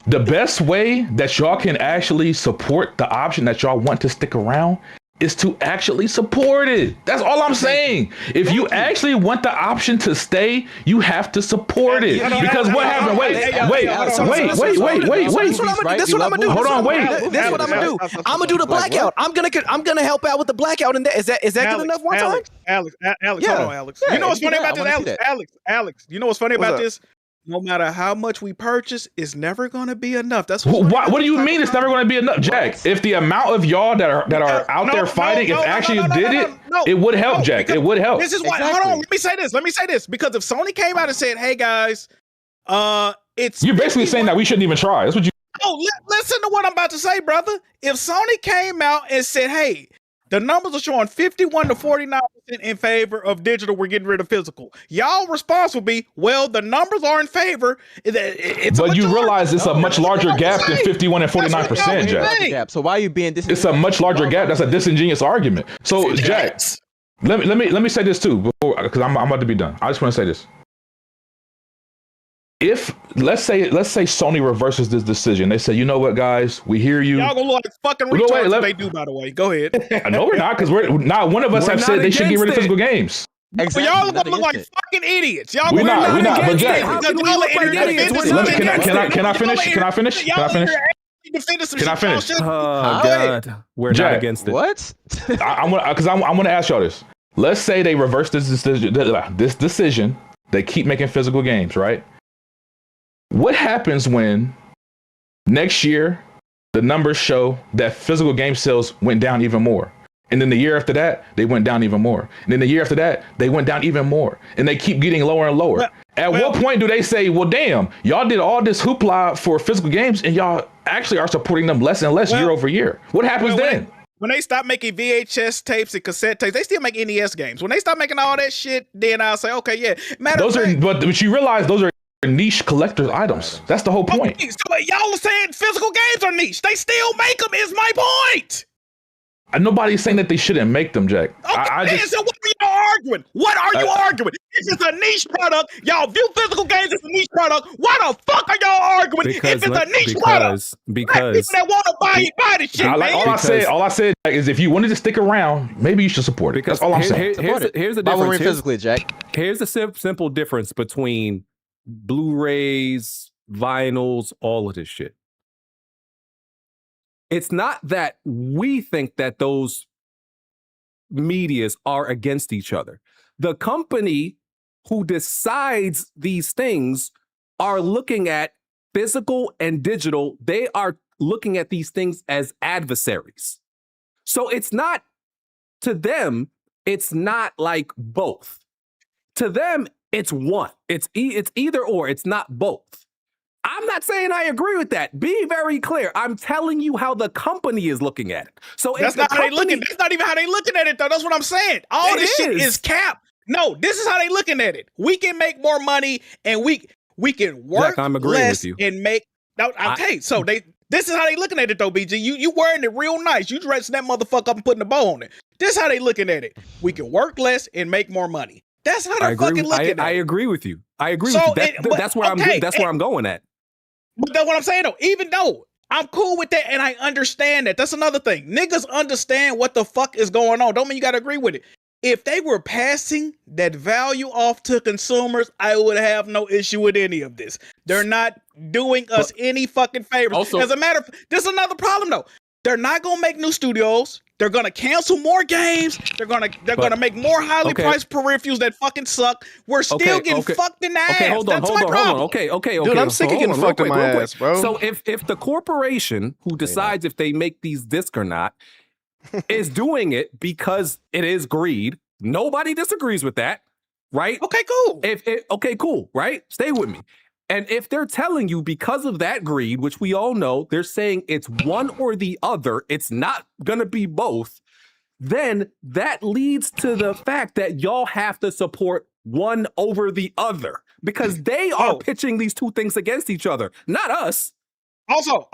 The best way that y'all can actually support the option that y'all want to stick around is to actually support it. That's all I'm saying. If you actually want the option to stay, you have to support it. Because what happened? Wait. This is what I'm gonna do. Hold on, wait. This is what I'm gonna do. I'm gonna do the blackout. I'm gonna help out with the blackout. And is that good enough one time? Alex, hold on, Alex. You know what's funny about this, Alex? You know what's funny about this? No matter how much we purchase, it's never going to be enough. That's what do you mean it's never going to be enough, Jack? If the amount of y'all that are out there fighting, if actually did it, it would help, Jack. It would help. This is why. Hold on. Let me say this. Because if Sony came out and said, "Hey guys, it's," you're basically saying that we shouldn't even try. That's what you. Oh, listen to what I'm about to say, brother. If Sony came out and said, "Hey, the numbers are showing 51 to 49% in favor of digital. We're getting rid of physical." Y'all response will be, well, the numbers are in favor. But you realize it's a much larger gap than 51 and 49%, Jack. So why are you being disingenuous? It's a much larger gap. That's a disingenuous argument. So, Jack, let me say this too, before, because I'm about to be done. I just want to say this. If let's say Sony reverses this decision, they say, you know what, guys, we hear you. Y'all gonna look like fucking retards if they do, by the way. Go ahead. No, we're not, because we're not one of us have said they should get rid of physical games. Exactly. But y'all gonna look like fucking idiots. Y'all we're not. But Jack, can I finish? Oh God, we're not against it. What? I want to ask y'all this. Let's say they reverse this decision. They keep making physical games, right? What happens when next year the numbers show that physical game sales went down even more? And then the year after that, they went down even more. And then the year after that, they went down even more. And they keep getting lower and lower. At what point do they say, well, damn, y'all did all this hoopla for physical games and y'all actually are supporting them less and less year over year? What happens then? When they stop making VHS tapes and cassette tapes, they still make NES games. When they stop making all that shit, then I'll say, okay, yeah. But you realize those are niche collector's items. That's the whole point. Okay, so y'all are saying physical games are niche. They still make them, is my point. Nobody's saying that they shouldn't make them, Jack. Okay, so what are y'all arguing? What are you arguing? If it's a niche product, y'all view physical games as a niche product. Why the fuck are y'all arguing if it's a niche product? Because people that want to buy the shit, all I said, Jack, is if you wanted to stick around, maybe you should support it. That's all I'm saying. Here's the difference. Physically, Jack. Here's the simple difference between Blu-rays, vinyls, all of this shit. It's not that we think that those medias are against each other. The company who decides these things are looking at physical and digital. They are looking at these things as adversaries. So it's not, to them, it's not like both. To them, it's one. It's either or. It's not both. I'm not saying I agree with that. Be very clear. I'm telling you how the company is looking at it. So that's not how they looking. That's not even how they looking at it, though. That's what I'm saying. All this shit is cap. No, this is how they looking at it. We can make more money, and we can work less and make. No, okay, so this is how they looking at it, though, BG. You wearing it real nice. You dressing that motherfucker up and putting a bow on it. This is how they looking at it. We can work less and make more money. That's how they're fucking looking at it. I agree with you. I agree with you. That's where I'm going at. But that's what I'm saying, though. Even though I'm cool with that and I understand that. That's another thing. Niggas understand what the fuck is going on. Don't mean you got to agree with it. If they were passing that value off to consumers, I would have no issue with any of this. They're not doing us any fucking favors. Also, as a matter of fact, this is another problem, though. They're not going to make new studios. They're going to cancel more games. They're going to make more highly priced peripherals that fucking suck. We're still getting fucked in the ass. Hold on. Okay. Dude, I'm sick of getting fucked in my ass, bro. So if the corporation who decides if they make these discs or not is doing it because it is greed, nobody disagrees with that, right? Okay, cool. Cool, right? Stay with me. And if they're telling you because of that greed, which we all know, they're saying it's one or the other, it's not going to be both, then that leads to the fact that y'all have to support one over the other because they are pitching these two things against each other, not us. Also,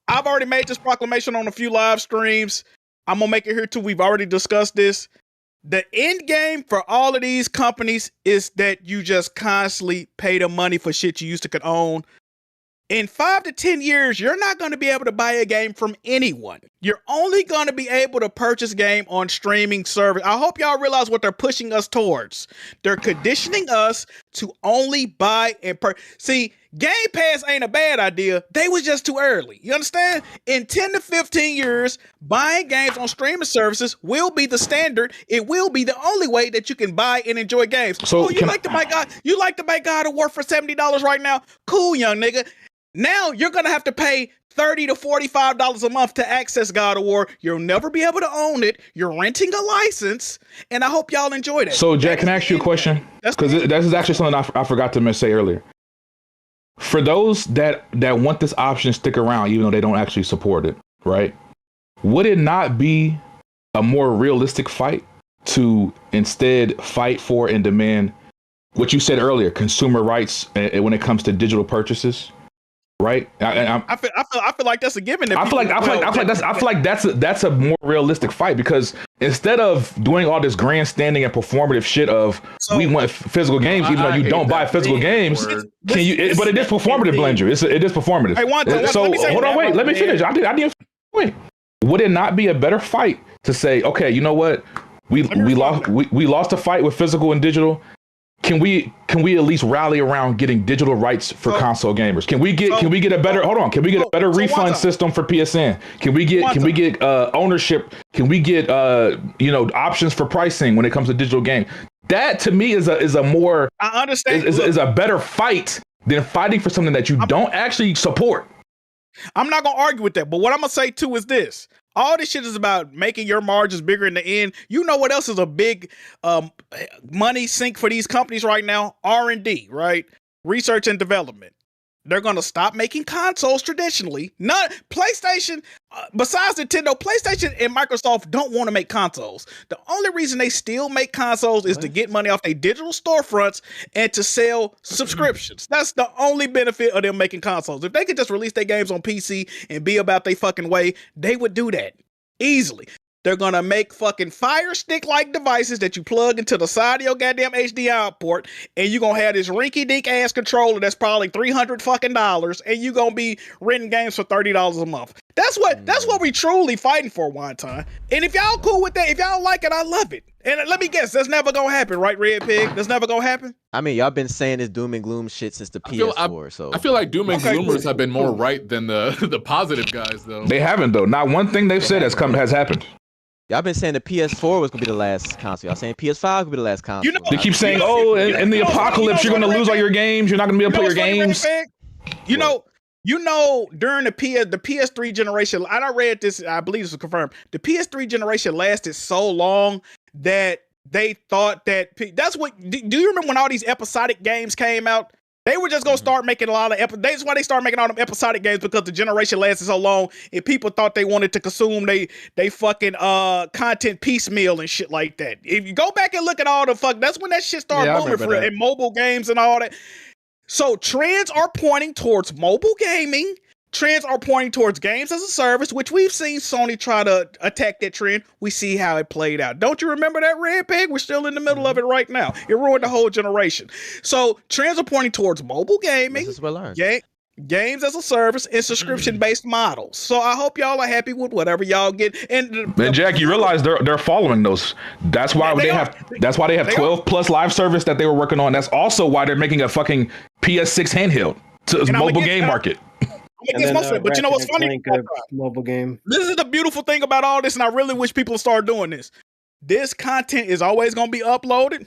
I've already made this proclamation on a few live streams. I'm going to make it here too. We've already discussed this. The end game for all of these companies is that you just constantly pay the money for shit you used to could own. In 5 to 10 years, you're not going to be able to buy a game from anyone. You're only going to be able to purchase game on streaming service. I hope y'all realize what they're pushing us towards. They're conditioning us to only buy and see, Game Pass ain't a bad idea. They was just too early. You understand? In 10 to 15 years, buying games on streaming services will be the standard. It will be the only way that you can buy and enjoy games. So you like to buy God of War for $70 right now? Cool, young nigga. Now you're going to have to pay $30 to $45 a month to access God of War. You'll never be able to own it. You're renting a license, and I hope y'all enjoy that. So, Jack, can I ask you a question? Because this is actually something I forgot to say earlier. For those that want this option to stick around, even though they don't actually support it, right? Would it not be a more realistic fight to instead fight for and demand what you said earlier, consumer rights when it comes to digital purchases? Right, I feel like that's a given. I feel like that's a more realistic fight, because instead of doing all this grandstanding and performative shit of we want physical games, even though you don't buy physical games, but it is performative, Blender. It is performative. Hold on, wait, let me finish. I didn't wait. Would it not be a better fight to say, okay, you know what, we lost a fight with physical and digital. Can we at least rally around getting digital rights for console gamers? Can we get a better refund system for PSN? Can we get ownership? Can we get options for pricing when it comes to digital game? That to me is a more, I understand, is a better fight than fighting for something that you don't actually support. I'm not gonna argue with that, but what I'm gonna say too is this. All this shit is about making your margins bigger in the end. You know what else is a big money sink for these companies right now? R&D, right? Research and development. They're going to stop making consoles traditionally. Not PlayStation, besides Nintendo, PlayStation and Microsoft don't want to make consoles. The only reason they still make consoles is to get money off their digital storefronts and to sell subscriptions. That's the only benefit of them making consoles. If they could just release their games on PC and be about their fucking way, they would do that easily. They're going to make fucking Fire Stick-like devices that you plug into the side of your goddamn HDMI port, and you're going to have this rinky-dink ass controller that's probably $300 fucking dollars, and you're going to be renting games for $30 a month. That's what we truly fighting for, one time. And if y'all cool with that, if y'all like it, I love it. And let me guess, that's never going to happen, right, Red Pig? That's never going to happen? I mean, y'all been saying this doom and gloom shit since the PS4, so... I feel like doom and gloomers have been more right than the positive guys, though. They haven't, though. Not one thing they've said has happened. Y'all been saying the PS4 was gonna be the last console. Y'all saying PS5 could be the last console. They keep saying, in the apocalypse, you're gonna lose all your games. You're not gonna be able to play your games. You know, during the PS3 generation, and I read this, I believe this was confirmed. The PS3 generation lasted so long that they thought that that's what. Do you remember when all these episodic games came out? They were just gonna start making a lot of that's why they started making all them episodic games, because the generation lasted so long and people thought they wanted to consume they fucking content piecemeal and shit like that. If you go back and look at all the that's when that shit started booming for and mobile games and all that. So trends are pointing towards mobile gaming. Trends are pointing towards games as a service, which we've seen Sony try to attack that trend. We see how it played out. Don't you remember that, Red Pig? We're still in the middle of it right now. It ruined the whole generation. So trends are pointing towards mobile gaming, games as a service, and subscription-based models. So I hope y'all are happy with whatever y'all get. And Jack, you realize they're following those. That's why they have 12 plus live service that they were working on. That's also why they're making a fucking PS6 handheld to the mobile game market. But you know what's funny? Mobile game. This is the beautiful thing about all this, and I really wish people start doing this. This content is always going to be uploaded.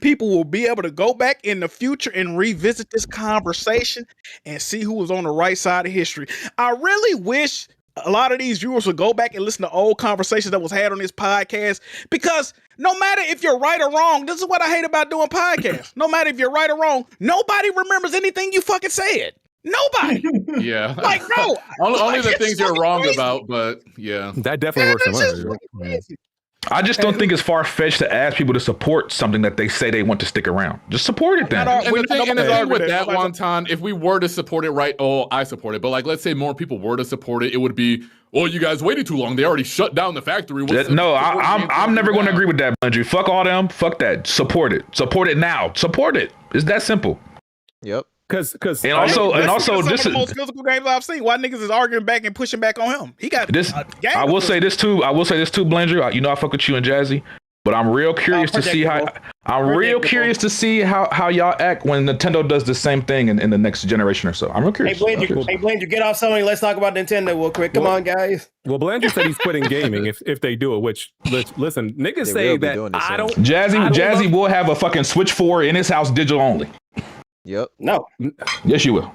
People will be able to go back in the future and revisit this conversation and see who was on the right side of history. I really wish a lot of these viewers would go back and listen to old conversations that was had on this podcast, because no matter if you're right or wrong, this is what I hate about doing podcasts. No matter if you're right or wrong, nobody remembers anything you fucking said. Nobody. Yeah. Like, no. only the things you're wrong about, but yeah. That definitely works. I just don't think it's far-fetched to ask people to support something that they say they want to stick around. Just support it then. And the thing with that one time, if we were to support it, right? Oh, I support it. But like, let's say more people were to support it, it would be, oh, you guys waited too long. They already shut down the factory. I'm never going to agree with that, Bungie. Fuck all them. Fuck that. Support it. Support it now. Support it. It's that simple. Yep. Because and also some this of the is most physical games I've seen. Why niggas is arguing back and pushing back on him? He got this. I will say this too, Blandrew. You know I fuck with you and Jazzy, but I'm real curious to see how y'all act when Nintendo does the same thing in the next generation or so. I'm real curious. Hey, Blandrew, get off Sony. Let's talk about Nintendo real quick. Come on, guys. Well, Blandrew said he's quitting gaming if they do it. Which listen, niggas say that I don't. Jazzy will have a fucking Switch 4 in his house, digital only. Yep. No. Yes, you will.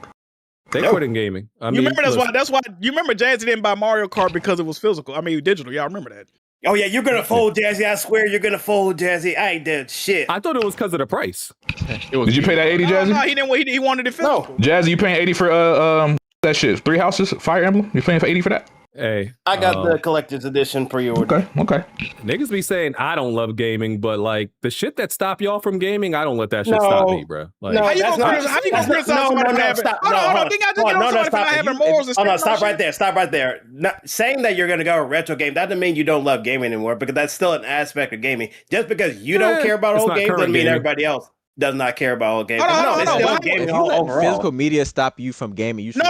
They quitting gaming. I mean, you remember that's why you remember Jazzy didn't buy Mario Kart because it was physical. I mean digital. Y'all remember that? Oh yeah, you're gonna fold, Jazzy. I swear you're gonna fold, Jazzy. I ain't did shit. I thought it was because of the price. Did you pay that 80, Jazzy? No, he didn't. He wanted it physical. No. Jazzy, you paying 80 for that shit? 3 Houses, Fire Emblem. You paying for 80 for that? Hey, I got the collector's edition pre-order. Okay. Niggas be saying I don't love gaming, but like the shit that stop y'all from gaming, I don't let that shit stop me, bro. Like, how you gonna criticize somebody for having? Hold on. Think I just get on somebody for not having morals and stuff. No, stop right there. Stop right there. Saying that you're gonna go retro game, that doesn't mean you don't love gaming anymore, because that's still an aspect of gaming. Just because you don't care about old games doesn't mean everybody else does not care about old games. If you let physical media stop you from gaming, you should. No.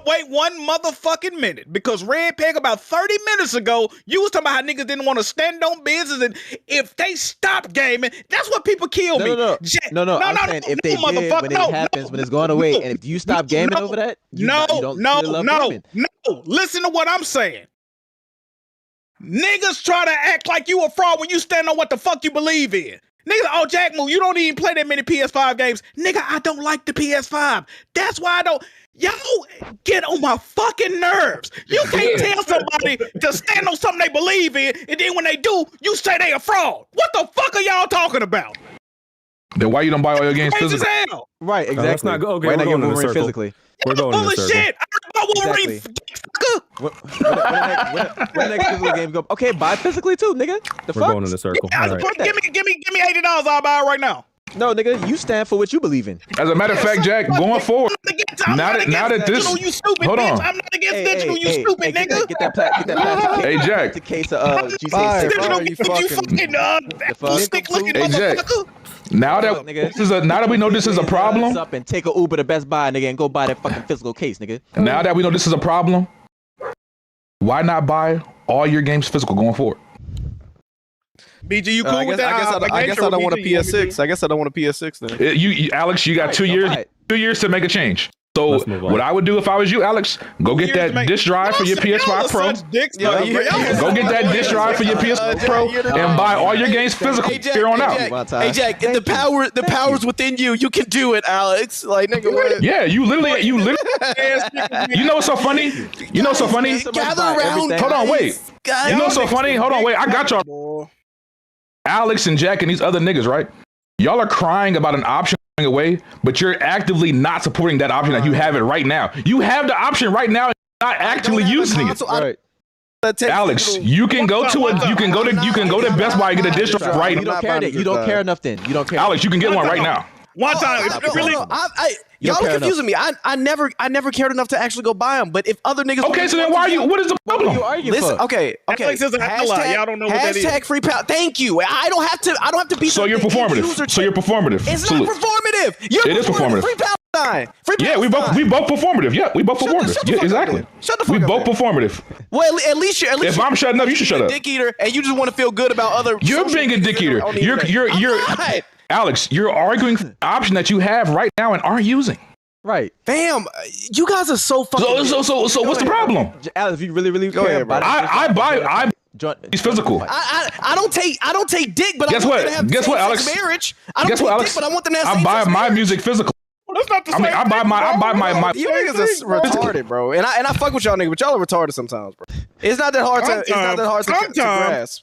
Wait 1 motherfucking minute. Because Red Peg about 30 minutes ago, you was talking about how niggas didn't want to stand on business, and if they stop gaming, that's what people kill me. No. I'm saying if they did, when it happens, when it's going away, and if you stop gaming over that, you don't love gaming. No. Listen to what I'm saying. Niggas try to act like you a fraud when you stand on what the fuck you believe in. Niggas, Jack Moo, you don't even play that many PS5 games. Nigga, I don't like the PS5. That's why I don't. Y'all get on my fucking nerves. You can't tell somebody to stand on something they believe in, and then when they do, you say they a fraud. What the fuck are y'all talking about? Then why you don't buy all your games Crazy physically? as hell. Right, exactly. Let's not go. Okay, why we're not going get in a Wolverine circle. physically? We're going in a circle. Shit. I heard about Wolverine. When the next physical game go? Okay, buy physically too, nigga. We're going in a circle. Yeah, give me $80. I'll buy it right now. No, nigga, you stand for what you believe in. As a matter of fact, Jack, going forward, now that this, you stupid, hold on. I'm not against digital, you stupid nigga. Get that plastic. Hey, Jack. The case of GTA 6. Stick looking Jack. motherfucker. Now that we know this is a problem, up and take an Uber to Best Buy, nigga, and go buy that fucking physical case, nigga. Now that we know this is a problem, why not buy all your games physical going forward? BG, you cool with that? I guess I don't want a PS6. I guess I don't want a PS6 then. You Alex, you got 2 years. 2 years to make a change. So what I would do if I was you, Alex, go get that disk drive for your PS5 Pro. Go get that disk drive for your PS5 Pro and buy all your games physical here on out. Hey Jack, the power's within you. You can do it, Alex. Like nigga, what? Yeah, you literally. You know what's so funny? You know what's so funny? Gather around. Hold on, wait. You know what's so funny? Hold on, wait. I got y'all. Alex and Jack and these other niggas, right? Y'all are crying about an option going away, but you're actively not supporting that option that you have it right now. You have the option right now, and you're not actively using it. Right. Alex, you can go to Best Buy and get a disk drive right now. You don't care enough then. You don't care. Alex, you can get one right now. One time, y'all are confusing me. I never cared enough to actually go buy them. But if other niggas, okay, so then why are you? What is the problem? What are you arguing Listen, for? okay. Netflix is an ally. Y'all don't know what that is. Hashtag free power. Thank you. I don't have to be. So you're performative. So you're performative. It's not performative. It is performative. Free power sign. Yeah, we both performative. Yeah, we both performative. Yeah, exactly. Shut the fuck up. We both performative. Well, at least if I'm shutting up, you should shut up. Dick eater, and you just want to feel good about other. You're being a dick eater. You're Alex, you're arguing for the option that you have right now and aren't using. Right. Fam, you guys are so fucking. So what's the problem? Alex, if you really go ahead, bro. I buy he's physical. I don't take dick, but guess I want what? them to have Guess what, Alex? Marriage. I don't take dick, but I want them to have I buy my music physical. Well, that's not the same. I buy my. You niggas are retarded, bro. And I fuck with y'all niggas, but y'all are retarded sometimes, bro. It's not that hard to grasp.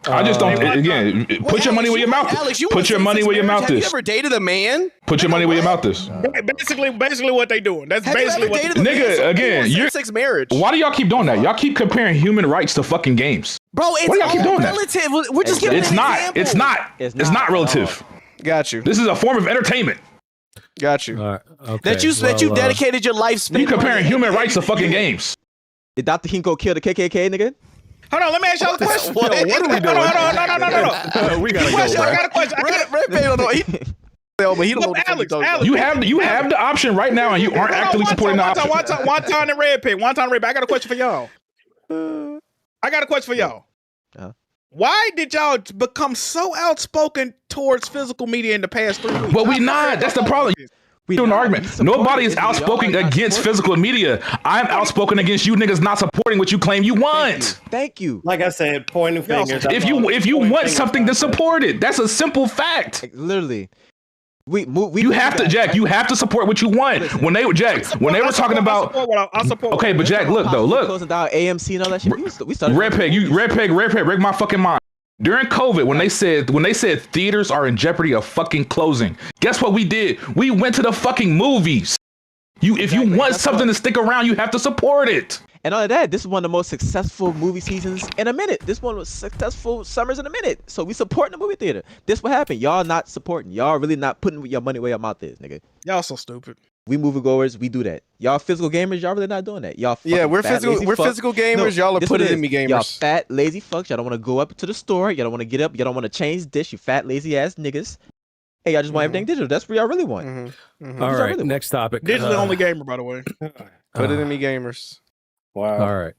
I just don't. Again, put your money where your mouth is. Alex, put your money where your mouth is. Have you ever dated a man? Put your money where your mouth is. Basically what they doing. That's basically what they doing. Nigga, again, you're same-sex marriage. Why do y'all keep doing that? Y'all keep comparing human rights to fucking games. Bro, it's why do y'all keep doing relative. That? We're just giving it's not. It's not relative. Got you. This is a form of entertainment. Got you. All right, okay. That you dedicated your life. You comparing human rights to fucking games. Did Dr. Hinko kill the KKK, nigga? Hold on, let me ask y'all a question. What are we doing? Hold on, no. We gotta go, I bro. got a question. Red don't know. He don't know what the fuck Alex, You have the option right now, and you aren't actually supporting the option. One time in red pick. I got a question for y'all. Why did y'all become so outspoken towards physical media in the past 3 weeks? But we not. That's the problem. We do an argument. Nobody is outspoken against physical media. I'm outspoken against you niggas not supporting what you claim you want. Thank you. Like I said, pointing fingers. If you want something, then support it. That's a simple fact. Literally. You have to, Jack. You have to support what you want. When they were talking about, okay, but Jack, look. Closing down AMC and all that shit. We started. Red Peg, break my fucking mind. During COVID, when they said theaters are in jeopardy of fucking closing, guess what we did? We went to the fucking movies. If you want something to stick around, you have to support it. And all of that, this is one of the most successful movie seasons in a minute. This one was successful summers in a minute. So we supporting the movie theater. This what happened. Y'all not supporting. Y'all really not putting your money where your mouth is, nigga. Y'all so stupid. We moviegoers, we do that. Y'all physical gamers, y'all really not doing that. Y'all we're physical gamers. Y'all are putting in me gamers. Y'all fat, lazy fucks. Y'all don't want to go up to the store. Y'all don't want to get up. Y'all don't want to change dish. You fat, lazy ass niggas. Hey, y'all just want everything digital. That's what y'all really want. All right, next topic. Digitally only gamer, by the way. Put it in me gamers. Wow. All right.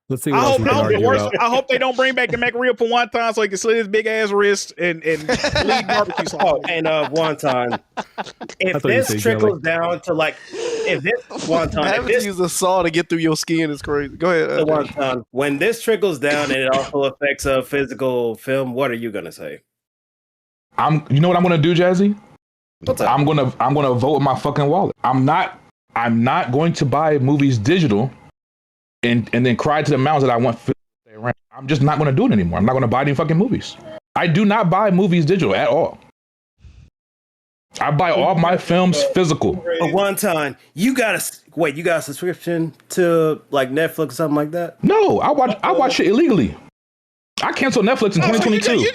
Let's see what else we can argue about. I hope they don't bring back the McRib for one time so he can slit his big ass wrist and bleed barbecue sauce. Oh, and one time, if this trickles down to if this use a saw to get through your skin is crazy. Go ahead. One time, when this trickles down and it also affects a physical film, what are you gonna say? You know what I'm gonna do, Jazzy? What's up? I'm gonna vote with my fucking wallet. I'm not going to buy movies digital and then cry to the mountains that I want. I'm just not going to do it anymore. I'm not going to buy any fucking movies. I do not buy movies digital at all. I buy all my films physical. But one time, you got a subscription to Netflix or something like that? No, I watch it illegally. I canceled Netflix in 2022. So you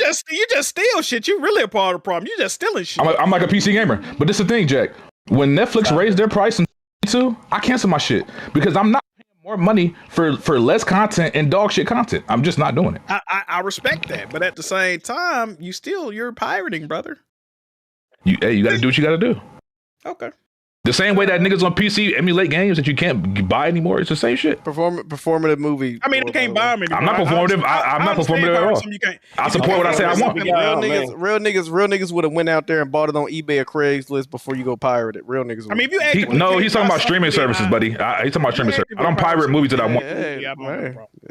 just steal shit. You really a part of the problem. You just stealing shit. I'm like a PC gamer. But this is the thing, Jack. When Netflix raised their price in 2022, I canceled my shit because I'm not paying more money for less content and dog shit content. I'm just not doing it. I respect that, but at the same time, you're pirating, brother. You got to do what you got to do. Okay. The same way that niggas on PC emulate games that you can't buy anymore. It's the same shit. Performative movie. I mean, they can't buy them anymore. I'm not performative. I'm not performative at all. I support what I say I want. Real niggas would have went out there and bought it on eBay or Craigslist before you go pirate it. Real niggas. I mean, he's talking about streaming services, buddy. He's talking about streaming services. I don't pirate movies that I want.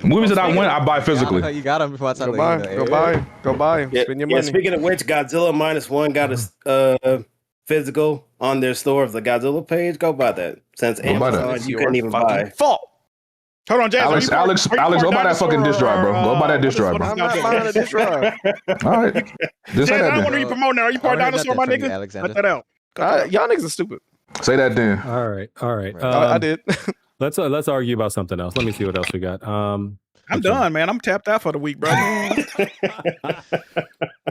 Movies that I want, I buy physically. You got them before I tell you. Go buy. Spend your money. Speaking of which, Godzilla -1 got a physical on their store of the Godzilla page. Go buy that. Since Amazon, you couldn't even buy. Fault. Hold on, Jazz. Alex, go buy that fucking disk drive, bro. Go buy that disk drive, bro. I'm not buying a disk drive. All right. Jazz, I don't want to be promoting now. Are you part dinosaur, my nigga? Cut that out. Y'all niggas are stupid. Say that then. All right. I did. Let's argue about something else. Let me see what else we got. I'm done, man. I'm tapped out for the week, bro.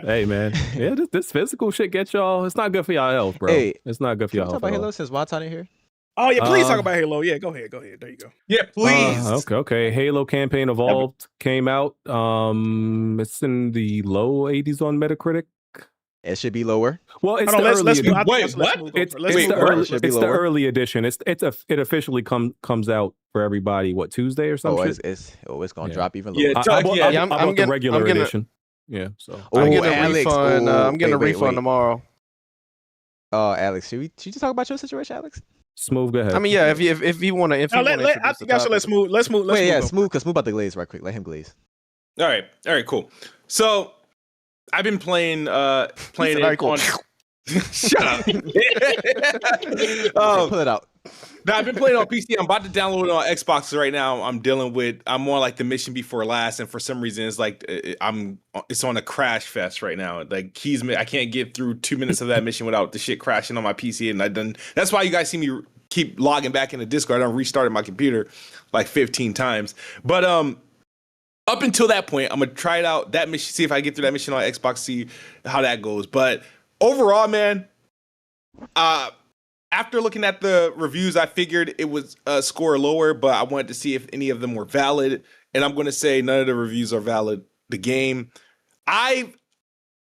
Hey, man. Yeah, this physical shit gets y'all. It's not good for y'all health, bro. Hey, it's not good for y'all health. Talk about Halo since Wonton in here. Oh yeah, please talk about Halo. Yeah, go ahead. There you go. Yeah, please. Okay. Halo Campaign Evolved came out. It's in the low 80s on Metacritic. It should be lower. Well, it's the early edition. Wait, what? It's the early edition. It officially comes out for everybody. What, Tuesday or something? It's gonna drop even lower. I bought the regular edition. Yeah, so I'm getting a refund. I'm getting a refund tomorrow. Oh, Alex, should we just talk about your situation, Alex? Smooth, go ahead. I mean, yeah, if you want to, I think I should let Smooth. Let's move. Wait, yeah, Smooth, because Smooth about to glaze right quick. Let him glaze. All right, cool. So I've been playing it cool. on. Shut up. Pull it out. Now, I've been playing on PC. I'm about to download it on Xbox right now. I'm on like the mission before last, and for some reason it's like it's on a crash fest right now. Like I can't get through 2 minutes of that mission without the shit crashing on my PC, and that's why you guys see me keep logging back into Discord. I done restarted my computer like 15 times. But up until that point, I'm gonna try it out, that mission, see if I get through that mission on Xbox, see how that goes. But overall, man, after looking at the reviews, I figured it was a score lower, but I wanted to see if any of them were valid. And I'm going to say none of the reviews are valid. The game,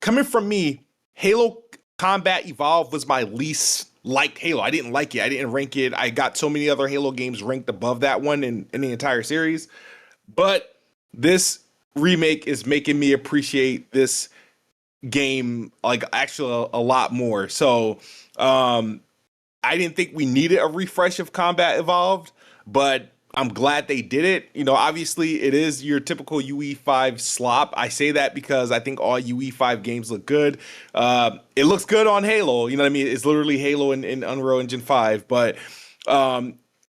coming from me, Halo Combat Evolved was my least liked Halo. I didn't like it. I didn't rank it. I got so many other Halo games ranked above that one in the entire series. But this remake is making me appreciate this game like actually a lot more. So I didn't think we needed a refresh of Combat Evolved, but I'm glad they did it. You know, obviously it is your typical UE5 slop. I say that because I think all UE5 games look good. It looks good on Halo. You know what I mean? It's literally Halo in Unreal Engine 5, but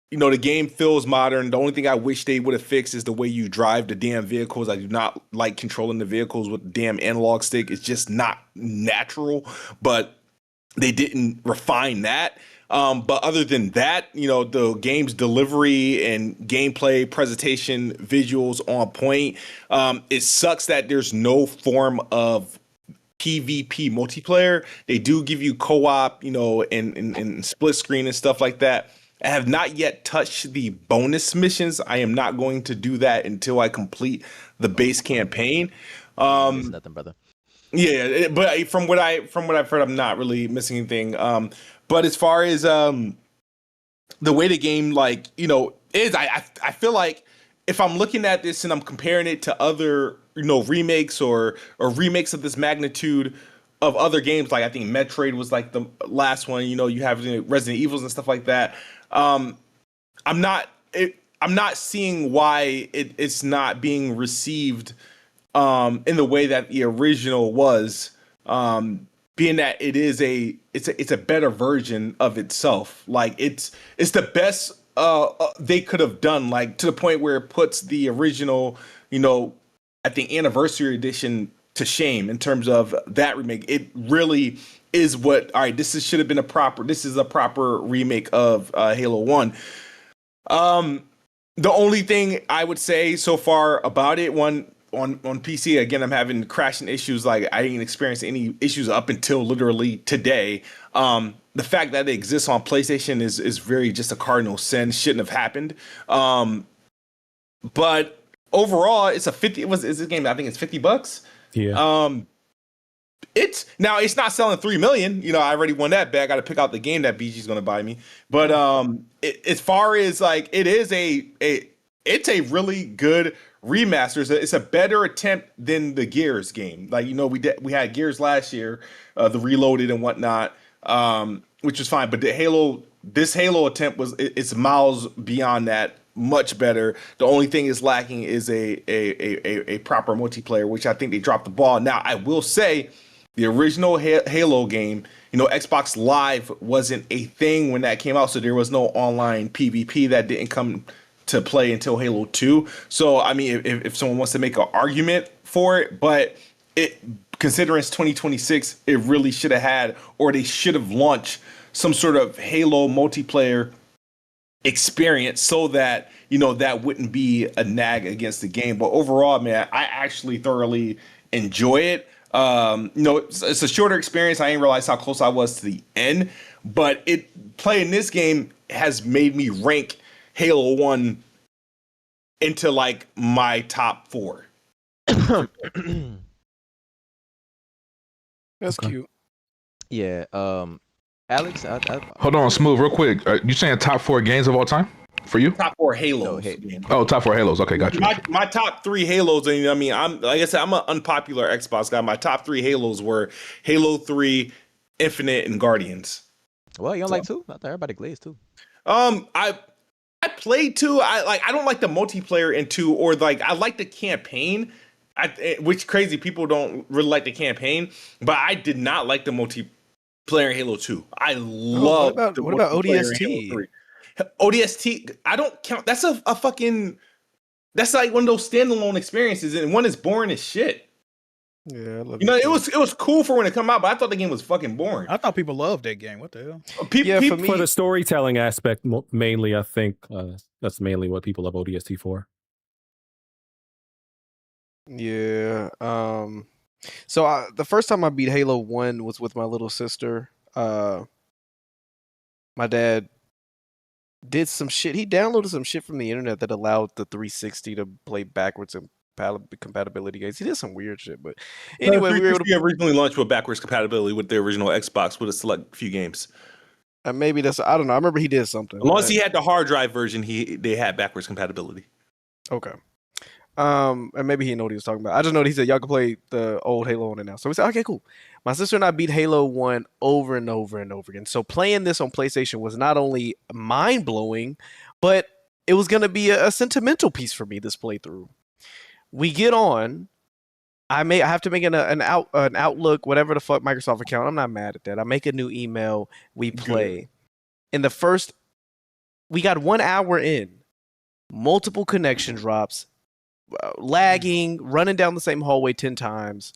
you know, the game feels modern. The only thing I wish they would have fixed is the way you drive the damn vehicles. I do not like controlling the vehicles with the damn analog stick. It's just not natural, but they didn't refine that. But other than that, you know, the game's delivery and gameplay, presentation, visuals on point. It sucks that there's no form of PvP multiplayer. They do give you co-op, you know, and split screen and stuff like that. I have not yet touched the bonus missions. I am not going to do that until I complete the base campaign. It's nothing, brother. Yeah, but from what I've heard, I'm not really missing anything. But as far as the way the game, like, you know, is, I feel like if I'm looking at this and I'm comparing it to other, you know, remakes or remakes of this magnitude of other games, like I think Metroid was like the last one. You know, you have Resident Evils and stuff like that. I'm not seeing why it's not being received in the way that the original was. Being that it's a better version of itself. Like it's the best they could have done, like to the point where it puts the original, you know, I think anniversary edition to shame in terms of that remake. It really is what, all right, this is a proper remake of Halo 1. The only thing I would say so far about it, on PC, again, I'm having crashing issues. Like I didn't experience any issues up until literally today. The fact that it exists on PlayStation is very just a cardinal sin. Shouldn't have happened. But overall, it's a 50. Is this game? I think it's $50. Yeah. It's not selling 3 million. You know, I already won that bet. I got to pick out the game that BG's going to buy me. But as far as like, it's a really good remaster. It's a better attempt than the Gears game. Like, you know, we had Gears last year, the Reloaded and whatnot, which was fine. But this Halo attempt it's miles beyond that, much better. The only thing is lacking is a proper multiplayer, which I think they dropped the ball. Now, I will say the original Halo game, you know, Xbox Live wasn't a thing when that came out, so there was no online PvP. That didn't come to play until Halo 2. So, I mean, if someone wants to make an argument for it, but considering it's 2026, it really should have had, or they should have launched some sort of Halo multiplayer experience so that, you know, that wouldn't be a nag against the game. But overall, man, I actually thoroughly enjoy it. You know, it's a shorter experience. I didn't realize how close I was to the end, but playing this game has made me rank Halo 1 into like my top 4. That's cute. Yeah. Alex, hold on, Smooth, real quick. You saying top 4 games of all time for you? Top 4 Halos. Oh, top 4 Halos. Okay, got you. My top 3 Halos, and I mean, like I said, I'm an unpopular Xbox guy. My top 3 Halos were Halo 3, Infinite, and Guardians. Well, you don't like 2? I thought everybody glazed 2. I played 2. I don't like the multiplayer in 2, or like I like the campaign. Which crazy people don't really like the campaign, but I did not like the multiplayer in Halo 2. I love. What about ODST? ODST, I don't count. That's a fucking. That's like one of those standalone experiences, and one is boring as shit. Yeah, I love you know, it was cool for when it come out, but I thought the game was fucking boring. I thought people loved that game. What the hell? People, for the storytelling aspect, mainly, I think that's mainly what people love ODST for. Yeah. So the first time I beat Halo 1 was with my little sister. my dad did some shit. He downloaded some shit from the internet that allowed the 360 to play backwards and compatibility games. He did some weird shit, but anyway, we were able to originally launched with backwards compatibility with the original Xbox with a select few games. Maybe that's, I don't know. I remember he did something. As long as he had the hard drive version, they had backwards compatibility. Okay. And maybe he didn't know what he was talking about. I just know that he said y'all can play the old Halo on it now. So we said, okay, cool. My sister and I beat Halo 1 over and over and over again. So playing this on PlayStation was not only mind-blowing, but it was going to be a sentimental piece for me, this playthrough. We get on. I have to make an Outlook, whatever the fuck, Microsoft account. I'm not mad at that. I make a new email. We play. Good. In the first, we got 1 hour in. Multiple connection drops. Lagging, running down the same hallway 10 times.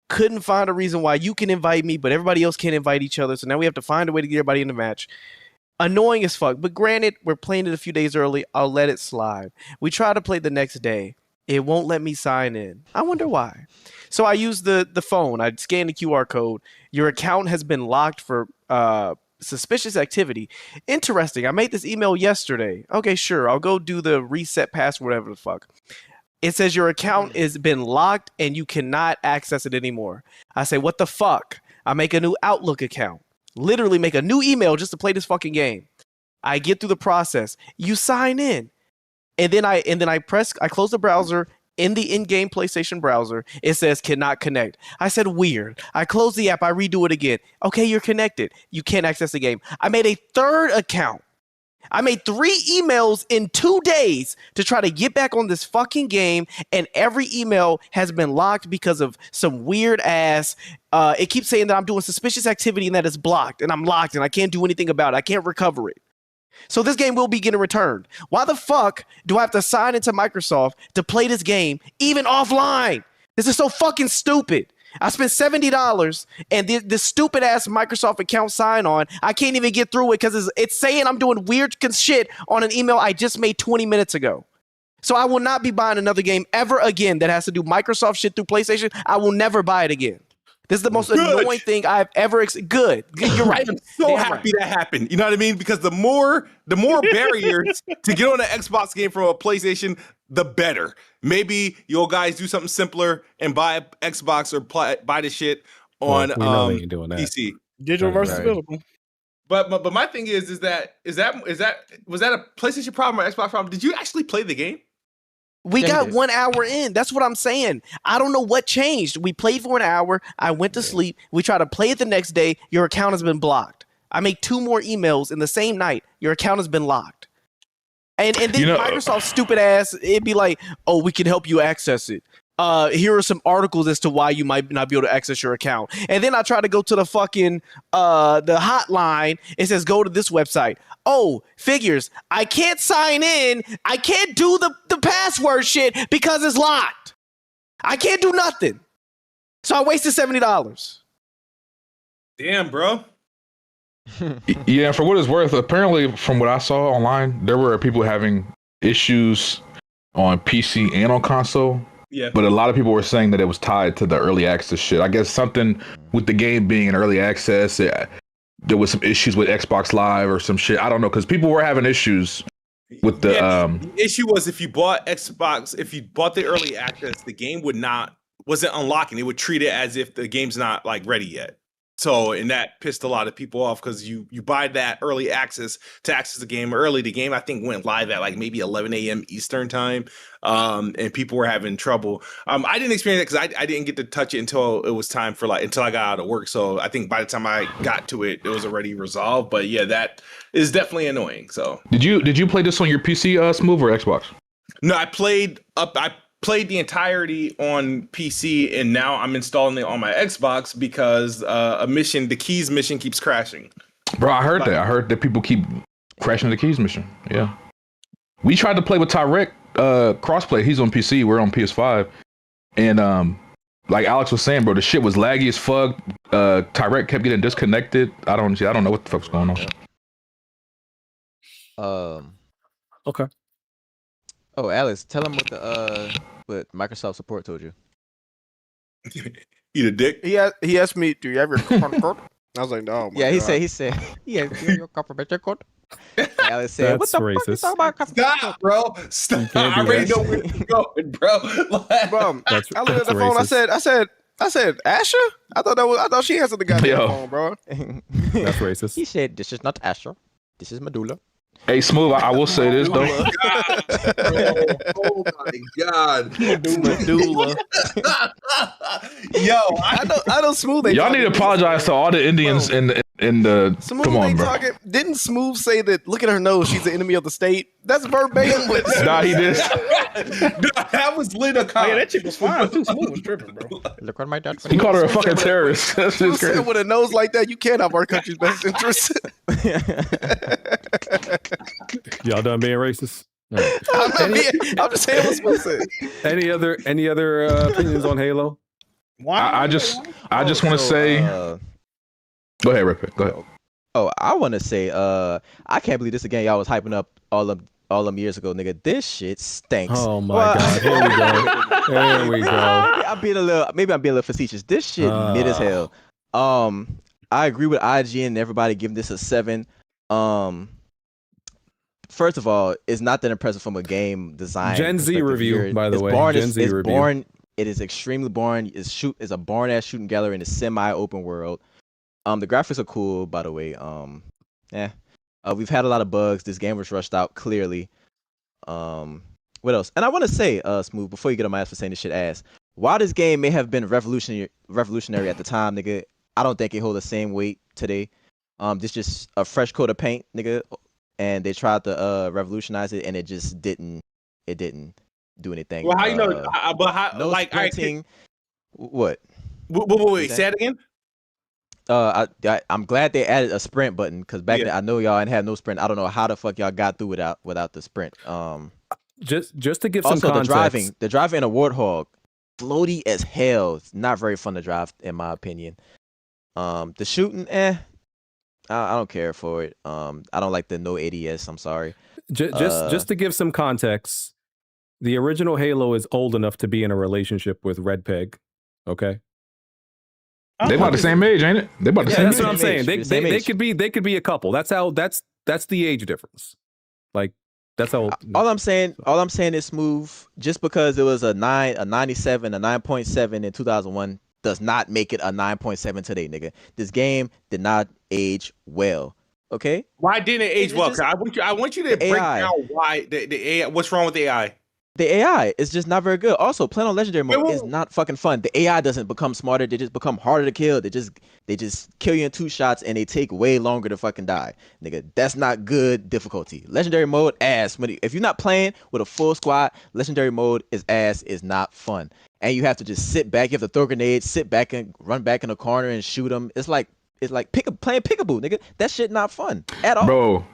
Couldn't find a reason why you can invite me, but everybody else can't invite each other. So now we have to find a way to get everybody in the match. Annoying as fuck. But granted, we're playing it a few days early. I'll let it slide. We try to play the next day. It won't let me sign in. I wonder why. So I use the phone. I scan the QR code. Your account has been locked for suspicious activity. Interesting. I made this email yesterday. Okay, sure. I'll go do the reset password, whatever the fuck. It says your account has been locked and you cannot access it anymore. I say, what the fuck? I make a new Outlook account. Literally make a new email just to play this fucking game. I get through the process. You sign in. And then I close the browser. In the in-game PlayStation browser, it says cannot connect. I said weird. I close the app. I redo it again. Okay, you're connected. You can't access the game. I made a third account. I made 3 emails in 2 days to try to get back on this fucking game, and every email has been locked because of some weird ass. It keeps saying that I'm doing suspicious activity and that it's blocked, and I'm locked, and I can't do anything about it. I can't recover it. So this game will be getting returned. Why the fuck do I have to sign into Microsoft to play this game even offline? This is so fucking stupid. I spent $70 and this stupid ass Microsoft account sign on. I can't even get through it because it's saying I'm doing weird shit on an email I just made 20 minutes ago. So I will not be buying another game ever again that has to do Microsoft shit through PlayStation. I will never buy it again. This is the most annoying thing I've ever Good. You're right. I'm so happy that happened. You know what I mean? Because the more barriers to get on an Xbox game from a PlayStation, the better. Maybe you guys do something simpler and buy Xbox or buy the shit on PC. Digital versus physical. But my thing was that a PlayStation problem or Xbox problem? Did you actually play the game? We got 1 hour in. That's what I'm saying. I don't know what changed. We played for an hour. I went to sleep. We tried to play it the next day. Your account has been blocked. I make 2 more emails in the same night. Your account has been locked. And then Microsoft's stupid ass, it'd be like, oh, we can help you access it. Here are some articles as to why you might not be able to access your account. And then I try to go to the fucking the hotline. It says go to this website. Oh, figures. I can't sign in. I can't do the password shit because it's locked. I can't do nothing. So I wasted $70. Damn, bro. Yeah, for what it's worth, apparently from what I saw online, there were people having issues on PC and on console. Yeah. But a lot of people were saying that it was tied to the early access shit. I guess something with the game being in early access, there was some issues with Xbox Live or some shit. I don't know, because people were having issues with the the issue was if you bought the early access, the game wasn't unlocking. It would treat it as if the game's not like ready yet. So, and that pissed a lot of people off because you buy that early access to access the game early. The game, I think, went live at like maybe 11 a.m. Eastern time, and people were having trouble. I didn't experience it because I didn't get to touch it until it was time for until I got out of work. So I think by the time I got to it, it was already resolved. But yeah, that is definitely annoying. So did you play this on your PC, Smooth, or Xbox? No, I played the entirety on PC, and now I'm installing it on my Xbox because the Keys mission keeps crashing. Bro, I heard that. I heard that people keep crashing the Keys mission. Yeah. We tried to play with Tyrek, crossplay. He's on PC. We're on PS5. And like Alex was saying, bro, the shit was laggy as fuck. Tyrek kept getting disconnected. I don't know what the fuck's going on. Okay. Oh, Alex, tell him what Microsoft support told you. Eat a dick. He asked me, "Do you have your card?" I was like, oh my Yeah, God. he said, yeah, your complimentary code. Alex said, what That's the fuck you racist. talking about? Stop, bro. Stop. can't I do already that. know where you're going, bro. Like, Bro, That's I looked at the that's phone. racist. I said, Asher. I thought she answered the goddamn Yo. phone, bro. That's racist. He said, this is not Asher. This is Medulla. Hey, Smooth, I will say this though. Oh my God. Medulla. yo, I know Smooth. They Y'all need to talking- apologize to all the Indians in the. Smooth Come on, they bro. talking. Didn't Smooth say that? Look at her nose. She's the enemy of the state. That's verbatim. What Nah, he did. that was lit a Oh yeah, that chick was fine too. Smooth was tripping, bro. Look what my dad. He called her a fucking terrorist. That's Smooth just said crazy. with a nose like that, you can't have our country's best interests. Y'all done being racist? All right. I'm just saying what Smooth said. Any other opinions on Halo? I just want to say. Go ahead, Rip. Go ahead. Oh, I want to say, I can't believe this again. Y'all was hyping up all them years ago, nigga. This shit stinks. Oh my god! Here we go. There we go. I'm being a little facetious. This shit mid as hell. I agree with IGN and everybody giving this a 7. First of all, it's not that impressive from a game design. Gen Z perspective review, here. by the It's way. boring. Gen Z It's review. boring. It is extremely boring. It's a boring ass shooting gallery in a semi-open world. The graphics are cool, by the way. We've had a lot of bugs. This game was rushed out clearly. What else? And I want to say, Smooth, before you get on my ass for saying this shit ass, while this game may have been revolutionary at the time, nigga, I don't think it hold the same weight today. This just a fresh coat of paint, nigga, and they tried to revolutionize it, and it just didn't. It didn't do anything. well, how you know? But how? No like, sprinting. What? Wait. Say that again. I'm glad they added a sprint button because back then I know y'all ain't had no sprint. I don't know how the fuck y'all got through without the sprint. Just to give also some context. the driving in a Warthog, floaty as hell. It's not very fun to drive in my opinion. The shooting, I don't care for it. I don't like the no ADS. I'm sorry. Just to give some context, the original Halo is old enough to be in a relationship with Red Peg. Okay. They about the same age, ain't it? They about the same age. That's what I'm saying. They could be a couple. That's the age difference. Like that's how. All I'm saying is Smooth. Just because it was a 97, a 9.7 in 2001 does not make it a 9.7 today, nigga. This game did not age well. Okay. Why didn't it age well? I want you to break down why the AI. What's wrong with the AI? The AI is just not very good. Also, playing on legendary mode is not fucking fun. The AI doesn't become smarter. They just become harder to kill. They just kill you in 2 shots and they take way longer to fucking die. Nigga, that's not good difficulty. Legendary mode ass. If you're not playing with a full squad, legendary mode is ass, is not fun. And you have to just sit back. You have to throw grenades, sit back and run back in the corner and shoot them. It's like playing peekaboo, nigga. That shit not fun at all. Bro,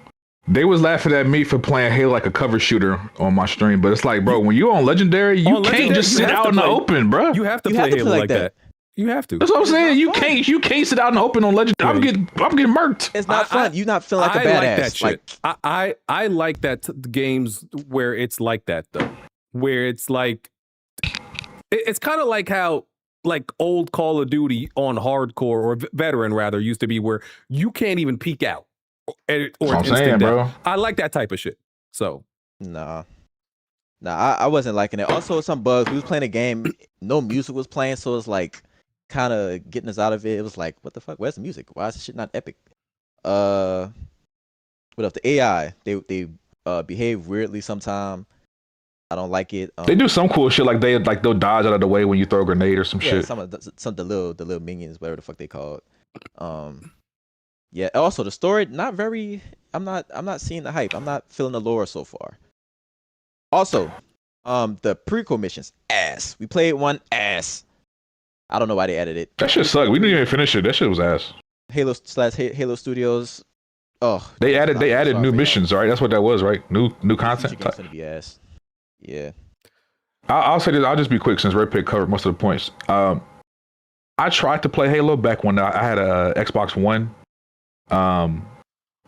they was laughing at me for playing Halo like a cover shooter on my stream, but it's like, bro, when you on Legendary, you can't just sit out in the open, bro. You have to play Halo like that. You have to. That's what I'm saying. You can't sit out in the open on Legendary. I'm getting murked. It's not fun. You're not feeling like a badass. I like that shit. I like that games where it's like that though, where it's like it's kind of like how like old Call of Duty on hardcore or veteran rather used to be, where you can't even peek out. Or I'm saying, bro. I like that type of shit. So Nah, I wasn't liking it. Also, some bugs. We was playing a game, no music was playing, so it's like kind of getting us out of it. It was like, what the fuck? Where's the music? Why is this shit not epic? What else? The AI, they behave weirdly sometimes. I don't like it. They do some cool shit, like they'll dodge out of the way when you throw a grenade or some shit. Some of the little minions, whatever the fuck they called. Yeah. Also, the story not very. I'm not seeing the hype. I'm not feeling the lore so far. Also, the prequel missions ass. We played one ass. I don't know why they added it. That shit sucked. We didn't even finish it. That shit was ass. Halo Studios. Oh, they added new missions, right? That's what that was, right? New content. Game's gonna be ass. Yeah. I'll say this. I'll just be quick since Red Pig covered most of the points. I tried to play Halo back when I had a Xbox One.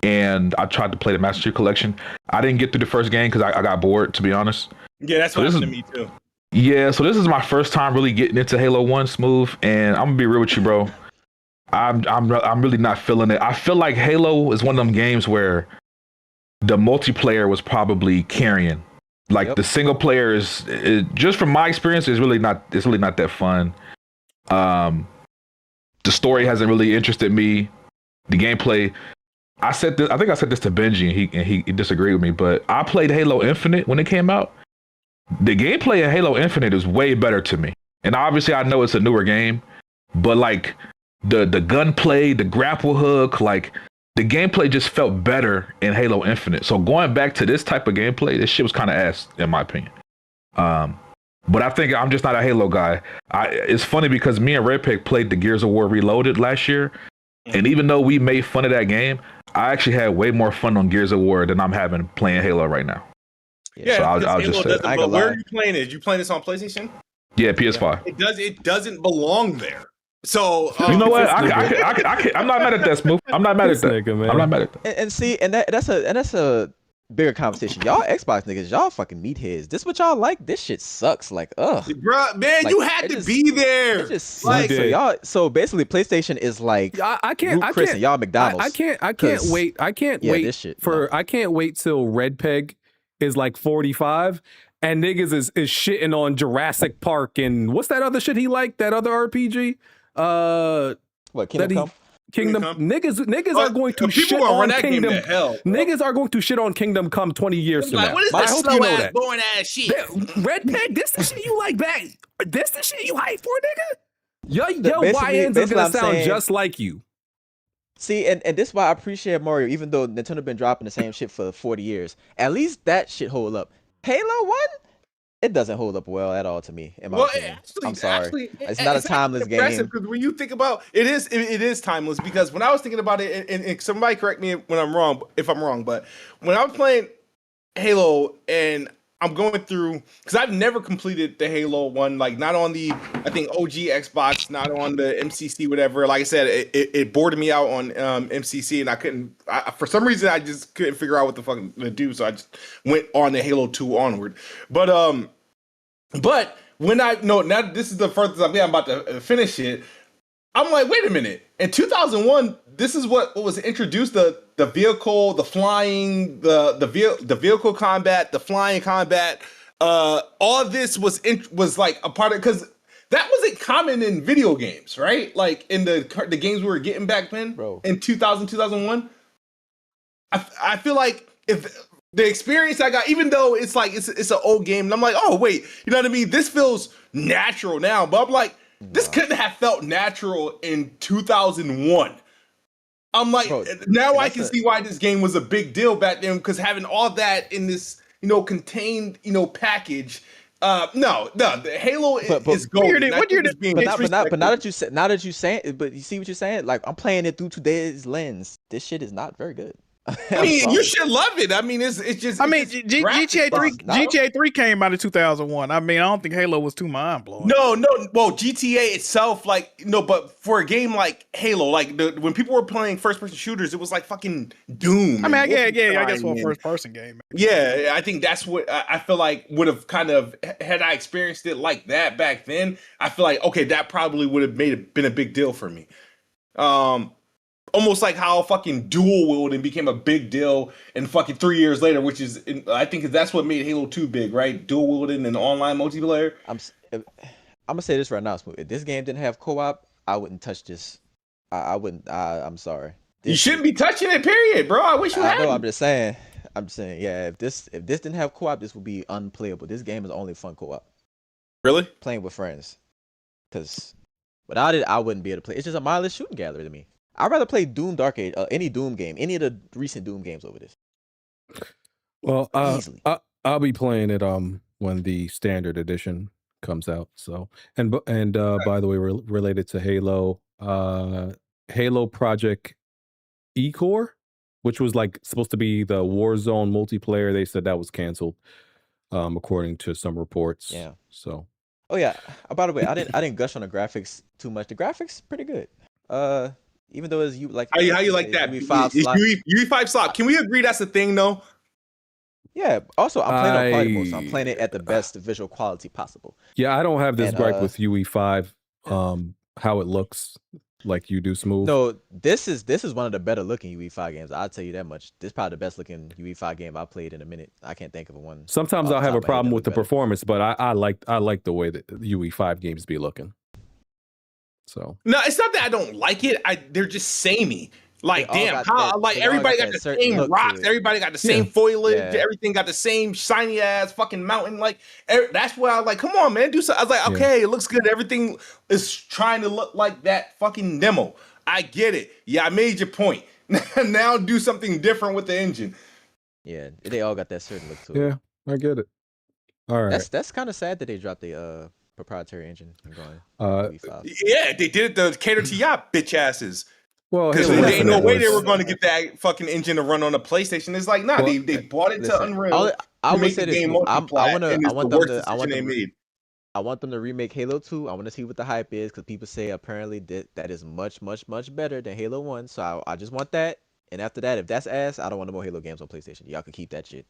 And I tried to play the Master Chief Collection. I didn't get through the first game because I got bored, to be honest. Yeah, that's what happened to me too. Yeah, so this is my first time really getting into Halo 1 Smooth, and I'm gonna be real with you, bro. I'm really not feeling it. I feel like Halo is one of them games where the multiplayer was probably carrying. Like the single player is just from my experience is really not. It's really not that fun. The story hasn't really interested me. The gameplay. I think I said this to Benji, and he disagreed with me. But I played Halo Infinite when it came out. The gameplay in Halo Infinite is way better to me. And obviously, I know it's a newer game, but like the gunplay, the grapple hook, like the gameplay just felt better in Halo Infinite. So going back to this type of gameplay, this shit was kind of ass in my opinion. But I think I'm just not a Halo guy. It's funny because me and Redpick played the Gears of War Reloaded last year, and even though we made fun of that game, I actually had way more fun on Gears of War than I'm having playing Halo right now. Yeah, so I'll just say. But where are you playing it? You playing this on PlayStation? Yeah, PS5. It doesn't belong there. So you know what? I'm not mad at that, Smooth. I'm not mad at that. Nigga, I'm not mad at that. And see, that's a bigger conversation. Y'all Xbox niggas, y'all fucking meatheads. This what y'all like? This shit sucks. Like, bruh, man, like, you had to be there. It just sucks. So y'all, so basically, PlayStation is like I can't. And y'all McDonald's. I can't wait. I can't wait this shit, I can't wait till Red Peg is like 45 and niggas is shitting on Jurassic Park and what's that other shit he liked? That other RPG? What, Kingdom Come? Kingdom niggas are going to shit on Kingdom. Niggas are going to shit on Kingdom Come 20 years from now. What is I this hope slow you know ass, that. boring ass shit? Red Peg, this the shit you like back? This the shit you hype for, nigga? Yo, YNs are gonna sound just like you. See, and this is why I appreciate Mario, even though Nintendo been dropping the same shit for 40 years. At least that shit hold up. Halo 1? It doesn't hold up well at all to me. In my opinion. Actually, I'm sorry. It's not a timeless game. Because when you think about it is timeless. Because when I was thinking about it, and somebody correct me when I'm wrong, if I'm wrong, but when I was playing Halo and I'm going through, because I've never completed the Halo one, like not on the OG Xbox, not on the MCC, whatever. Like I said, it bored me out on MCC, and I couldn't. For some reason, I just couldn't figure out what the fuck to do, so I just went on the Halo 2 onward. But when now this is the furthest I'm about to finish it. I'm like, wait a minute. In 2001, this is what was introduced: the vehicle, the flying, the vehicle combat, the flying combat. All this was like a part of, because that wasn't common in video games, right? Like in the games we were getting back then, bro. In 2000, 2001. I feel like if the experience I got, even though it's like it's an old game, and I'm like, oh wait, you know what I mean? This feels natural now, but I'm like, this couldn't have felt natural in 2001. I'm like, bro, now I can see why this game was a big deal back then, because having all that in this, contained, package. The Halo is golden. But now that you say it, but you see what you're saying? Like, I'm playing it through today's lens. This shit is not very good. I mean, you should love it. I mean, it's just. I mean, GTA 3 came out in 2001. I mean, I don't think Halo was too mind blowing. No. Well, GTA itself, but for a game like Halo, like when people were playing first person shooters, it was like fucking Doom. I mean, I guess for a first person game. Yeah, I think that's what I feel like would have kind of, had I experienced it like that back then, I feel like, okay, that probably would have been a big deal for me. Almost like how fucking dual wielding became a big deal, and fucking 3 years later, which is, I think that's what made Halo 2 big, right? Dual wielding and online multiplayer. I'm gonna say this right now, Smooth. If this game didn't have co-op, I wouldn't touch this. I wouldn't. I'm sorry. You shouldn't be touching it, period, bro. I wish you had. No, I'm just saying. Yeah. If this didn't have co-op, this would be unplayable. This game is only fun co-op. Really? Playing with friends. Because without it, I wouldn't be able to play. It's just a mindless shooting gallery to me. I'd rather play Doom Dark Age, any Doom game, any of the recent Doom games over this. Well, I'll be playing it when the standard edition comes out. So, and by the way, related to Halo, Halo Project E-Core, which was like supposed to be the Warzone multiplayer, they said that was canceled, according to some reports. Yeah. So. Oh yeah. By the way, I didn't gush on the graphics too much. The graphics pretty good. Even though it's how you like that UE5 slot. Can we agree that's a thing though? Yeah. Also, I'm playing on party mode, so I'm playing it at the best visual quality possible. Yeah, I don't have this gripe with UE5. How it looks. like you do, Smooth. No, this is one of the better looking UE5 games. I'll tell you that much. This is probably the best looking UE5 game I played in a minute. I can't think of one. Sometimes I'll have a problem with the performance, but I like the way that UE5 games be looking. So no, it's not that I don't like it. They're just samey. Like, damn, everybody got the same rocks, everybody got the same foliage, everything got the same shiny ass fucking mountain. Like, that's why I was like, come on, man, do something. I was like, okay, it looks good. Everything is trying to look like that fucking demo. I get it. Yeah, I made your point. Now do something different with the engine. Yeah, they all got that certain look to it. Yeah, I get it. All right. That's kind of sad that they dropped the proprietary engine and going. Yeah, they did it to cater to y'all bitch asses. Well, because there ain't no way they were going to get that fucking engine to run on a PlayStation. It's like, nah, they bought it to Unreal. I would say this. I want them to remake Halo 2. I want to see what the hype is because people say apparently that is much, much, much better than Halo 1. So I just want that. And after that, if that's ass, I don't want no more Halo games on PlayStation. Y'all can keep that shit.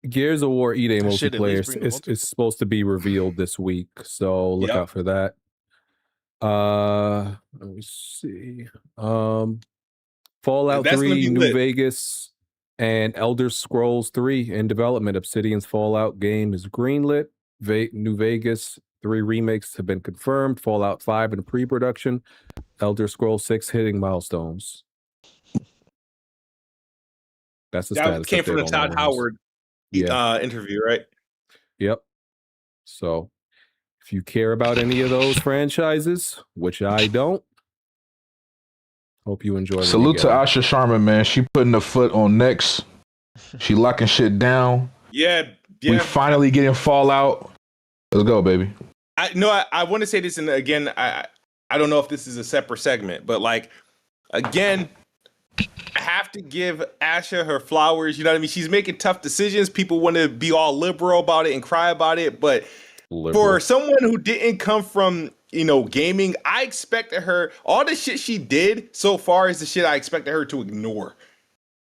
Gears of War E-Day multiplayer is supposed to be revealed this week, so look out for that. Let me see. Fallout 3, New Vegas, and Elder Scrolls 3 in development. Obsidian's Fallout game is greenlit. New Vegas 3 remakes have been confirmed. Fallout 5 in pre-production. Elder Scrolls 6 hitting milestones. That's the status. That came from the Todd Howard interview, right? Yep. So if you care about any of those franchises, which I don't, hope you enjoy. Salute to Asha Sharma, man. She putting the foot on necks. She locking shit down. Yeah. We finally getting Fallout. Let's go, baby. I want to say this, and again, I don't know if this is a separate segment, but like, again, I have to give Asha her flowers. You know what I mean? She's making tough decisions. People want to be all liberal about it and cry about it, but for someone who didn't come from, gaming, I expected her, all the shit she did so far is the shit I expected her to ignore.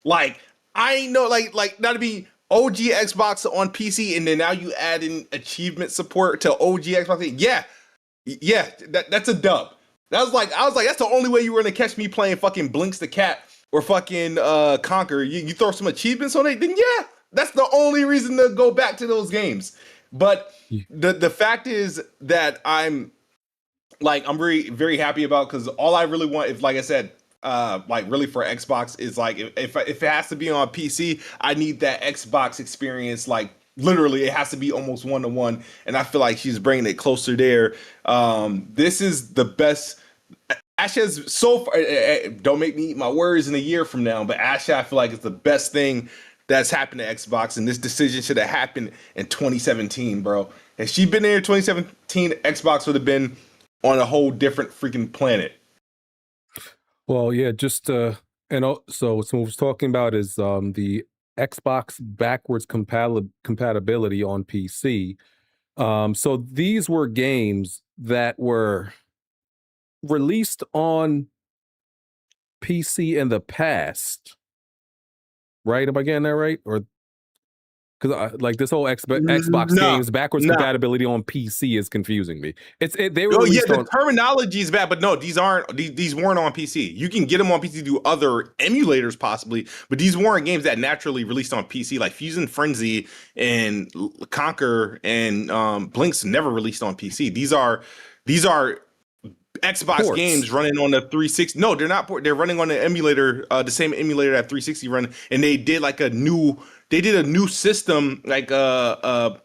Like, I ain't know, like not to be OG Xbox on PC, and then now you add in achievement support to OG Xbox. Yeah, that's a dub. I was like, that's the only way you were gonna catch me playing fucking Blinks the Cat or fucking Conquer. You throw some achievements on it, then yeah, that's the only reason to go back to those games. But the fact is that I'm very, very happy about, because all I really want, if like I said, really for Xbox is like, if it has to be on PC, I need that Xbox experience. Like literally, it has to be almost 1-to-1, and I feel like she's bringing it closer there. This is the best. Asha's so far. Don't make me eat my words in a year from now, but Asha, I feel like it's the best thing that's happened to Xbox, and this decision should have happened in 2017, bro. Had she been there in 2017, Xbox would have been on a whole different freaking planet. Well, yeah, and also what Smooth was talking about is the Xbox backwards compatibility on PC. So these were games that were released on PC in the past, right? Am I getting that right? Or because like this whole Xbox games backwards compatibility on PC is confusing me. They were the terminology is bad, but no, these weren't on PC. You can get them on PC through other emulators possibly, but these weren't games that naturally released on PC. Like Fusion Frenzy and Conquer and Blinks never released on PC. These are Xbox ports. Games running on the 360. No, they're not. They're running on the emulator, the same emulator that 360 run, and they did like a new system, like a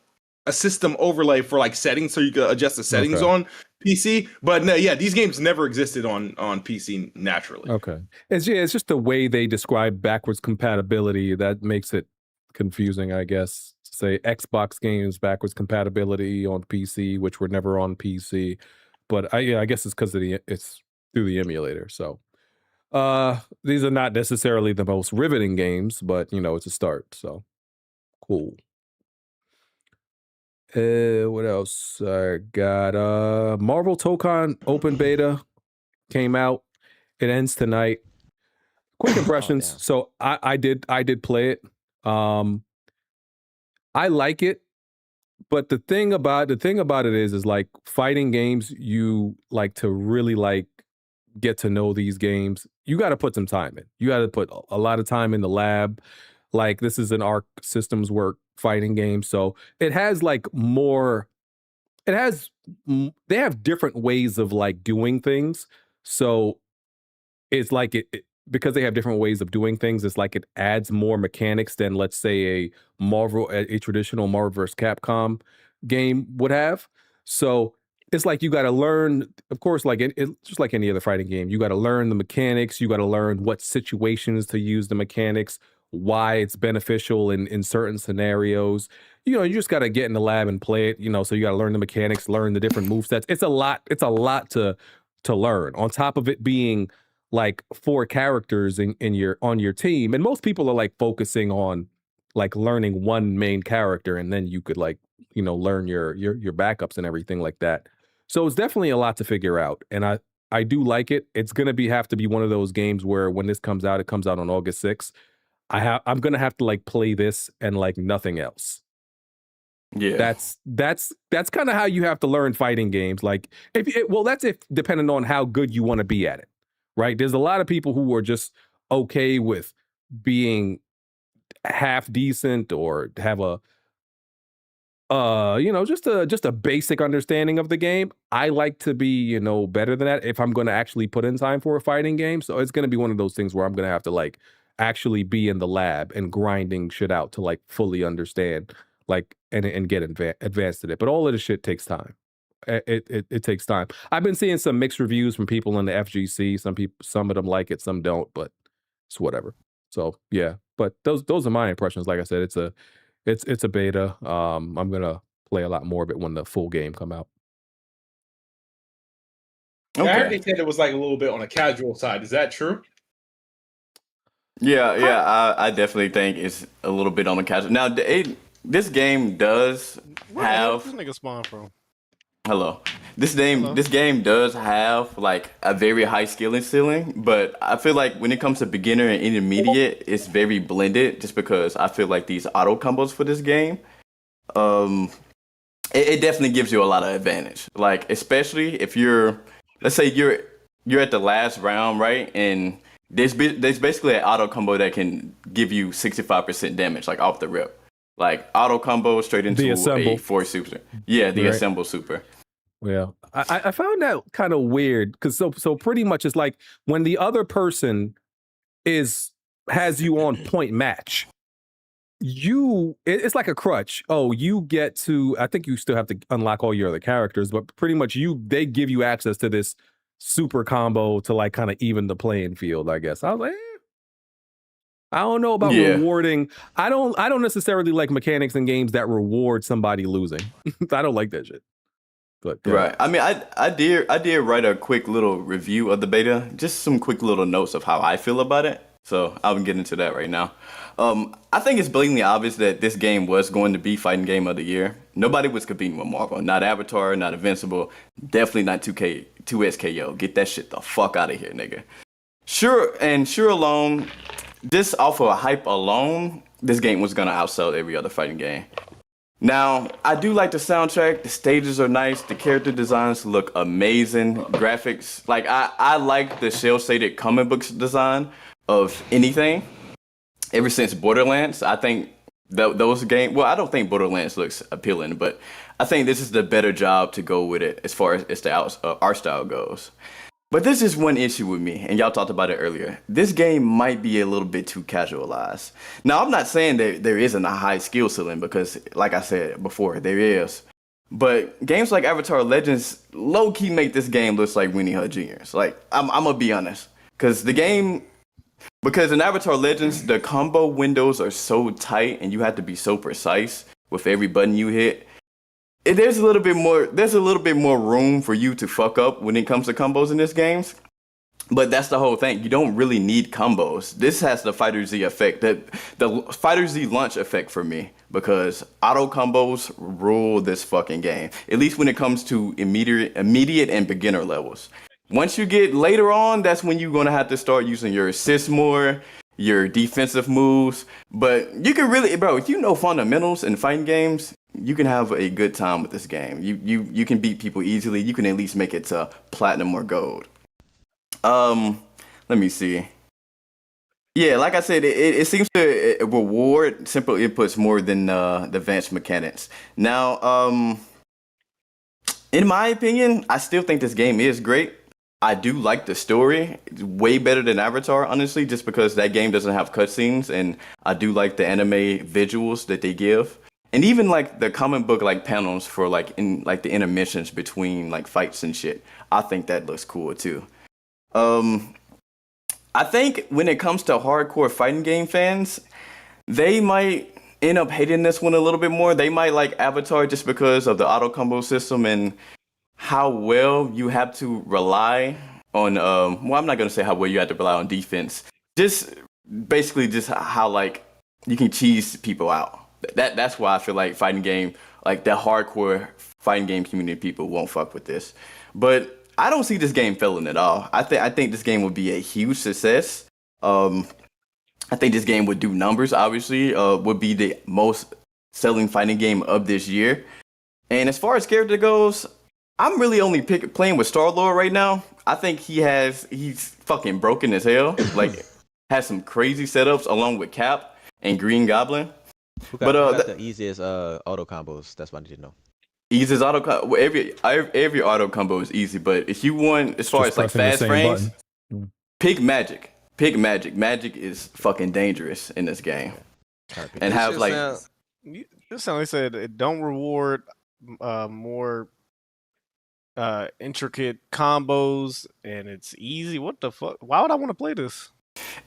system overlay for like settings, so you could adjust the settings on PC. But no, yeah, these games never existed on PC naturally. Okay, it's just the way they describe backwards compatibility that makes it confusing, I guess. Say Xbox games backwards compatibility on PC, which were never on PC. But I guess it's because it's through the emulator. So these are not necessarily the most riveting games, but it's a start. So cool. What else I got? Marvel Tokon open beta came out. It ends tonight. Quick impressions. So I did play it. I like it, But the thing about it is like fighting games, you like to really like get to know these games. You got to put some time in. You got to put a lot of time in the lab. Like this is an Arc Systems Work fighting game, so it has like more. It has they have different ways of like doing things. So it's like because they have different ways of doing things. It's like it adds more mechanics than let's say a traditional Marvel vs. Capcom game would have. So it's like you got to learn, of course, like it just like any other fighting game, you got to learn the mechanics. You got to learn what situations to use the mechanics, why it's beneficial in certain scenarios. You know, you just got to get in the lab and play it. You know, so you got to learn the mechanics, learn the different movesets. It's a lot. It's a lot to learn. On top of it being like 4 characters on your team, and most people are like focusing on like learning one main character, and then you could like learn your backups and everything like that. So it's definitely a lot to figure out, and I do like it. It's gonna have to be one of those games where when this comes out, it comes out on August 6th. I'm gonna have to like play this and like nothing else. Yeah, that's kind of how you have to learn fighting games. Like that's if depending on how good you want to be at it, right? There's a lot of people who are just okay with being half decent or have a just a basic understanding of the game. I like to be better than that if I'm going to actually put in time for a fighting game. So it's going to be one of those things where I'm going to have to like actually be in the lab and grinding shit out to like fully understand like and get advanced at it. But all of this shit takes time. It takes time. I've been seeing some mixed reviews from people in the FGC. Some of them like it, some don't, but it's whatever. So yeah, but those are my impressions. Like I said, it's a beta. I'm gonna play a lot more of it when the full game come out. Okay. I heard they said it was like a little bit on a casual side. Is that true? Yeah. I definitely think it's a little bit on the casual. Now, this game does have. Where's this nigga spawn from? Hello. This game does have like a very high skilling ceiling, but I feel like when it comes to beginner and intermediate, it's very blended. Just because I feel like these auto combos for this game, it definitely gives you a lot of advantage. Like especially if let's say you're at the last round, right? And there's basically an auto combo that can give you 65% damage, like off the rip. Like auto combo straight into a 4 super. Yeah, the assemble super. Yeah, I found that kind of weird because so pretty much it's like when the other person has you on point match, it's like a crutch. Oh, you get to, I think you still have to unlock all your other characters, but pretty much they give you access to this super combo to like kind of even the playing field, I guess. I was like, I don't know about rewarding. I don't necessarily like mechanics in games that reward somebody losing. I don't like that shit. But right. I mean, I did write a quick little review of the beta, just some quick little notes of how I feel about it. So I'll get into that right now. I think it's blatantly obvious that this game was going to be Fighting Game of the Year. Nobody was competing with Marvel. Not Avatar, not Invincible, definitely not 2SKO. Get that shit the fuck out of here, nigga. Sure alone, just off of hype alone, this game was gonna outsell every other fighting game. Now, I do like the soundtrack. The stages are nice. The character designs look amazing. Graphics, like I like the cel-shaded comic books design of anything. Ever since Borderlands, I think those games. Well, I don't think Borderlands looks appealing, but I think this is the better job to go with it as far as the art style goes. But this is one issue with me, and y'all talked about it earlier. This game might be a little bit too casualized. Now, I'm not saying that there isn't a high skill ceiling, because, like I said before, there is. But games like Avatar Legends low-key make this game look like Winnie Hut Jr.'s. Like, I'm going to be honest. Because in Avatar Legends, the combo windows are so tight, and you have to be so precise with every button you hit. There's a little bit more room for you to fuck up when it comes to combos in this game. But that's the whole thing. You don't really need combos. This has the Fighter Z effect, the Fighter Z launch effect for me, because auto combos rule this fucking game. At least when it comes to immediate and beginner levels. Once you get later on, that's when you're gonna have to start using your assist more, your defensive moves. But you can really, bro, if you know fundamentals in fighting games, you can have a good time with this game. You can beat people easily. You can at least make it to platinum or gold. Let me see. Yeah, like I said, it seems to reward simple inputs more than the advanced mechanics. Now, in my opinion, I still think this game is great. I do like the story. It's way better than Avatar, honestly, just because that game doesn't have cutscenes, and I do like the anime visuals that they give. And even like the comic book like panels for like in like the intermissions between like fights and shit. I think that looks cool too. I think when it comes to hardcore fighting game fans, they might end up hating this one a little bit more. They might like Avatar just because of the auto combo system and how well you have to rely on. Well, I'm not gonna say how well you have to rely on defense. Just basically just how like you can cheese people out. That's why I feel like fighting game, like the hardcore fighting game community people won't fuck with this. But I don't see this game failing at all. I think this game would be a huge success. I think this game would do numbers, obviously, would be the most selling fighting game of this year. And as far as character goes, I'm really only playing with Star-Lord right now. I think he's fucking broken as hell. Like, has some crazy setups along with Cap and Green Goblin. Who got the easiest auto combos? That's what I need to know. Easiest auto combo. Every auto combo is easy, but if you want, as far as like fast frames, pick Magic. Pick Magic. Magic is fucking dangerous in this game. And have like this sound like said it don't reward more intricate combos, and it's easy. What the fuck? Why would I want to play this?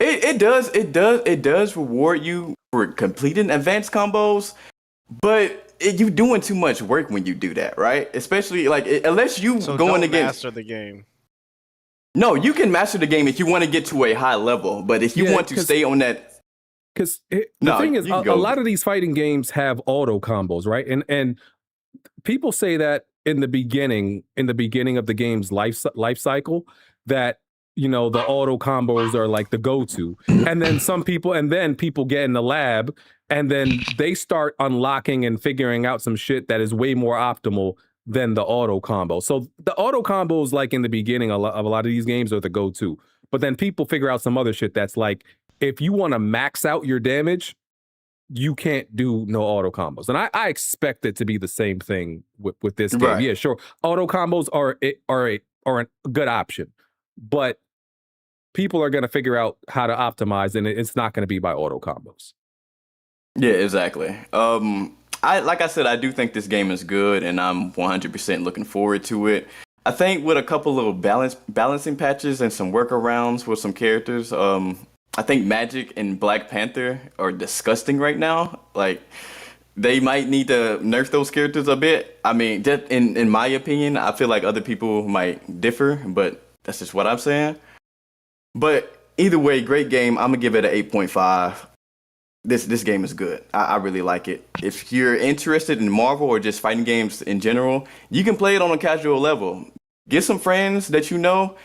It does reward you for completing advanced combos, but you doing too much work when you do that, right? Especially like unless you going against master the game. No, you can master the game if you want to get to a high level, but if you want to stay on that, because the thing is, a lot of these fighting games have auto combos, right? And people say that in the beginning of the game's life cycle, that the auto combos are like the go-to, and then people get in the lab. And then they start unlocking and figuring out some shit that is way more optimal than the auto combo. So the auto combos, like in the beginning of a lot of these games, are the go-to. But then people figure out some other shit that's like, if you want to max out your damage, you can't do no auto combos. And I expect it to be the same thing with this game. Right. Yeah, sure. Auto combos are a good option, but people are going to figure out how to optimize, and it's not going to be by auto combos. Yeah, exactly. Like I said, I do think this game is good, and I'm 100% looking forward to it. I think with a couple little balancing patches and some workarounds with some characters, I think Magic and Black Panther are disgusting right now. Like, they might need to nerf those characters a bit. I mean, just in my opinion, I feel like other people might differ, but that's just what I'm saying. But either way, great game. I'm going to give it an 8.5. This game is good. I really like it. If you're interested in Marvel or just fighting games in general, you can play it on a casual level. Get some friends that you know,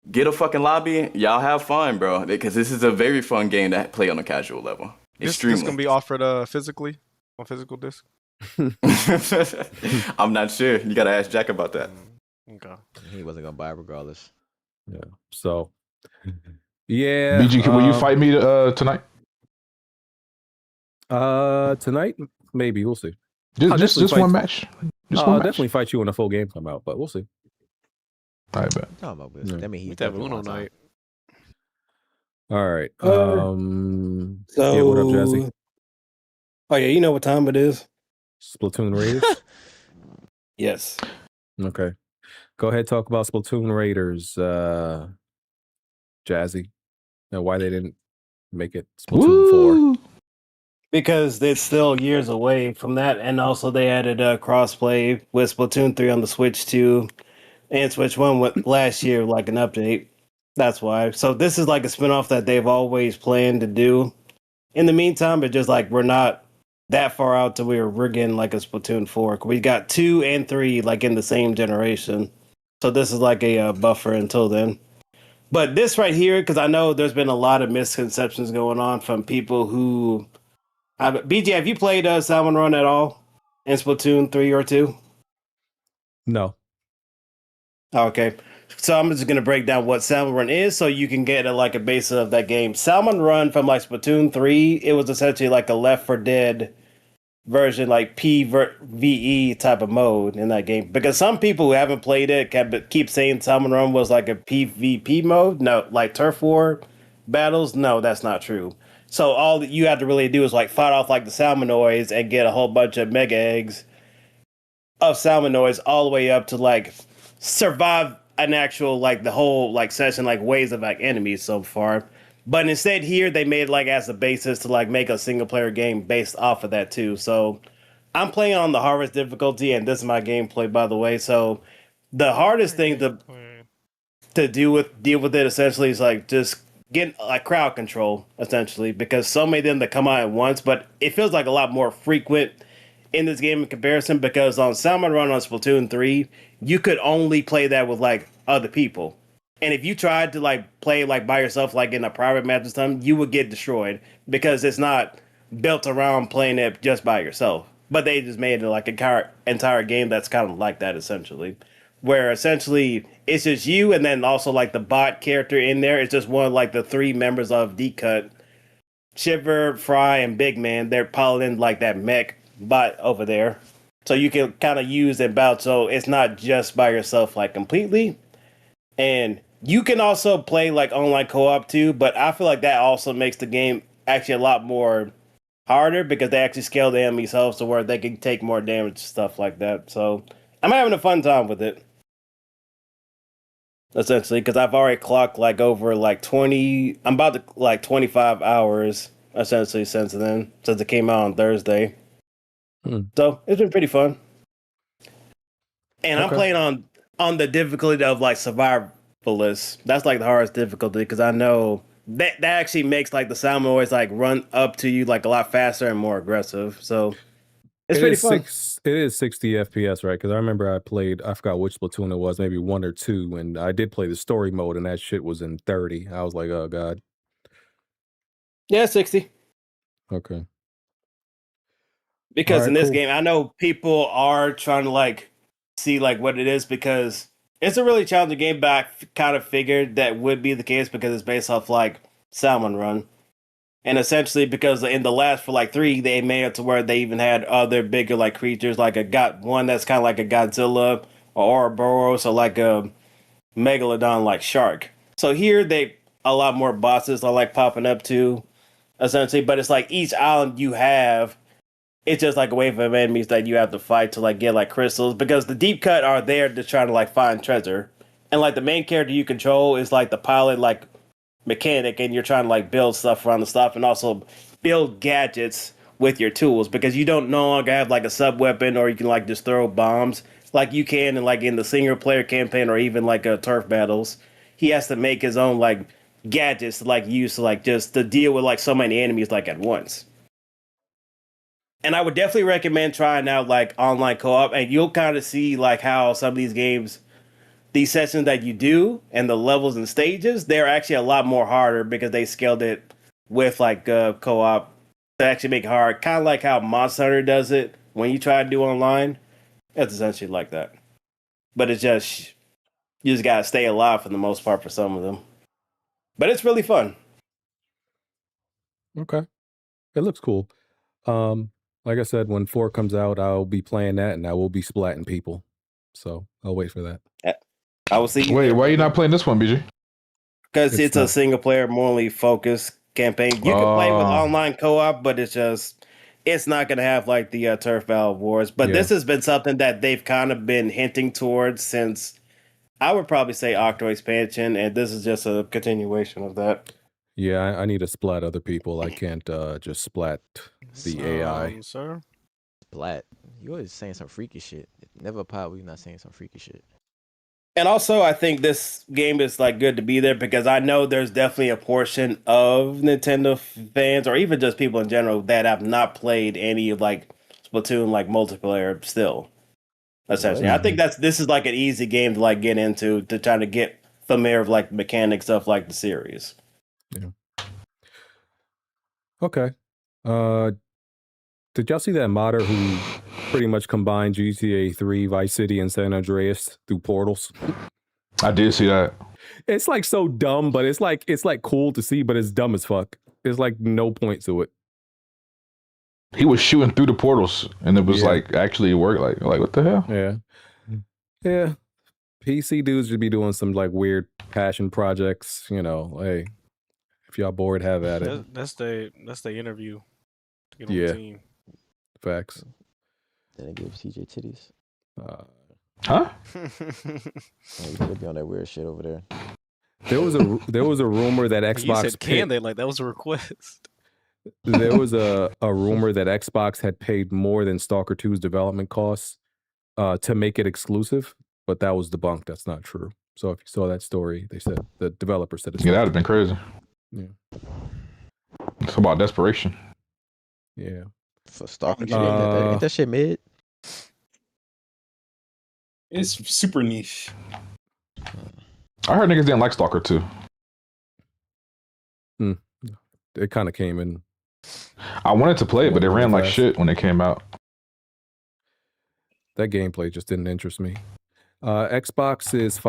get a fucking lobby. Y'all have fun, bro, because this is a very fun game to play on a casual level. This going to be offered physically, on physical disc? I'm not sure. You got to ask Jack about that. Okay. He wasn't going to buy it regardless. Yeah. So, yeah. BG, will you fight me tonight? Tonight, maybe. We'll see. Just one match. I'll definitely fight you when the full game come out, but we'll see. All right, bet. That mean he's have Uno night. All right. So, yeah, what up, Jazzy? Oh yeah, you know what time it is. Splatoon Raiders. Yes. Okay. Go ahead, talk about Splatoon Raiders, Jazzy. And why they didn't make it Splatoon 4. Because it's still years away from that, and also they added crossplay with Splatoon 3 on the Switch 2 and Switch 1 with last year, like an update. That's why. So this is like a spinoff that they've always planned to do. In the meantime, it's just like we're not that far out till we're getting like a Splatoon 4. We got 2 and 3 like in the same generation. So this is like a buffer until then. But this right here, because I know there's been a lot of misconceptions going on from people who... BJ, have you played Salmon Run at all? in Splatoon 3 or 2? No. Okay. So I'm just gonna break down what Salmon Run is, so you can get a base of that game. Salmon Run from Splatoon 3, it was essentially like a Left 4 Dead version, like PvE type of mode in that game. Because some people who haven't played it keep saying Salmon Run was like a PvP mode. No, like turf war battles. No, that's not true. So all that you have to really do is fight off the Salmonoids and get a whole bunch of mega eggs of Salmonoids all the way up to survive an actual the whole session waves of enemies so far. But instead here they made it as a basis to make a single player game based off of that too. So I'm playing on the hardest difficulty, and this is my gameplay, by the way. So the hardest thing to deal with it essentially is just get crowd control essentially, because so many of them that come out at once, but it feels like a lot more frequent in this game in comparison, because on Salmon Run on Splatoon 3, you could only play that with other people. And if you tried to play by yourself in a private match or something, you would get destroyed because it's not built around playing it just by yourself. But they just made it an entire game that's kind of like that essentially, where essentially it's just you and then also the bot character in there. It's just one of the three members of D-Cut, Shiver, Fry, and Big Man. They're piloting that mech bot over there, so you can kind of use and bout. So it's not just by yourself completely. And you can also play online co-op too, but I feel that also makes the game actually a lot more harder because they actually scale the enemies' health to where they can take more damage and stuff like that. So I'm having a fun time with it, essentially, because I've already clocked over 20. I'm about to 25 hours essentially since it came out on Thursday. So it's been pretty fun. And I'm playing on the difficulty of survivalist. That's the hardest difficulty, because I know that actually makes the Salmonoids run up to you a lot faster and more aggressive. So it's pretty fun. It is 60 FPS, right? Because I remember I forgot which Splatoon it was, maybe 1 or 2, and I did play the story mode, and that shit was in 30. I was like, oh god. Yeah, 60. Okay. Because in this game, I know people are trying to see what it is, because it's a really challenging game, but I kind of figured that would be the case because it's based off Salmon Run. And essentially because in the last for 3, they made it to where they even had other bigger creatures, one that's kind of like a Godzilla or Ouroboros, or a Megalodon shark. So here a lot more bosses are popping up too, essentially, but it's each island you have, it's just a wave of enemies that you have to fight to get crystals, because the deep cut are there to try to find treasure. And the main character you control is the pilot mechanic, and you're trying to build stuff around the stuff and also build gadgets with your tools, because you don't no longer have a sub weapon, or you can just throw bombs you can in the single player campaign, or even turf battles. He has to make his own gadgets to use to just to deal with so many enemies at once. And I would definitely recommend trying out online co-op, and you'll kind of see how some of these games, these sessions that you do and the levels and stages, they're actually a lot more harder because they scaled it with co-op to actually make it hard. Kind of how Monster Hunter does it when you try to do online. It's essentially like that. But it's just, you just gotta stay alive for the most part for some of them. But it's really fun. Okay. It looks cool. Like I said, when 4 comes out, I'll be playing that, and I will be splatting people. So I'll wait for that. I will see you. Wait, why are you not playing this one, BJ? Because it's a single player, morally focused campaign. You can play with online co-op, but it's not going to have the Turf Battle Wars. But this has been something that they've kind of been hinting towards since, I would probably say, Octo Expansion, and this is just a continuation of that. Yeah, I need to splat other people. I can't just splat the AI. Sir? Splat. You always saying some freaky shit. Never a pod where you're not saying some freaky shit. And also, I think this game is good to be there, because I know there's definitely a portion of Nintendo fans, or even just people in general, that have not played any of Splatoon multiplayer still. Essentially, I think this is an easy game to get into, to try to get familiar with mechanics of the series. Yeah. Okay. Did y'all see that modder who pretty much combined GTA 3, Vice City, and San Andreas through portals. I did see that. It's like so dumb, but it's like cool to see, but it's dumb as fuck. There's like no point to it. He was shooting through the portals, and it was like actually it worked. Like what the hell? Yeah. PC dudes should be doing some like weird passion projects. You know, hey, if y'all bored, have at it. That's the interview to get on the team. Facts. Then they give CJ titties. Huh? You could be on that weird shit over there. There was a rumor that Xbox. You said can they like that was a request. There was a rumor that Xbox had paid more than Stalker 2's development costs to make it exclusive, but that was debunked. That's not true. So if you saw that story, they said the developer said it's that'd have been crazy. Yeah. It's about desperation. Yeah. For Stalker 2, ain't that shit mid? It's super niche. I heard niggas didn't like Stalker 2. It kind of came in. I wanted to play it, but it ran like shit when it came out. That gameplay just didn't interest me. Xbox is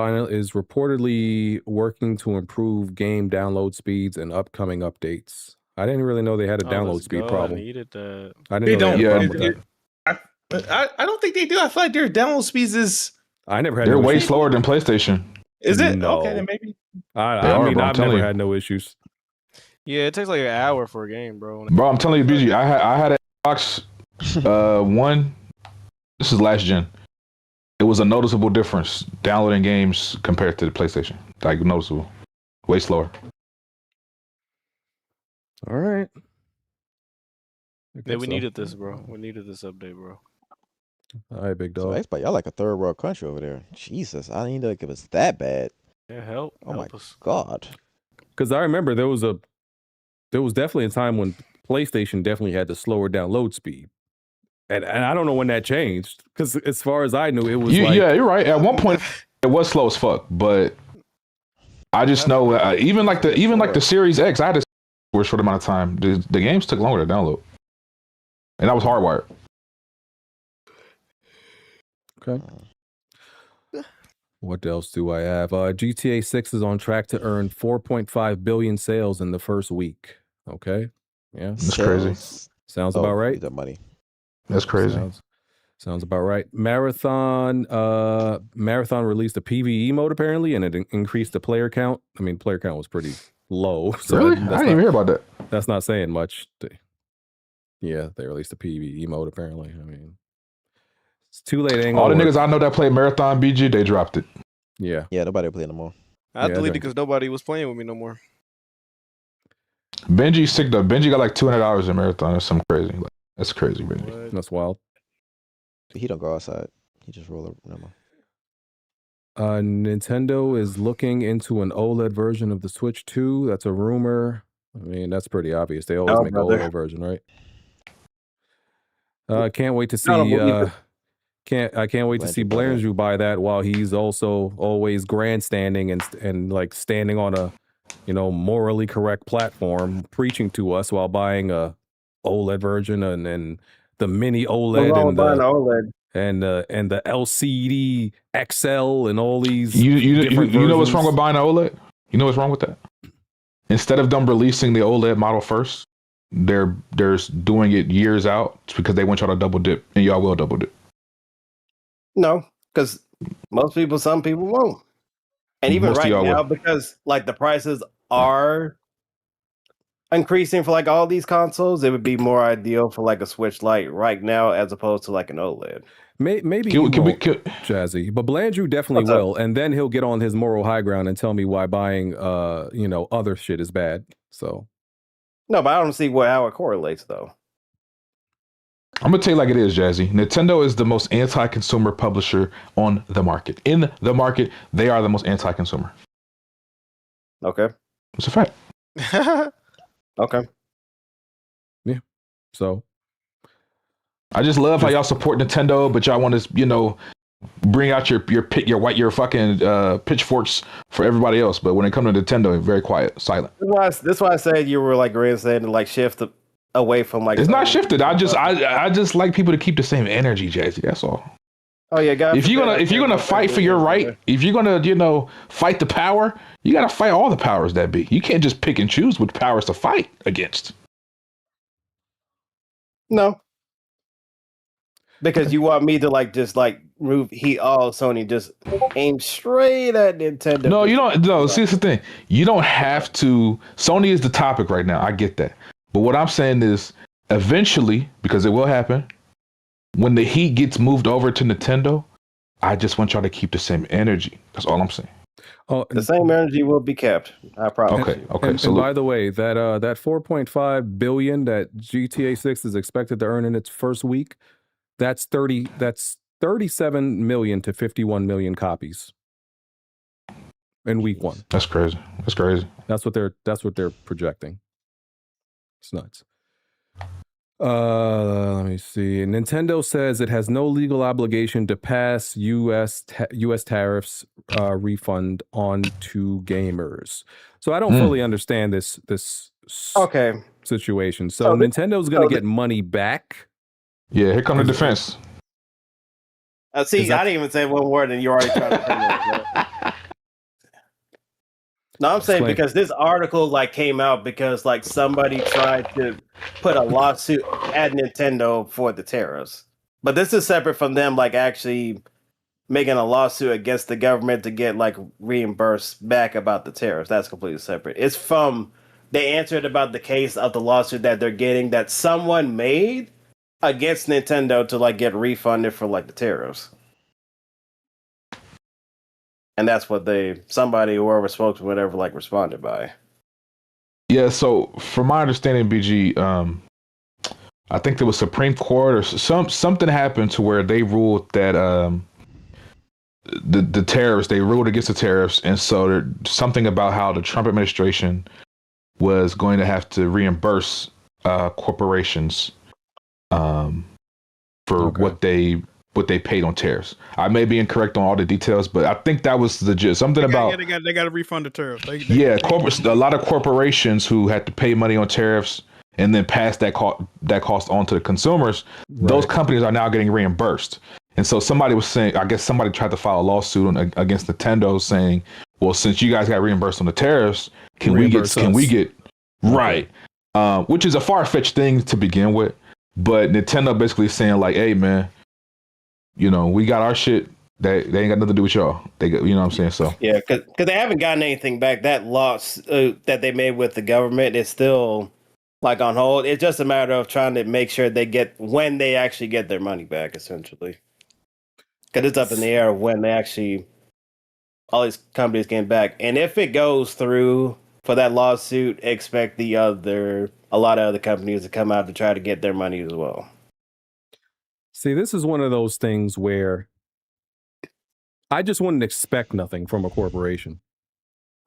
reportedly working to improve game download speeds and upcoming updates. I didn't really know they had a download speed problem. I needed that. I didn't know they had a problem with that. I don't think they do. I feel like their download speeds is. I never had. They're no way issues. slower than PlayStation. Is it? No. Okay, then maybe. I mean, I've never had no issues. Yeah, it takes like an hour for a game, bro. Bro, I'm telling you, BG, I had an Xbox One. This is last gen. It was a noticeable difference downloading games compared to the PlayStation. Like noticeable, way slower. All right. Yeah, we needed this, bro. We needed this update, bro. All right, big So dog. Xbox, y'all like a third world country over there. Jesus, I didn't know it was that bad. Yeah, help. Oh help my us. god. Because I remember there was definitely a time when PlayStation definitely had the slower download speed. And I don't know when that changed. Because as far as I knew, it was yeah, you're right. At one point, it was slow as fuck. But I just know even like the Series X, I had to for a short amount of time. The games took longer to download, and that was hardwired. Okay. What else do I have? GTA 6 is on track to earn 4.5 billion sales in the first week. Okay. Yeah. That's crazy. Sounds about right. That money. That's crazy. Sounds about right. Marathon released a PvE mode apparently, and it increased the player count. I mean, player count was pretty low. So really? I didn't even hear about that. That's not saying much. Yeah, they released a PvE mode apparently. I mean, it's too late. All the niggas I know that played Marathon BG, they dropped it. Yeah. Yeah, nobody playing no more. I deleted because nobody was playing with me no more. Benji's sick though. Benji got like 200 hours in Marathon. That's some crazy. Like, that's crazy, Benji. What? That's wild. He don't go outside. He just roll up. No more. Nintendo is looking into an OLED version of the Switch 2. That's a rumor. I mean, that's pretty obvious. They always make an OLED version, right? Can't wait to see. I can't wait to see Blairandrew buy that while he's also always grandstanding and like standing on a, morally correct platform, preaching to us while buying a OLED version and the mini OLED and the LCD XL and all these. You know what's wrong with buying an OLED? You know what's wrong with that? Instead of them releasing the OLED model first, they're doing it years out because they want y'all to double dip, and y'all will double dip. No, because some people won't. And even Most of right y'all now, will. because like the prices are increasing for like all these consoles, it would be more ideal for like a Switch Lite right now as opposed to like an OLED. Maybe Jazzy, but Blandrew definitely will, and then he'll get on his moral high ground and tell me why buying other shit is bad. So no, but I don't see how it correlates though. I'm gonna tell you like it is, Jazzy. Nintendo is the most anti-consumer publisher on the market. In the market, they are the most anti-consumer. Okay, it's a fact. Okay. Yeah. So I just love how y'all support Nintendo, but y'all want to, bring out your fucking pitchforks for everybody else. But when it comes to Nintendo, very quiet, silent. That's why I said you were like saying to like shift away from like. It's not shifted. I just like people to keep the same energy, Jazzy. That's all. Oh yeah, God. If you're gonna fight for your right, if you're gonna fight the power, you gotta fight all the powers that be. You can't just pick and choose which powers to fight against. No. Because you want me to just move Sony just aim straight at Nintendo. No, you don't. No, see, that's the thing. You don't have to. Sony is the topic right now. I get that. But what I'm saying is, eventually, because it will happen, when the heat gets moved over to Nintendo, I just want y'all to keep the same energy. That's all I'm saying. Oh, the same energy will be kept. I promise. Okay. And by the way, that 4.5 billion that GTA 6 is expected to earn in its first week, that's 37 million to 51 million copies in week 1. That's crazy. That's what they're projecting. It's nuts. Let me see. Nintendo says it has no legal obligation to pass U.S. tariffs refund on to gamers. So I don't fully understand this situation. So Nintendo's going to get money back. Yeah, here come the defense. See, I didn't even say one word, and you already trying to bring it. No, I'm saying because this article came out because somebody tried to put a lawsuit at Nintendo for the tariffs. But this is separate from them actually making a lawsuit against the government to get reimbursed back about the tariffs. That's completely separate. It's from they answered about the case of the lawsuit that they're getting that someone made against Nintendo to get refunded for the tariffs. And that's what somebody, whoever spoke to whatever, responded by. Yeah, so from my understanding, BG, I think there was Supreme Court or something happened to where they ruled that the tariffs, they ruled against the tariffs, and so there's something about how the Trump administration was going to have to reimburse corporations for what they paid on tariffs. I may be incorrect on all the details, but I think that was the gist. Something about they got to refund the tariffs. A lot of corporations who had to pay money on tariffs and then pass that cost on to the consumers. Right. Those companies are now getting reimbursed. And so somebody was saying, I guess somebody tried to file a lawsuit against Nintendo saying, well, since you guys got reimbursed on the tariffs, can we get right? Which is a far-fetched thing to begin with, but Nintendo basically saying hey man, we got our shit. They ain't got nothing to do with y'all. They got, you know what I'm saying? So yeah, because they haven't gotten anything back. That loss that they made with the government is still on hold. It's just a matter of trying to make sure when they actually get their money back, essentially. Because it's up in the air of when all these companies get back. And if it goes through for that lawsuit, expect a lot of other companies to come out to try to get their money as well. See, this is one of those things where I just wouldn't expect nothing from a corporation,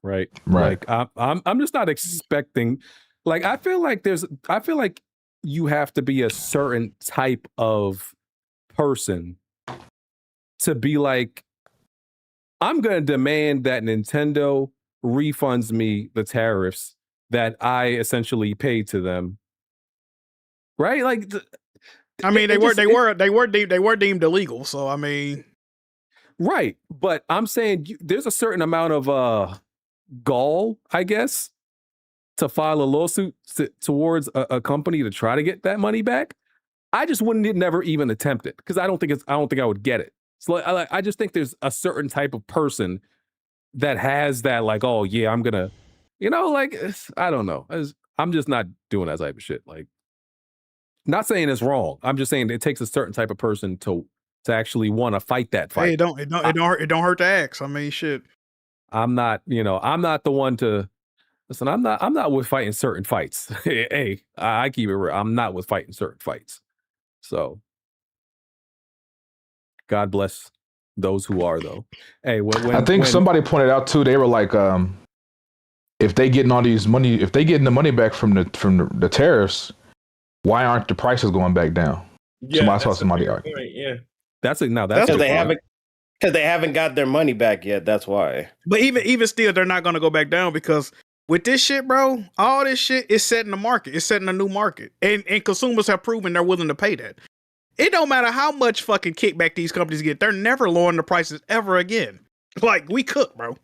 right? I'm just not expecting. I feel like you have to be a certain type of person to be I'm going to demand that Nintendo refunds me the tariffs that I essentially paid to them, right? I mean, they were deemed illegal. So I mean, right. But I'm saying there's a certain amount of gall, I guess, to file a lawsuit towards a company to try to get that money back. I just wouldn't never even attempt it because I don't think I would get it. So I just think there's a certain type of person that has that oh yeah, I'm gonna, I don't know. I'm just not doing that type of shit. Not saying it's wrong. I'm just saying it takes a certain type of person to actually want to fight that fight. Hey, it don't hurt to ask. I mean, shit. I'm not the one to listen. I'm not with fighting certain fights. Hey, I keep it real. I'm not with fighting certain fights. So, God bless those who are though. Hey, I think somebody pointed out too. They were if they getting all these money, if they getting the money back from the tariffs, why aren't the prices going back down? Yeah, I saw somebody argue. Yeah, that's because they haven't got their money back yet. That's why. But even still, they're not going to go back down because with this shit, bro, all this shit is setting the market. It's setting a new market. And consumers have proven they're willing to pay that. It don't matter how much fucking kickback these companies get. They're never lowering the prices ever again. Like, we cook, bro.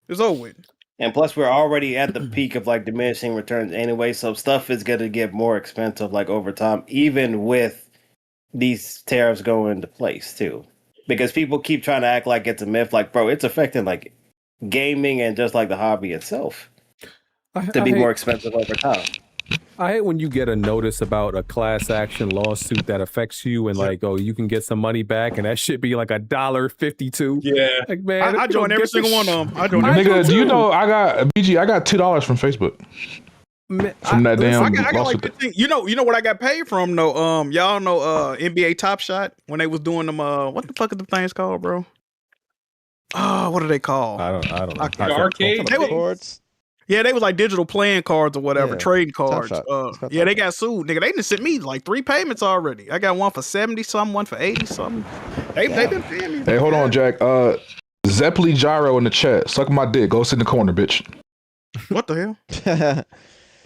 It's over with. And plus, we're already at the peak of like diminishing returns anyway. So stuff is going to get more expensive like over time, even with these tariffs going into place too. Because people keep trying to act like it's a myth. Like, bro, it's affecting like gaming and just like the hobby itself to be more expensive over time. I hate when you get a notice about a class action lawsuit that affects you and like, oh, you can get some money back, and that shit be like $1.52. Yeah, like man, I joined every single one of them. Nigga, do you know I got BG? I got $2 from Facebook. From that damn I got like lawsuit. you know what I got paid from though. Y'all know NBA Top Shot when they was doing them. What the fuck is the things called, bro? Oh, what are they called? I don't know. The arcade cards. Yeah, they was like digital playing cards or whatever, Yeah. trading cards. Top Yeah, they got sued. Nigga, they done sent me like 3 payments already. I got one for 70 something, one for 80 something. They been paying me. Hey, hold on, Jack. Zeppeli Gyro in the chat. Suck my dick. Go sit in the corner, bitch. What the hell?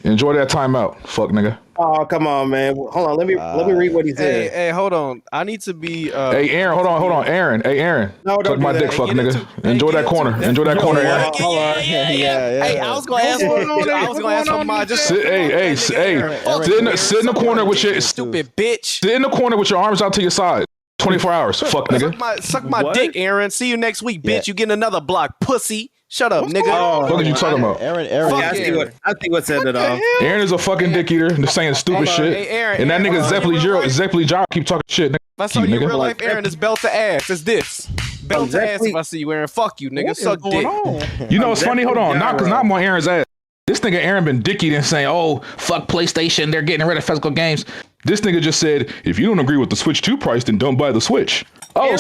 Enjoy that timeout, fuck nigga. Oh, come on, man. Hold on. Let me read what he said. Hey, hold on. I need to be. Hey, Aaron, hold on. Aaron. Hey, Aaron. No, don't Suck do my that. dick, fuck nigga. Enjoy that corner. Enjoy that corner, Aaron. Yeah. Hey, I was gonna ask for my just. Sit, sit in the corner with your stupid bitch. Sit in the corner with your arms out to your side. 24 hours, fuck nigga. Suck my dick, Aaron. See you next week, bitch. You getting another block, pussy. Shut up, nigga. What are you talking about? Aaron. I see what said it off. Aaron is a fucking dick eater. They're saying stupid shit. Hey, Aaron, and that nigga Zeppeli Gyro keep talking shit. If I saw you in real life, Aaron, it's belt to ass. It's this. Belt to ass if I see you, Aaron. Fuck you, nigga. Suck dick. You know what's funny? Hold on. Not because I'm on Aaron's ass. This nigga Aaron been dick eating saying, oh, fuck PlayStation. They're getting rid of physical games. This nigga just said, if you don't agree with the Switch 2 price, then don't buy the Switch. Oh,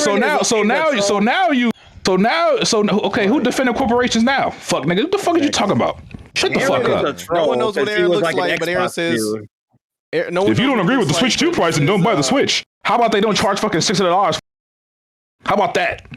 okay, who defending corporations now? Fuck, nigga, what the fuck are you talking about? Shut the fuck up. No one knows what Aaron looks like, but Aaron says... If you don't agree with the Switch 2 price, then don't buy the Switch. How about they don't charge fucking $600? How about that?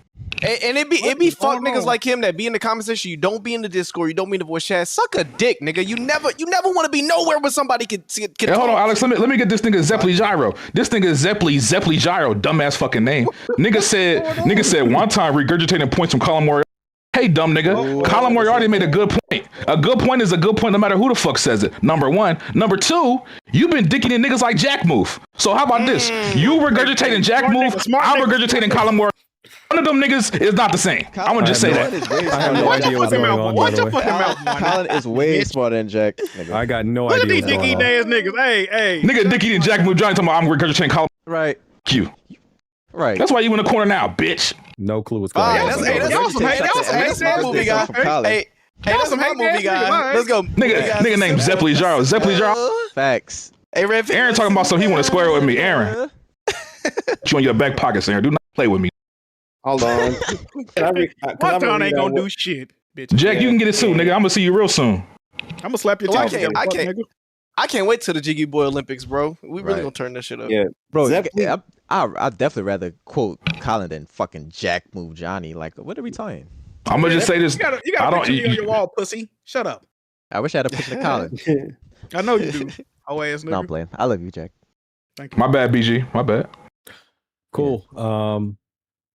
And it be fuck niggas like him that be in the comment section. You don't be in the Discord. You don't be in the voice chat. Suck a dick, nigga. You never want to be nowhere where somebody can hey, hold on, Alex. Let me get this nigga Zeppeli Gyro. This nigga is Zeppeli Gyro. Dumbass fucking name. Nigga said one time regurgitating points from Colin Moriarty. Hey, dumb nigga. Colin Moriarty made a good point. A good point is a good point no matter who the fuck says it. Number one. Number two, you've been dicking in niggas like Jack Move. So how about this? You regurgitating Jack Move, I'm regurgitating Colin Moriarty. One of them niggas is not the same. I'm gonna just say that. I have no idea what's going on. Watch your fucking mouth, man. Colin is way smarter than Jack. Nigga. I got no Look at idea these what's dick going eating on. ass niggas. Hey. Nigga dick eating Jack Move Johnny talking about I'm regurgitating Colin. Right. Q. Right. That's why you in the corner now, bitch. No clue what's going on. That's my movie guy. Hey, that's my movie guy. Let's go. Nigga named Zeppeli Gyro. Zeppeli Gyro. Facts. Hey, Red. Aaron talking about something he want to square with me. Aaron. You in your back pockets, Aaron. Do not play with me. Hold on. One time ain't gonna do shit, bitch. Jack, you can get it soon, nigga. I'm gonna see you real soon. I'm gonna slap your Oh, teeth. I can't wait till the Jiggy Boy Olympics, bro. We really gonna turn this shit up. Yeah, Bro, I'd definitely rather quote Colin than fucking Jack Move Johnny. Like, what are we talking? I'm gonna just say this. You got a picture on your wall, pussy. Shut up. I wish I had a picture of Colin. I know you do. Oh ass nigga. No, I'm playing. I love you, Jack. Thank you. My bad, BG. My bad. Cool.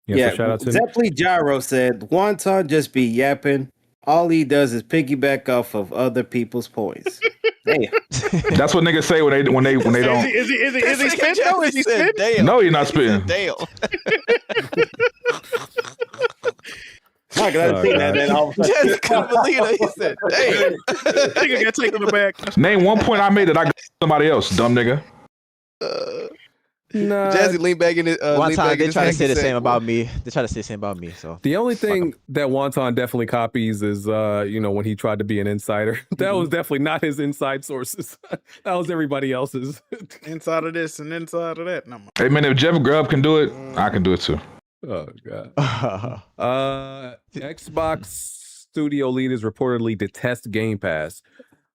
Yeah, so shout out to Zeppeli Gyro said, Wonton just be yapping. All he does is piggyback off of other people's points. Damn. That's what niggas say when they don't. Is he spitting though? Is he spitting? No, you're not spitting. Damn. I didn't see that. Then all of a sudden, Just couldn't believe it. He said, damn. Nigga got taken in the back. Name one point I made that I got somebody else, dumb nigga. Nah. Jazzy lean back in it. One time they try to say the same about me. They try to say the same about me. So the only thing that Wonton definitely copies is, when he tried to be an insider. That was definitely not his inside sources. That was everybody else's. Inside of this and inside of that. No, Hey man, if Jeff Grubb can do it, I can do it too. Oh god. Xbox studio leaders reportedly detest Game Pass,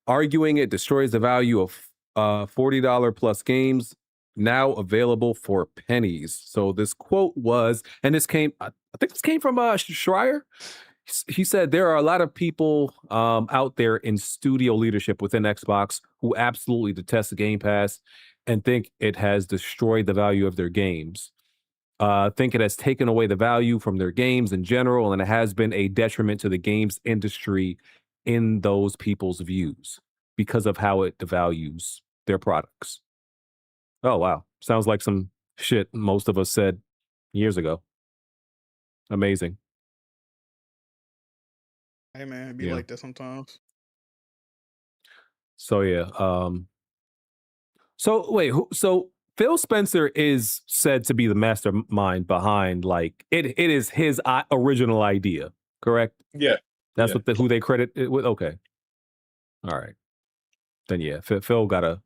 arguing it destroys the value of $40 plus games now available for pennies. So this quote was, and this came, I think this came from Schreier. he said there are a lot of people out there in studio leadership within Xbox who absolutely detest the Game Pass and think it has destroyed the value of their games. Think it has taken away the value from their games in general, and it has been a detriment to the games industry in those people's views because of how it devalues their products. Oh, wow. Sounds like some shit most of us said years ago. Amazing. Hey, man, it be like that sometimes. So, yeah. So, wait. So, Phil Spencer is said to be the mastermind behind, like, it is his original idea, correct? Yeah. That's what who they credit it with? Okay. All right. Then, yeah, Phil gotta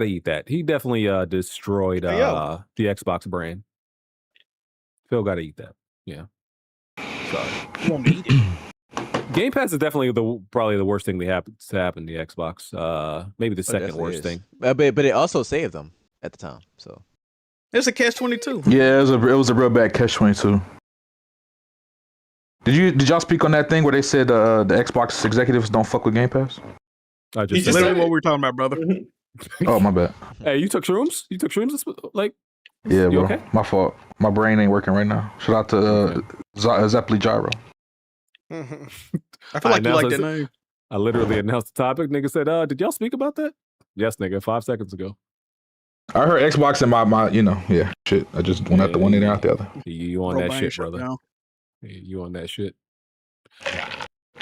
eat that. He definitely destroyed the Xbox brand. Phil gotta eat that. Yeah. Sorry. You won't eat it. Game Pass is definitely probably the worst thing that happened to the Xbox. Maybe the second worst thing. But it also saved them at the time. So it's a catch-22. Yeah, it was a real bad catch-22. Did y'all speak on that thing where they said the Xbox executives don't fuck with Game Pass? I just said literally what we were talking about, brother. Oh, my bad. Hey, you took shrooms? Like, yeah, bro. Okay? My fault. My brain ain't working right now. Shout out to Zeppeli Gyro. I feel like you like that name. I literally announced the topic. Nigga said, did y'all speak about that? Yes, nigga, 5 seconds ago. I heard Xbox in my shit. I just went out the one ear and out the other. You on that shit, brother. You on that shit.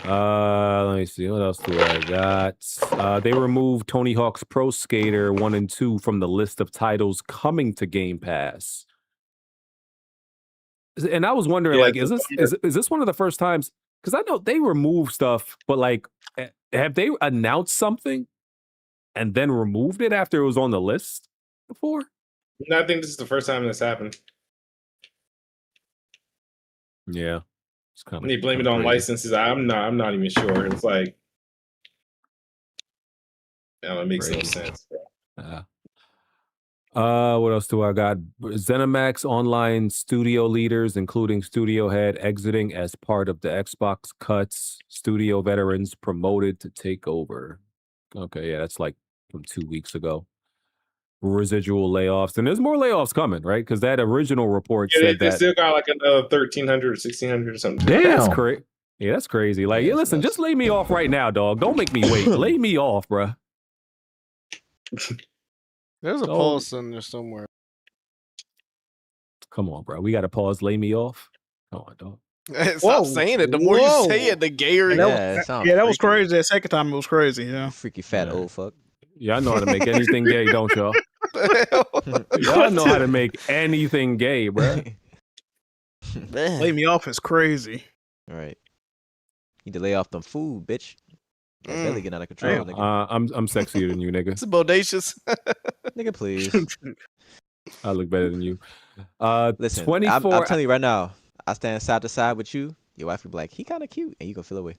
Let me see. What else do I got? They removed Tony Hawk's Pro Skater 1 and 2 from the list of titles coming to Game Pass. And I was wondering, is this one of the first times? Because I know they remove stuff, but like, have they announced something and then removed it after it was on the list before? No, I think this is the first time this happened. Yeah, it's kind of. And they blame it on licenses. I'm not even sure. It's like, it makes no sense. What else do I got? ZeniMax Online studio leaders, including studio head, exiting as part of the Xbox cuts. Studio veterans promoted to take over. Okay, yeah, that's like from 2 weeks ago. Residual layoffs, and there's more layoffs coming, right? Because that original report said they that still got like another 1,300 or 1,600 or something. Damn, that's crazy. Yeah, that's crazy. Like, listen, just lay me off right now, dog. Don't make me wait. Lay me off, bruh. There's a pause in there somewhere. Come Come on, bro. We got to pause. Lay me off. Come on, dog. Stop saying it. The more you say it, the gayer it is. Yeah, that was crazy. That second time it was crazy. Yeah. Freaky fat old fuck. Y'all know how to make anything gay, don't y'all? Y'all know how to make anything gay, bro. Lay me off is crazy. All right. You need to lay off them food, bitch. That belly getting out of control, nigga. I'm sexier than you, nigga. It's bodacious. Nigga, please. I look better than you. Listen, 24. I'm telling you right now, I stand side to side with you. Your wife will be like, he kind of cute, and you gonna feel away.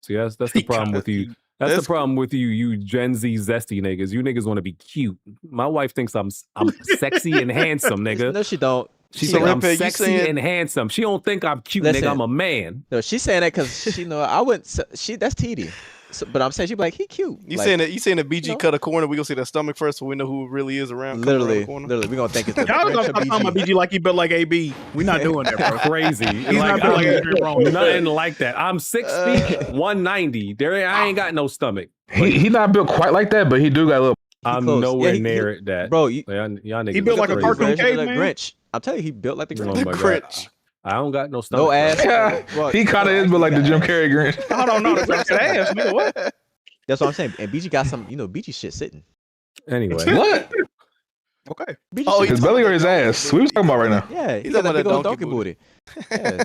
See, that's the problem with you. That's the problem with you Gen Z zesty niggas. You niggas want to be cute. My wife thinks I'm sexy and handsome, nigga. No, she don't. She thinks I'm sexy and handsome. She don't think I'm cute, nigga. I'm a man. No, she's saying that because she know I wouldn't. That's TD. So, but I'm saying she be like, he cute. You saying that? You saying that BG cut a corner? We gonna see that stomach first, so we know who it really is around. Literally, we gonna think it's the y'all gonna talk about BG like he built like AB. We not doing that, bro. Crazy. He's not built like Adrian Broner. Nothing like that. I'm 6 feet 190. I ain't got no stomach. He not built quite like that, but he do got a little. I'm nowhere near that, bro. Y'all niggas. He built like a cartoon caveman. Grinch. I'm telling you, he built like the Grinch. Oh Grinch. I don't got no stomach. No ass. Yeah, he kind of is built like the Jim Carrey Grinch. I don't know. That's ass. Nigga, what? That's what I'm saying. And BG got some, BG shit sitting. Anyway. What? Okay. BG his belly or his ass? We was talking about right now. Yeah, he's got that big old donkey booty. Yeah.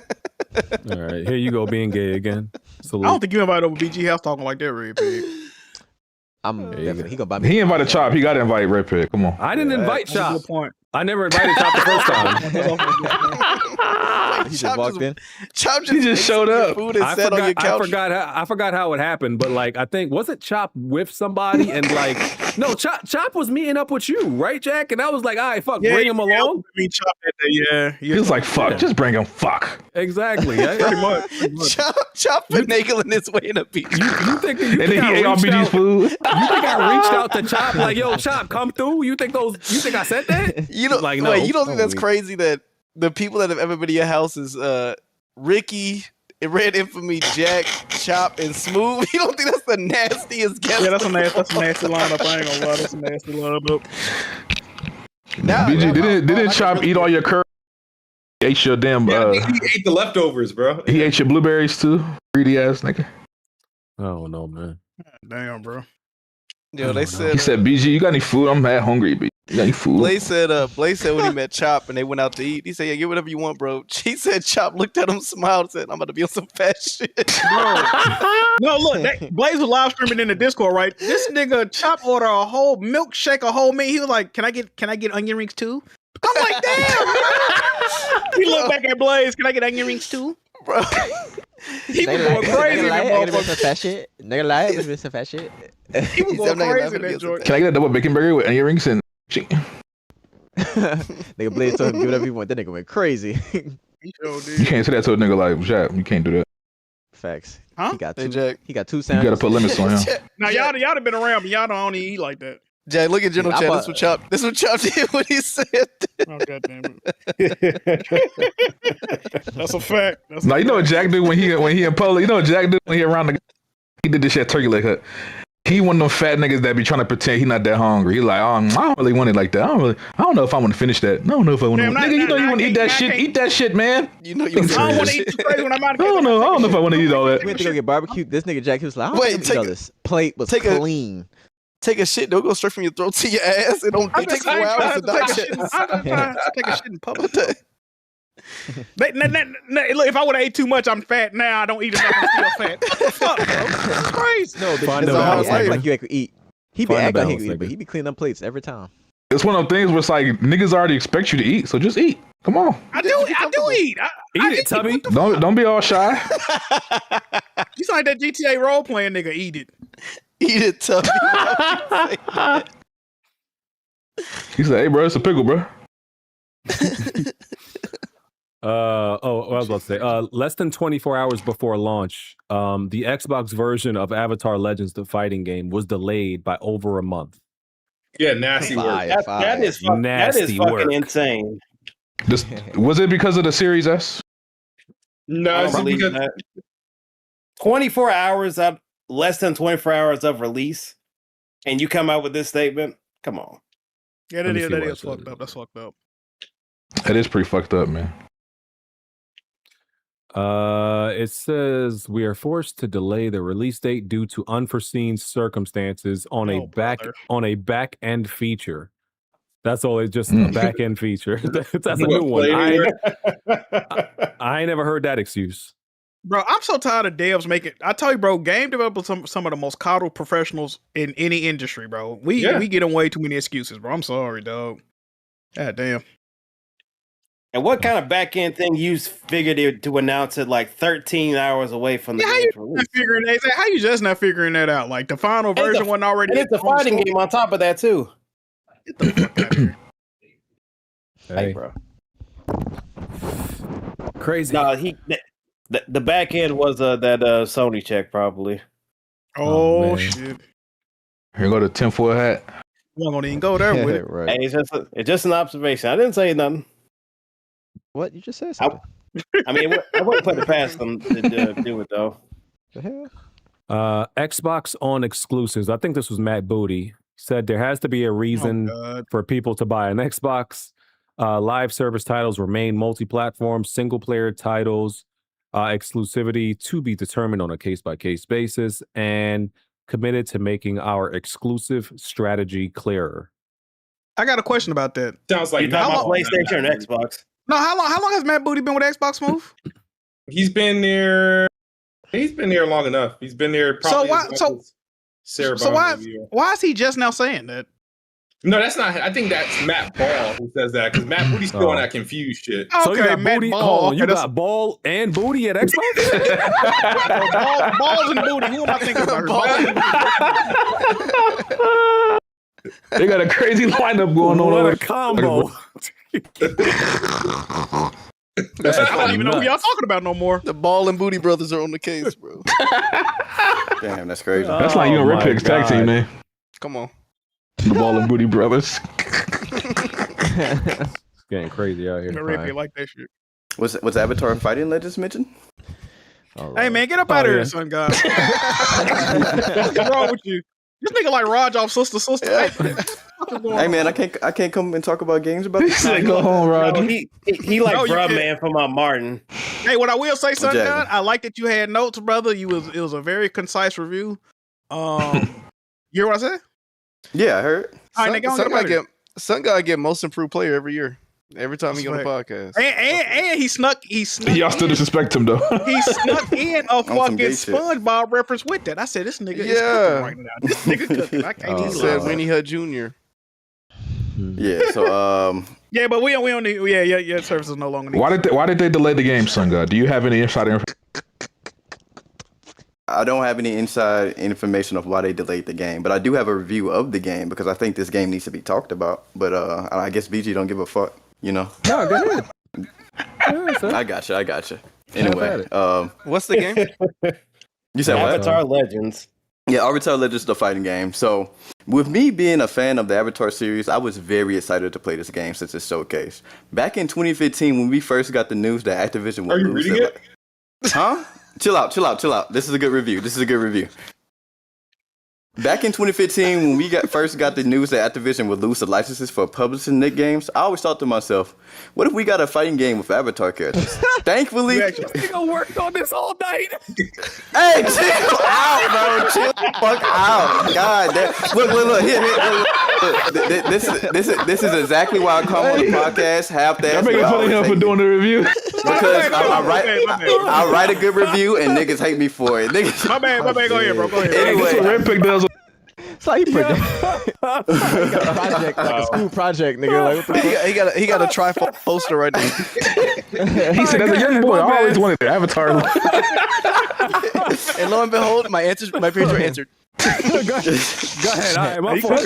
All right, here you go being gay again. Salute. I don't think you invited over BG House talking like that, Red Pig. I'm definitely he gonna buy me. He invited Chop. He got to invite Red Pig. Come on. I didn't invite Chop. Good point. I never invited Chop the first time. He just walked in. Chop He just showed up. Food and sat on your couch. I forgot how it happened, but like I think was it Chop with somebody and like no Chop was meeting up with you, right, Jack? And I was like, all right, fuck, bring him along. Me Chop that day, yeah. He was like, fuck, just bring him. Fuck. Exactly. Yeah, pretty much. Chop finagling his way in a beach. You think And then he ate all BG's food. You think I reached out to Chop like, yo, Chop, come through? You think I said that? You don't like, wait, you don't think that's crazy that the people that have ever been to your house is Ricky, Red Infamy, Jack, Chop, and Smooth? You don't think that's the nastiest guest? Yeah, that's a nasty lineup. I ain't gonna lie, that's a nasty lineup. BG, didn't Chop eat all your curry? He ate your damn. He ate the leftovers, bro. He ate your blueberries too. Greedy ass nigga. Oh no, man. Damn, bro. Yo, they said he said, "BG, you got any food? I'm mad hungry. B. You got any food?" Blaze said when he met Chop and they went out to eat, he said, "Yeah, get whatever you want, bro." He said Chop looked at him, smiled, and said, "I'm about to be on some fat shit." Bro. No, look, Blaze was live streaming in the Discord, right? This nigga Chop ordered a whole milkshake, a whole meat. He was like, "Can I get onion rings too?" I'm like, "Damn!" He looked back at Blaze. "Can I get onion rings too?" Bro. He was going crazy. Nigga lie, it's some fat shit. He was going crazy in that joint. Can I get a double bacon burger with onion rings and chicken? Nigga Blaze told him do whatever you want. That nigga went crazy. You can't say that to a nigga like Jack. You can't do that. Facts. Huh? He got Hey, two. Jack. He got 2 You sandwiches. gotta put limits on him. Now y'all have been around, but y'all don't eat like that. Jack, look at general Yeah, chat. This what Chop did when he said that. Oh goddamn it! That's a fact. Now you know what Jack do when he in public. You know what Jack do when he around the. He did this shit turkey leg cut. He one of them fat niggas that be trying to pretend he not that hungry. He like, oh, I don't really want it like that. I don't know if I want to finish that. I don't know if I want to. Nigga, you know you want to eat that shit. Eat that shit, man. You know you. I don't want to eat too crazy when I'm out of. I don't know if I want to eat all that. We went to go get barbecue. This nigga Jack, he was like, I don't Wait, want to eat all this. Plate was clean. Take a shit. Don't go straight from your throat to your ass. It takes 4 hours to digest. Take a shit in public. Look, if I would have ate too much, I'm fat now. I don't eat enough. I'm still fat. What the fuck, bro? That's crazy. No, Find but the balance, he act nigga. like you could eat. He be Find the acting like he balance, could eat, but nigga. he be cleaning up plates every time. It's one of those things where it's like niggas already expect you to eat, so just eat. Come on, I do eat. Eat it, Tubby. don't be all shy. You sound like that GTA role playing nigga. Eat it. Eat it, Tubby. He said, "Hey, bro, it's a pickle, bro." What I was about to say. Less than 24 hours before launch, the Xbox version of Avatar Legends, the fighting game, was delayed by over a month. Yeah, nasty work. That is Nasty work. fucking insane. Was it because of the Series S? No, I it's don't believe because that. 24 hours up, less than 24 hours of release, and you come out with this statement? Come on. Yeah, Let me see that what is I fucked said. up. That's fucked up. That is pretty fucked up, man. It says we are forced to delay the release date due to unforeseen circumstances on a back end feature. That's all. It's just a back end feature. That's a new one. I ain't never heard that excuse. Bro, I'm so tired of devs making. I tell you, bro, game developers some of the most coddled professionals in any industry, bro. We get them way too many excuses, bro. I'm sorry, dog. God damn. And what kind of back end thing you figured to announce it like 13 hours away from the game's release? How you just not figuring that out? Like the final version wasn't already. And it's a fighting game on top of that too. Get the fuck out of here. Hey, bro. Crazy. No, the back end was that Sony check probably. Oh shit! Here go the tinfoil hat. I'm not gonna even go there with it. Right. Hey, it's just an observation. I didn't say nothing. What? You just said something. I mean, I wouldn't put it past them to do it though. The hell? Xbox on exclusives. I think this was Matt Booty. Said there has to be a reason for people to buy an Xbox. Live service titles remain multi-platform. Single player titles, exclusivity to be determined on a case-by-case basis, and committed to making our exclusive strategy clearer. I got a question about that. Sounds like you talking about PlayStation and Xbox. No, how long has Matt Booty been with Xbox Move? He's been there long enough. He's been there probably. So why is he just now saying that? No, that's not. I think that's Matt Ball who says that because Matt Booty's still on that confused shit. Okay, So you got Matt booty. Ball. Hold on, Okay, you that's- got ball and booty at Xbox. balls and booty. Who am I thinking about? They got a crazy lineup going on. What a combo! I don't even know who y'all talking about no more. The Ball and Booty brothers are on the case, bro. Damn, that's crazy. That's like you and Red my Pig's tag team, God. man. Come on. The Ball and Booty brothers. Getting crazy out here. Red Pig like that shit. Was Avatar Fighting Legends mentioned? Hey man, get up out of here, son, God. What's wrong with you? This nigga like Raj off sister. Hey man, I can't come and talk about games about this. Go home, Raj. He like No, you bruh can't. man from Martin. Hey, what I will say, son, Jackson. God, I like that you had notes, brother. It was a very concise review. You hear what I said? Yeah, I heard. All right, nigga, Son gotta get most improved player every year. Every time he on the podcast. And he snuck Y'all still disrespect him though. he snuck in a some fucking gay shit. SpongeBob reference with that. I said, this nigga is cooking right now. This nigga cooking. I can't He even said lie. Winnie Hut Jr. Yeah, so Yeah, but we don't need. Yeah. Service is no longer needed. Why did they delay the game, Sun God? Do you have any insider information? I don't have any inside information of why they delayed the game, but I do have a review of the game because I think this game needs to be talked about. But I guess BG don't give a fuck, you know. No, go ahead. Yeah, son. I gotcha. Anyway, What's the game? you said what? Avatar Legends. Yeah, Avatar Legends is the fighting game. So, with me being a fan of the Avatar series, I was very excited to play this game since it's showcased. Back in 2015, when we first got the news that Activision would Are you lose reading it, huh? Chill out. This is a good review. Back in 2015, when we first got the news that Activision would lose the licenses for publishing Nick games, I always thought to myself, what if we got a fighting game with Avatar characters? Thankfully, Nigga worked on this all night. hey, chill out, bro. Chill the fuck out. God damn. Look. Here. This is exactly why I come on the podcast half the I'm making fun of him for doing the review. Because I write a good review and niggas hate me for it. Niggas, My bad. Go ahead, bro. Go ahead. That's what Red Pig does. It's like he got a project, like a school project, nigga. Like, what the fuck? he got a trifold poster right now. He said, as a young boy, I always wanted the Avatar. And lo and behold, my parents were answered. Go ahead. All right, my fault.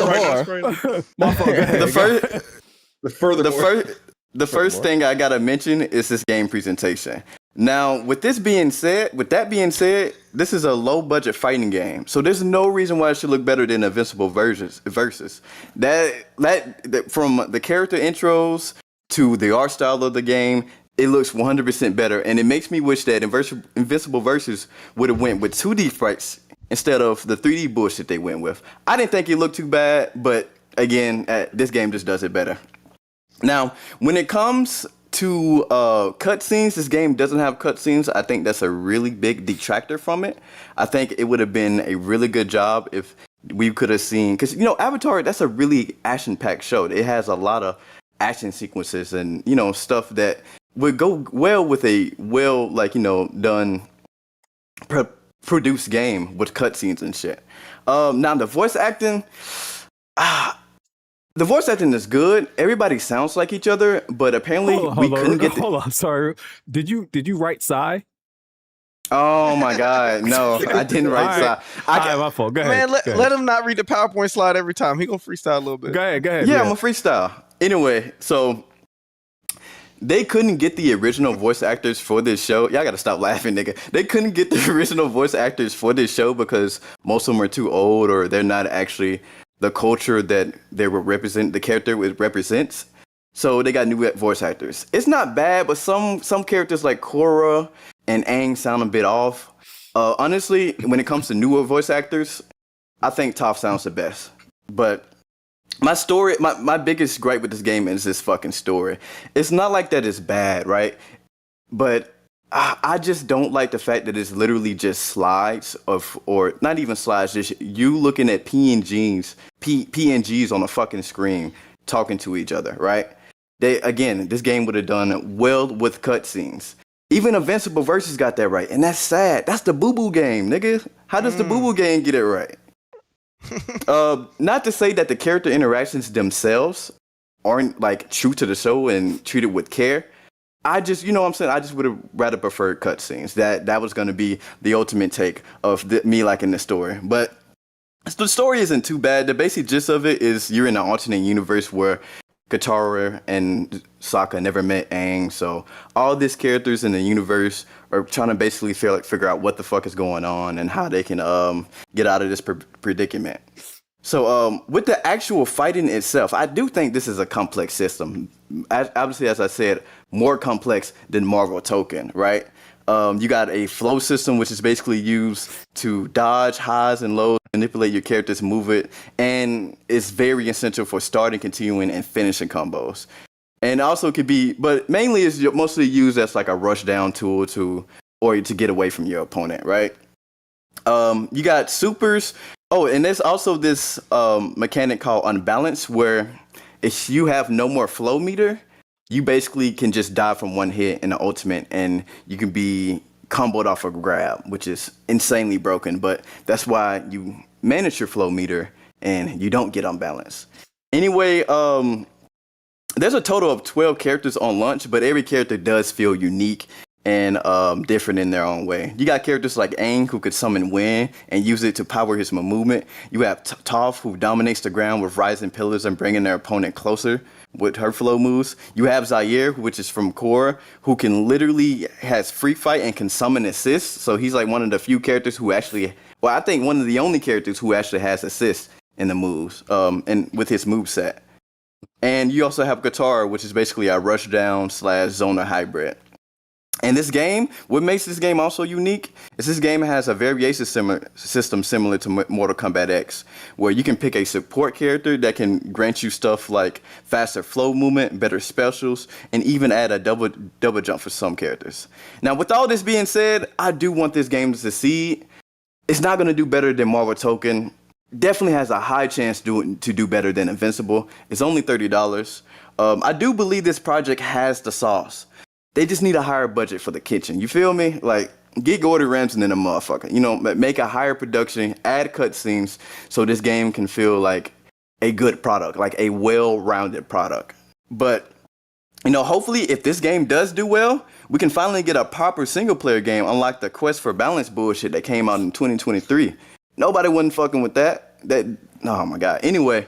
The first thing I gotta mention is this game presentation. Now, with that being said, this is a low budget fighting game, so there's no reason why it should look better than Invincible versus. That from the character intros to the art style of the game, it looks 100% better, and it makes me wish that Invincible versus would have went with 2D fights instead of the 3D bullshit they went with. I didn't think it looked too bad, but again, this game just does it better. Now, when it comes to cutscenes, this game doesn't have cutscenes. I think that's a really big detractor from it. I think it would have been a really good job if we could have seen, because Avatar, that's a really action-packed show. It has a lot of action sequences and stuff that would go well with a done produced game with cutscenes and shit. Now the voice acting. The voice acting is good. Everybody sounds like each other, but apparently we couldn't get. Hold on, sorry. Did you write Psy? Oh my God, no, I didn't write Psy. My fault. Go ahead. Man, let him not read the PowerPoint slide every time. He gonna freestyle a little bit. Go ahead. Yeah, I'm a freestyle. Anyway, so they couldn't get the original voice actors for this show. Y'all gotta stop laughing, nigga. They couldn't get the original voice actors for this show because most of them are too old or they're not actually the culture that they were the character represents. So they got new voice actors. It's not bad, but some characters like Korra and Aang sound a bit off. Honestly, when it comes to newer voice actors, I think Toph sounds the best. But my biggest gripe with this game is this fucking story. It's not like that it's bad, right? But I just don't like the fact that it's literally just slides or not even slides, just you looking at PNGs on a fucking screen talking to each other, right? This game would have done well with cutscenes. Even Invincible Versus got that right, and that's sad. That's the boo-boo game, nigga. How does the boo-boo game get it right? Not to say that the character interactions themselves aren't like true to the show and treated with care. I just, you know what I'm saying? I just would have rather preferred cutscenes. That was going to be the ultimate take of me liking the story. But the story isn't too bad. The basic gist of it is you're in an alternate universe where Katara and Sokka never met Aang. So all these characters in the universe are trying to basically figure out what the fuck is going on and how they can get out of this predicament. So with the actual fighting itself, I do think this is a complex system. Obviously, as I said, more complex than Marvel Tokon, right? You got a flow system, which is basically used to dodge highs and lows, manipulate your character's movement, and it's very essential for starting, continuing, and finishing combos. And also could be, but mainly is mostly used as like a rush down tool to get away from your opponent, right? You got supers. Oh, and there's also this mechanic called unbalance, where if you have no more flow meter, you basically can just die from one hit in the ultimate, and you can be comboed off a grab, which is insanely broken. But that's why you manage your flow meter and you don't get unbalanced. Anyway, there's a total of 12 characters on launch, but every character does feel unique and different in their own way. You got characters like Aang, who could summon wind and use it to power his movement. You have Toph, who dominates the ground with rising pillars and bringing their opponent closer with her flow moves. You have Zaire, which is from Korra, who can literally has free fight and can summon assists. So he's like one of the few characters who actually, well, I think one of the only characters who actually has assists in the moves, and with his moveset. And you also have Katara, which is basically a rushdown / zoner hybrid. And this game, what makes this game also unique is this game has a variation system similar to Mortal Kombat X, where you can pick a support character that can grant you stuff like faster flow movement, better specials, and even add a double jump for some characters. Now, with all this being said, I do want this game to succeed. It's not going to do better than Marvel Tokon. Definitely has a high chance to do better than Invincible. It's only $30. I do believe this project has the sauce. They just need a higher budget for the kitchen. You feel me? Like, get Gordon Ramsay in a motherfucker. You know, make a higher production, add cutscenes, so this game can feel like a good product, like a well-rounded product. But, you know, hopefully if this game does do well, we can finally get a proper single-player game, unlike the Quest for Balance bullshit that came out in 2023. Nobody wasn't fucking with that. Oh my God. Anyway,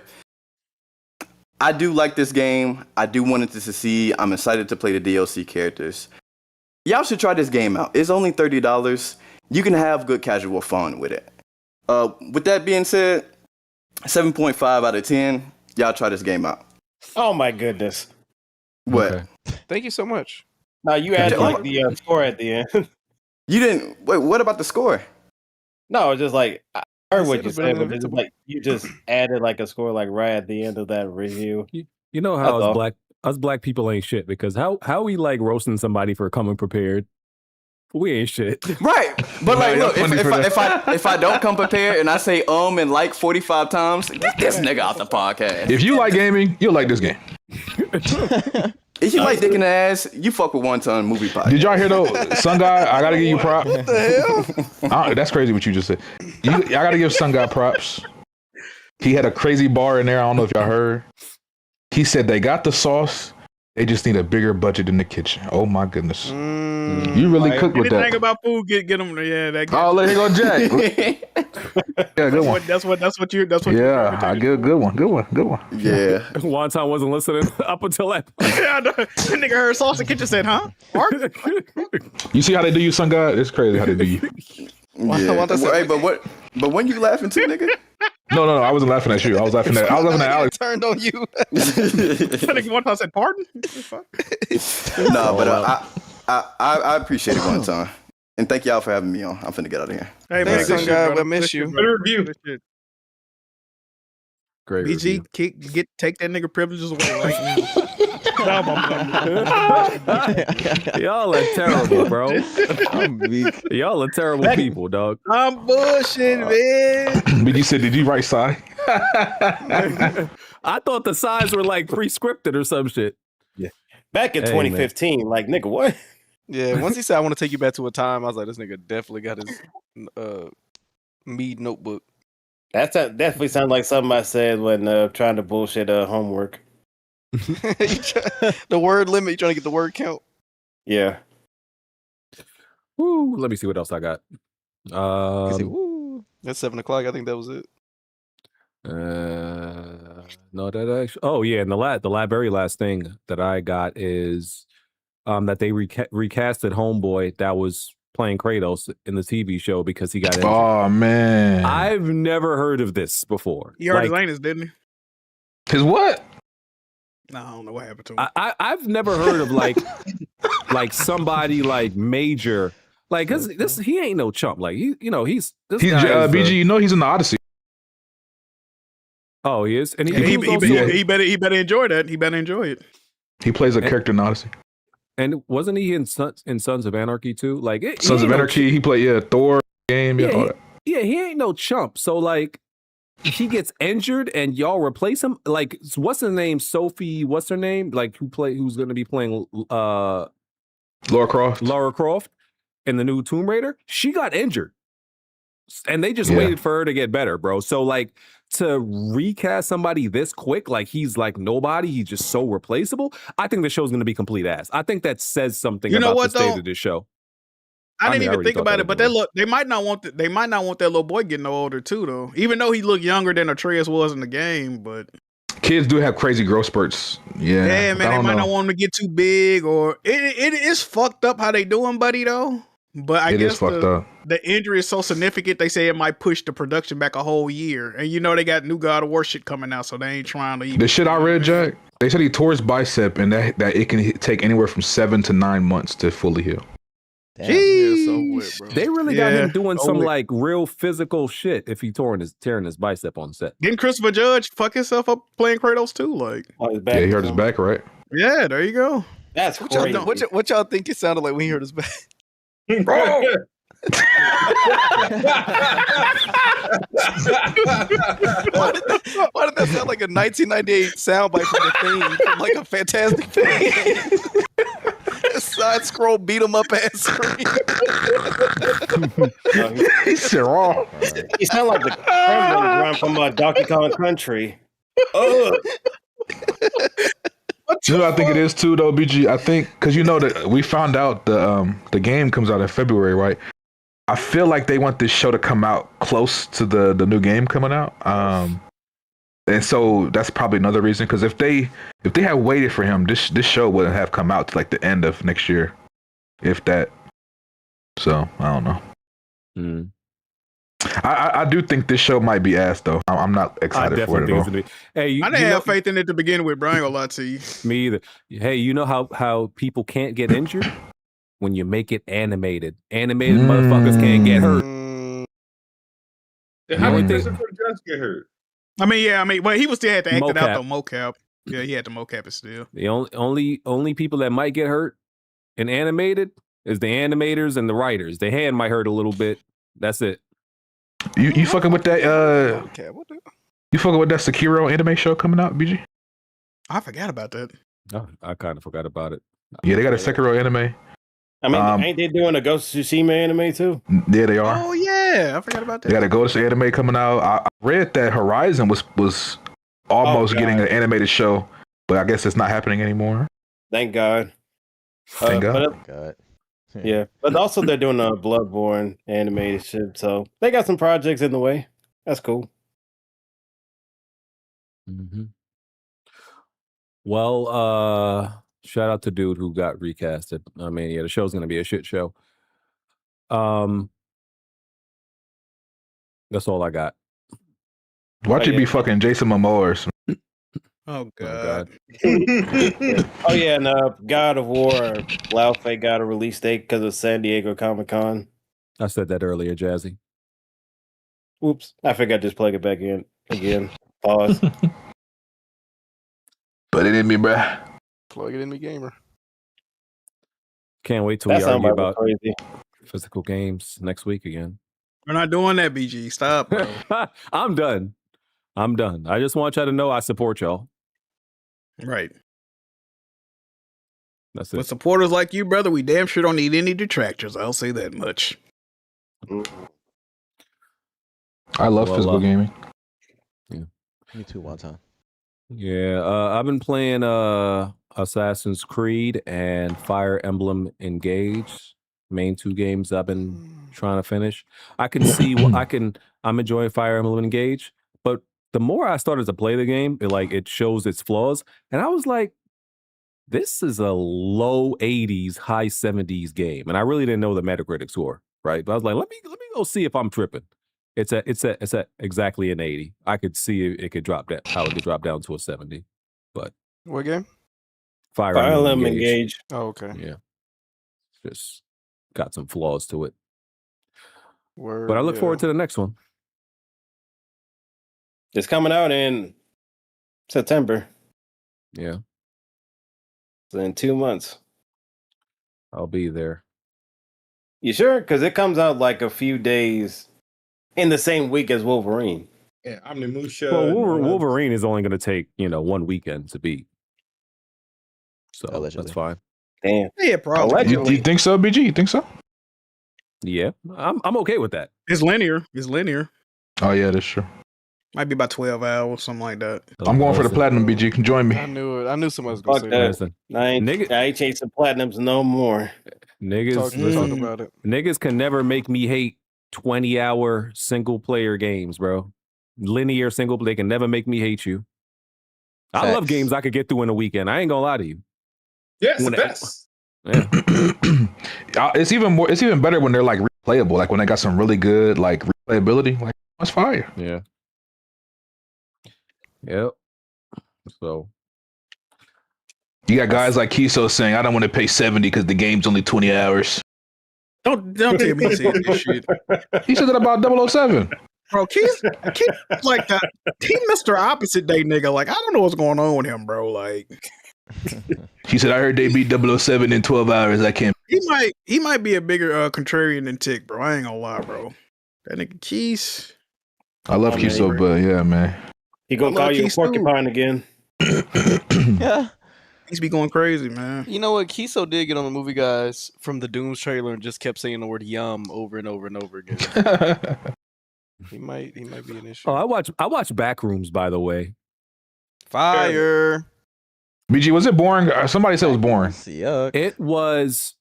I do like this game. I do want it to succeed. I'm excited to play the DLC characters. Y'all should try this game out. It's only $30. You can have good casual fun with it. With that being said, 7.5 out of 10. Y'all try this game out. Oh my goodness. What? Okay. Thank you so much. No, you added like the score at the end. You didn't. Wait, what about the score? No, just like I heard what you said, but it's like you just added like a score like right at the end of that review. You know how us black people ain't shit, because how we like roasting somebody for coming prepared? We ain't shit. Right. But like, look, if I don't come prepared and I say and like 45 times, get this nigga off the podcast. If you like gaming, you'll like this game. If you like dick in the ass, you fuck with One Ton Movie Podcast. Did y'all hear though, Sun Guy? I gotta give you props. What the hell? That's crazy what you just said. I gotta give Sun Guy props. He had a crazy bar in there. I don't know if y'all heard. He said they got the sauce. They just need a bigger budget in the kitchen. Oh my goodness. You really cook with that. Think about food, get them. Yeah, that. Oh, there you go, Jack. Yeah, good one. That's what you. Yeah, I get a good one. Yeah. One time wasn't listening up until that. Yeah, that nigga heard sauce in the kitchen said, huh? Mark? You see how they do you, Sun God? It's crazy how they do you. Yeah. Hey, but when you laughing too, nigga? No, I wasn't laughing at you. I was laughing at Alex. Turned on you. That nigga one time said, pardon? No, but I appreciate it one time. And thank y'all for having me on. I'm finna get out of here. Hey, thanks, man, Sun God. I miss you. Better review. Great. BG, take that nigga privileges away right now. Y'all are terrible, bro. I'm weak. Y'all are terrible people, dog. I'm bullshit, man. But you said, did you write Psy? I thought the signs were like pre-scripted or some shit. Yeah. Back in 2015, like, nigga, what? Yeah, once he said, I want to take you back to a time, I was like, this nigga definitely got his Mead notebook. definitely sounds like something I said when trying to bullshit homework. The word limit. You trying to get the word count? Yeah. Woo, let me see what else I got. That's 7:00. I think that was it. No, that actually. Oh yeah, and the very last thing that I got is that they recasted Homeboy that was playing Kratos in the TV show because he got injured. Oh man, I've never heard of this before. He hurt his anus, didn't he? His what? No, I don't know what happened to him. I've never heard of like somebody like major like this. He ain't no chump. Like he's this guy is, BG. You know he's in the Odyssey. Oh, he is, and he better enjoy that. He better enjoy it. He plays a character in Odyssey. And wasn't he in Sons of Anarchy too? Like Sons of Anarchy, he played Thor game, all that. Yeah, he ain't no chump. So like, he gets injured and y'all replace him. Like, what's her name? Sophie. What's her name? Like, who's going to be playing Lara Croft? Lara Croft in the new Tomb Raider. She got injured, and they just waited for her to get better, bro. So like, to recast somebody this quick, like he's like nobody, he's just so replaceable. I think the show's going to be complete ass. I think that says something about the state of this show. I didn't even think about it, but they might not want that little boy getting no older too, though. Even though he looked younger than Atreus was in the game, but kids do have crazy growth spurts. Yeah, man, they might not want him to get too big, or it is fucked up how they doing, buddy. Though, but I guess the injury is so significant, they say it might push the production back a whole year. And they got new God of War shit coming out, so they ain't trying to. Even the shit I read, Jack. They said he tore his bicep, and that it can take anywhere from 7 to 9 months to fully heal. Jeez. They really got him doing some like real physical shit if he tearing his bicep on set. Didn't Christopher Judge fuck himself up playing Kratos too? Like, yeah, he hurt his back, right? Yeah, there you go. That's crazy. What y'all think it sounded like when he hurt his back? Bro. Why did that sound like a 1998 soundbite from the theme from like a Fantastic Thing? Side scroll beat him up ass screen. He's wrong. He sound like the Kremlin run from Donkey Kong Country. Ugh. I think it is too, though, BG. I think because that we found out the game comes out in February, right? I feel like they want this show to come out close to the new game coming out, and so that's probably another reason. Because if they had waited for him, this show wouldn't have come out to like the end of next year, if that. So I don't know. I do think this show might be ass though. I'm not excited for it at all. Hey, I didn't have faith in it to begin with, bro. I ain't gonna lie to you. Me either. Hey, you know how people can't get injured? When you make it animated. Animated motherfuckers can't get hurt. How did Christopher Judge get hurt? Well, he still had to act it out though, mocap. Yeah, he had to mocap it still. The only people that might get hurt in animated is the animators and the writers. The hand might hurt a little bit. That's it. You fucking with that you fucking with that Sekiro anime show coming out, BG? I forgot about that. Oh, I kind of forgot about it. Yeah, they got a Sekiro anime. Ain't they doing a Ghost of Tsushima anime too? Yeah, they are. Oh yeah, I forgot about that. They got a Ghost anime coming out. I read that Horizon was almost getting an animated show, but I guess it's not happening anymore. Thank God. Thank God. Thank God. Yeah, but also they're doing a Bloodborne animated shit, so they got some projects in the way. That's cool. Mm-hmm. Well, shout out to dude who got recasted. The show's gonna be a shit show. That's all I got. Watch it be fucking Jason Momoa or some. Oh God. Oh yeah, and God of War Lao Fei got a release date because of San Diego Comic-Con. I said that earlier, Jazzy. Oops, I forgot to just plug it back in again. Pause. Put it in me, bruh. Plug it in me, gamer. Can't wait till we argue about physical games next week again. We're not doing that, BG. Stop, bro. I'm done. I just want y'all to know I support y'all. Right. That's it. With supporters like you, brother, we damn sure don't need any detractors. I'll say that much. I love physical gaming. Yeah. Me too. One time. Yeah, I've been playing Assassin's Creed and Fire Emblem Engage. Main 2 games I've been trying to finish. I can see I'm enjoying Fire Emblem Engage, but the more I started to play the game, it shows its flaws, and I was like, this is a low 80s, high 70s game, and I really didn't know the Metacritic score, right? But I was like, let me go see if I'm tripping. It's at exactly an 80. I could see it could drop down, how it could drop down to a 70. But what game? Fire Emblem Engage. Oh, okay. Yeah, just got some flaws to it. Word, but I look forward to the next one. It's coming out in September. Yeah. So in 2 months. I'll be there. You sure? Because it comes out like a few days in the same week as Wolverine. Yeah, Omnimusha. Well, Wolverine is only going to take 1 weekend to beat. So that's fine. Damn. Yeah, probably. You think so, BG? You think so? Yeah, I'm okay with that. It's linear. Oh yeah, that's true. Might be about 12 hours, something like that. I'm going for the platinum, BG. You can join me. I knew it. I knew somebody was gonna Fuck say that. that. I ain't chasing platinums no more. Niggas, Talk about it. Niggas can never make me hate 20-hour single player games, bro. Linear single, they can never make me hate you. I love games I could get through in a weekend. I ain't gonna lie to you. Yeah, it's the best. Yeah. It's even better when they're like replayable. Like when they got some really good like replayability. Like that's fire. Yeah. Yep. So you got guys like Kiso saying, "I don't want to pay 70 because the game's only 20 hours." Don't tell me this shit. He said that about 007. Bro, Keith like that. He Mr. Opposite Day nigga. Like, I don't know what's going on with him, bro. Like, he said, "I heard they beat 007 in 12 hours. I can't." He might be a bigger contrarian than Tick, bro. I ain't gonna lie, bro. That nigga Keith. I love Kiso, but yeah, man. He gonna call you a porcupine again. Yeah. He's be going crazy, man. You know what? Kiso did get on the movie guys from the Dooms trailer and just kept saying the word "yum" over and over and over again. He might be an issue. Oh, I watch Backrooms, by the way. Fire. BG, was it boring? Somebody said it was boring. It was.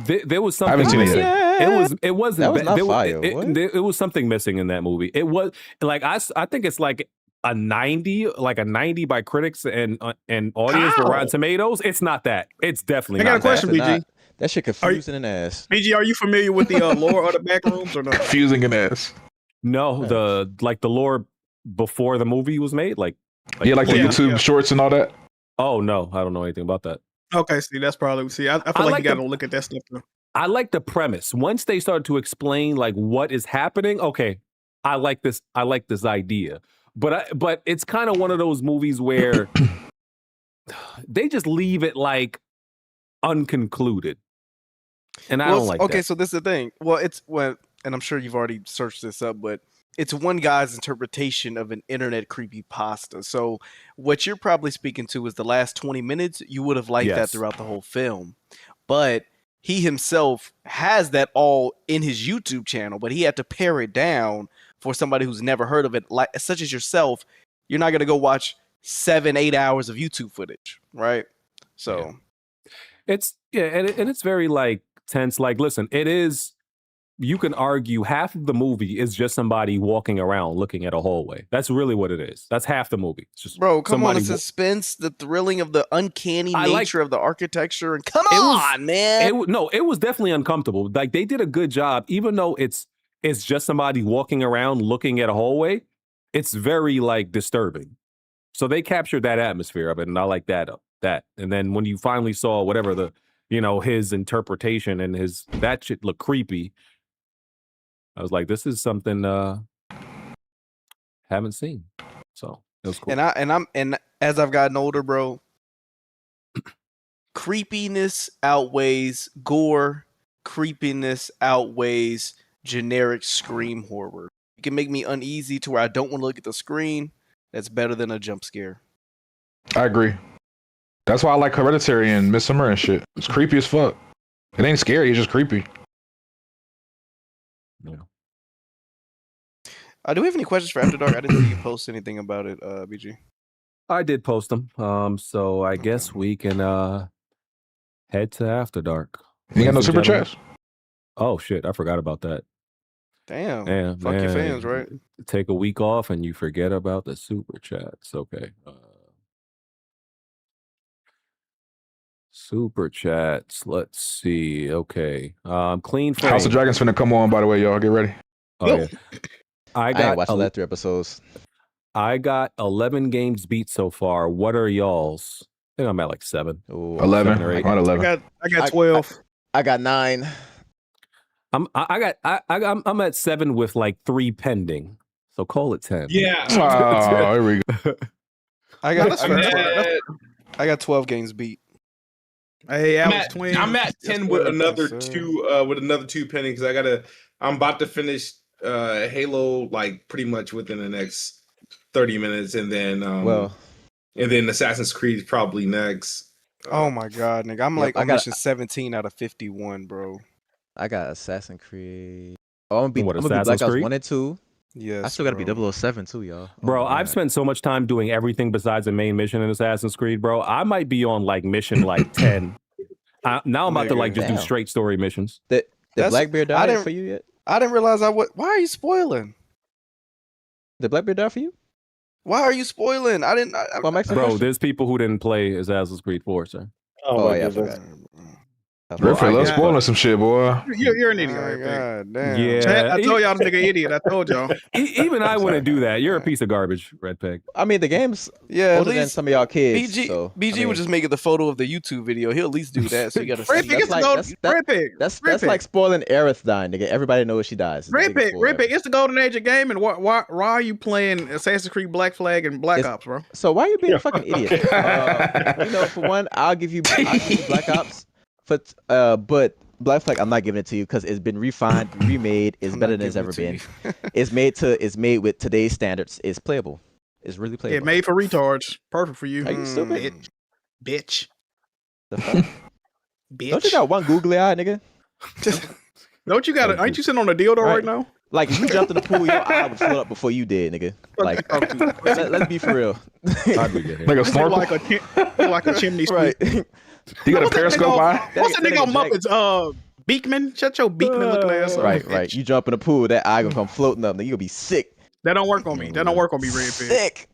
There was something. I haven't seen it missing. yet. It wasn't. That was not there fire. It was something missing in that movie. It was like I think it's like a 90, by critics and audience for Rotten Tomatoes. It's not that. It's definitely. I got a question, BG. That shit confusing an ass. BG, are you familiar with the lore of the Backrooms or not? Confusing an ass. No, the lore before the movie was made, like the YouTube shorts and all that. Oh no, I don't know anything about that. Okay, see, that's probably I feel like you got to look at that stuff too. I like the premise. Once they started to explain like what is happening, okay, I like this idea. But it's kind of one of those movies where they just leave it like unconcluded. And I don't like that. Okay, so this is the thing. Well, and I'm sure you've already searched this up, but it's one guy's interpretation of an internet creepypasta. So what you're probably speaking to is the last 20 minutes. You would have liked that throughout the whole film. But he himself has that all in his YouTube channel, but he had to pare it down for somebody who's never heard of it, like such as yourself. You're not going to go watch 7-8 hours of YouTube footage, right? So and it's very like tense. Like, listen, it is. You can argue half of the movie is just somebody walking around looking at a hallway. That's really what it is. That's half the movie. It's just come on, the suspense, the thrilling of the uncanny nature of the architecture, and man. It was definitely uncomfortable. Like they did a good job, even though it's just somebody walking around looking at a hallway. It's very like disturbing. So they captured that atmosphere of it, and I like that. And then when you finally saw whatever his interpretation and that shit looked creepy. I was like, this is something haven't seen. So it was cool. And as I've gotten older, bro, creepiness outweighs gore. Creepiness outweighs generic scream horror. You can make me uneasy to where I don't want to look at the screen. That's better than a jump scare. I agree. That's why I like Hereditary and Midsommar and shit. It's creepy as fuck. It ain't scary, it's just creepy. Yeah. Do we have any questions for After Dark? I didn't see you post anything about it, BG. I did post them. So I guess we can head to After Dark. You got no super chats? Oh shit, I forgot about that. Damn. Man, Fuck your fans, right? Take a week off and you forget about the super chats. Okay. Super chats. Let's see. Okay. Clean frame. House of Dragons finna come on, by the way, y'all. Get ready. Oh, yeah. I ain't watched the last 3 episodes. I got 11 games beat so far. What are y'all's? I think I'm at like 7. Ooh, 11. 7 or 8. I'm at 11. I got 12. I got 9. I'm at 7 with like 3 pending. So call it 10. Yeah. Oh, here we go. I got 12 games beat. Hey, I'm at 10 with another 2 pending because I'm about to finish Halo like pretty much within the next 30 minutes, and then and then Assassin's Creed probably next. Oh my god, nigga! I'm like on mission 17 out of 51, bro. I got Assassin's Creed. Oh, I'm gonna be Assassin's Black Ops Creed? 1 and 2. Yes, I still gotta be 007 too, y'all. Bro, I've spent so much time doing everything besides the main mission in Assassin's Creed, bro. I might be on like mission like 10. Now I'm about to like just do straight story missions. Did Blackbeard die for you yet? I didn't realize Why are you spoiling? Did Blackbeard die for you? Why are you spoiling? I didn't. Bro, there's people who didn't play Assassin's Creed 4, sir. Oh yeah, I goodness. forgot. Riffy, let's spoiling some shit, boy. You're an idiot. God damn. Yeah, I told y'all this nigga idiot. I told y'all. Even I wouldn't do that. You're a piece of garbage, Red Peg. I mean, the game's at older than least some of y'all kids. BG, so, BG would just make it the photo of the YouTube video. He'll at least do that. So you gotta see. That's like spoiling Aerith dying, nigga. Everybody knows she dies. Red Pig, it's the golden age of gaming. Why are you playing Assassin's Creed Black Flag and Black Ops, bro? So why are you being a fucking idiot? For one, I'll give you Black Ops. But Black Flag, I'm not giving it to you because it's been refined, remade. It's better than it's ever been. It's made with today's standards. It's playable. It's really playable. Yeah, made for retards. Perfect for you. Are you stupid? Bitch. The fuck? Bitch. Don't you got one googly eye, nigga? Don't you got it? Ain't you sitting on a dildo right now? Like if you jumped in the pool, your eye would float up before you did, nigga. Like let's be for real. Like a snorkel? Like a chimney sweep. Right. You got a periscope eye? What's that nigga on Muppets? Beekman? Shut your Beekman looking ass up. Right. You jump in the pool, that eye gonna come floating up, then you gonna be sick. That don't work on me. That don't work on me, Red Pig. Sick.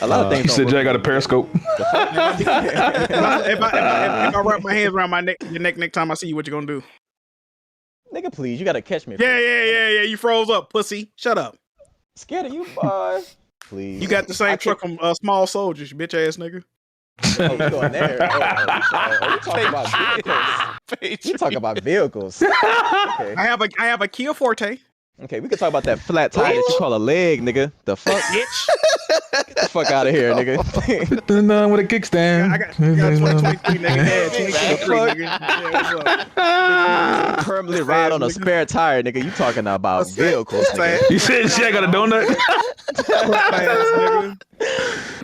A lot of things. You said Jay got a periscope. If I wrap my hands around your neck next time I see you, what you gonna do? Nigga, please, you gotta catch me. Yeah. You froze up, pussy. Shut up. Scared of you, boy. Please. You got the same truck from Small Soldiers, you bitch ass nigga. Oh, we going there. You talking about vehicles. You talking about vehicles. Okay. I have a Kia Forte. Okay, we can talk about that flat tire that you call a leg, nigga. The fuck? Bitch. Get the fuck out of here, nigga. With a kickstand. I got 2023, nigga. Yeah, 2023, nigga. Yeah, what's up? Permanently ride on a spare tire, nigga. You talking about vehicles, nigga. You said Jay got a donut?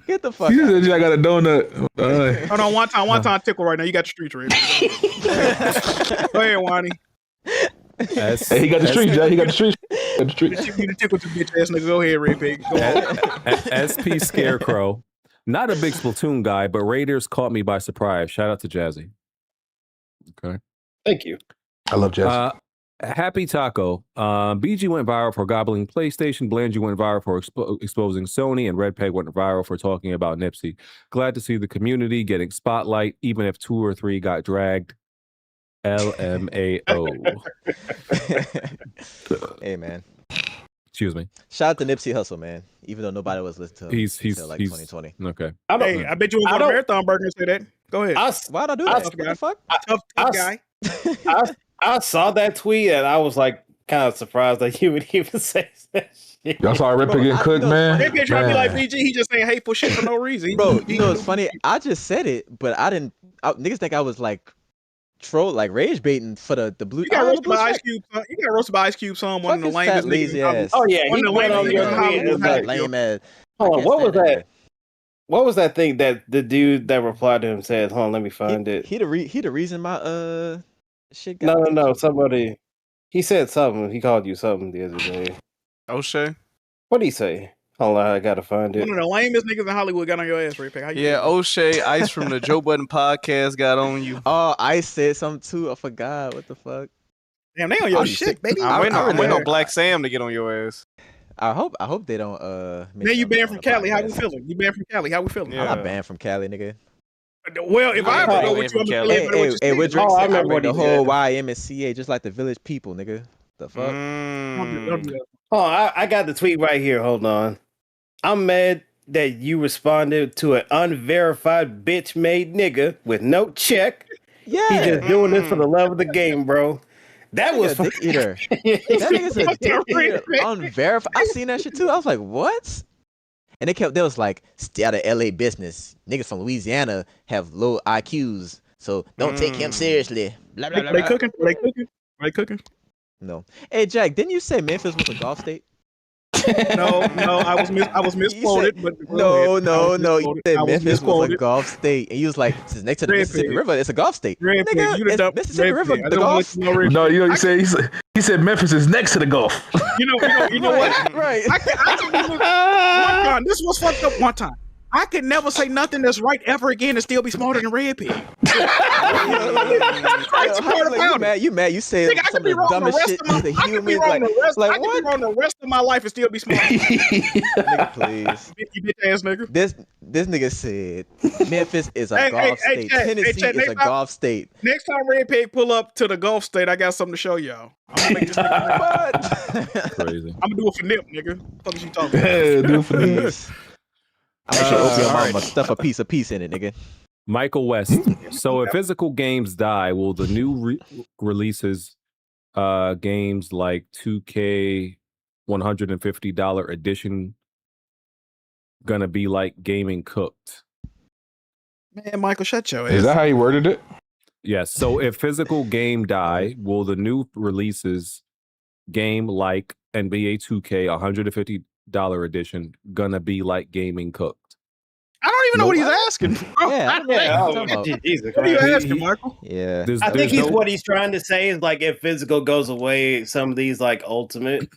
Get the fuck You out. said Jay got a donut. Hold on, one time tickle right now. You got the street trade. Go ahead, Wani. Hey, he got the street, Jay. He got the street. You the tickle to bitch ass nigga. Go ahead, Red Pig. Go on. SP Scarecrow. Not a big Splatoon guy, but Raiders caught me by surprise. Shout out to Jazzy. Okay. Thank you. I love Jazzy. Happy Taco. BG went viral for gobbling PlayStation. Blangy went viral for exposing Sony, and Red Peg went viral for talking about Nipsey. Glad to see the community getting spotlight, even if 2 or 3 got dragged. LMAO. Hey, man. Excuse me. Shout out to Nipsey Hussle, man. Even though nobody was listening to him He's until like 2020. Okay. Hey, I bet you was on a marathon burger and say that. Go ahead. Why'd I do that? What the fuck? Tough guy. I saw that tweet and I was like kind of surprised that you would even say that shit. Y'all saw Red Pig getting cooked, man? Red Pig trying to be like BG. He just saying hateful shit for no reason. Bro, you know it's funny? I just said it, but I didn't. Niggas think I was like troll, like rage baiting for the blue. You got roasted by Ice Cube. You got roasted by Ice Cube. Son, one of the lamest lazy ass. Oh yeah, he went on your tweet. Lame ass. Hold on, what was that? What was that thing that the dude that replied to him said? Hold on, let me find it. He the reason my shit. No. Somebody. He said something. He called you something the other day. O'Shea. What do you say? Hold on, I gotta find it. One of the lamest niggas in Hollywood got on your ass, Ray Pick. How you Yeah, feeling? O'Shea, Ice from the Joe Budden podcast got on you. Oh, I said something too. I forgot. What the fuck? Damn, they on your shit, baby. I'm waiting on Black Sam to get on your ass. I hope they don't. Man, you banned from Cali. How we feeling? You banned from Cali. How we feeling? I'm not banned from Cali, nigga. Well, if I ever go with you, I'm gonna Hey, what you Drake said? I remember read the what he whole said. YMCA just like the village people, nigga. The fuck? Oh, I got the tweet right here. Hold on. I'm mad that you responded to an unverified bitch made nigga with no check. Yeah. He just doing this for the love of the game, bro. That was a dick eater. That nigga's a dick eater. Unverified. I seen that shit too. I was like, what? And they was like, stay out of LA business. Niggas from Louisiana have low IQs, so don't take him seriously. Blah, blah, blah, They blah. cooking? They cooking? No. Hey Jack, didn't you say Memphis was a golf state? No, I was misquoted. But No. You said I was Memphis was a misquoted. golf state, and you was like, "It's next to the Red Mississippi Pig. River. It's a golf state." Red Pig, Nigga, you the it's dumb- Mississippi Red River, Pig. I the don't wanna golf. let you know, Red No, Pig. you know, he said Memphis is next to the Gulf. You know what? Right. I can do this one time. This was fucked up one time. I could never say nothing that's right ever again and still be smarter than Red Pig. You mad? You said Nigga, I some could be of the wrong the dumbest rest shit of my the I could be humans wrong like. the rest. Like I could what? be wrong the rest of my life and still be smart. Nigga, please. You bitch ass nigga. This nigga said Memphis is a Hey, golf hey, state. Chad, Tennessee Chad, is a next time- golf state. Next time Red Pig pull up to the Gulf State, I got something to show y'all. I'm gonna make this nigga Crazy. I'm gonna do it for Nip, nigga. What is you talking about? Yeah, do it for me. I'm gonna open your alright. mama, stuff a piece in it, nigga. Michael West. So if physical games die, will the new releases games like 2K $150 edition gonna be like gaming cooked? Man, Michael, shut your ass. Is that how you worded it? Yes. So if physical game die, will the new releases game like NBA 2K $150 edition gonna be like gaming cooked? I don't even know what he's asking. Bro. Jesus What are you Christ. asking, Michael? Yeah. I think what he's trying to say is like if physical goes away, some of these like ultimate.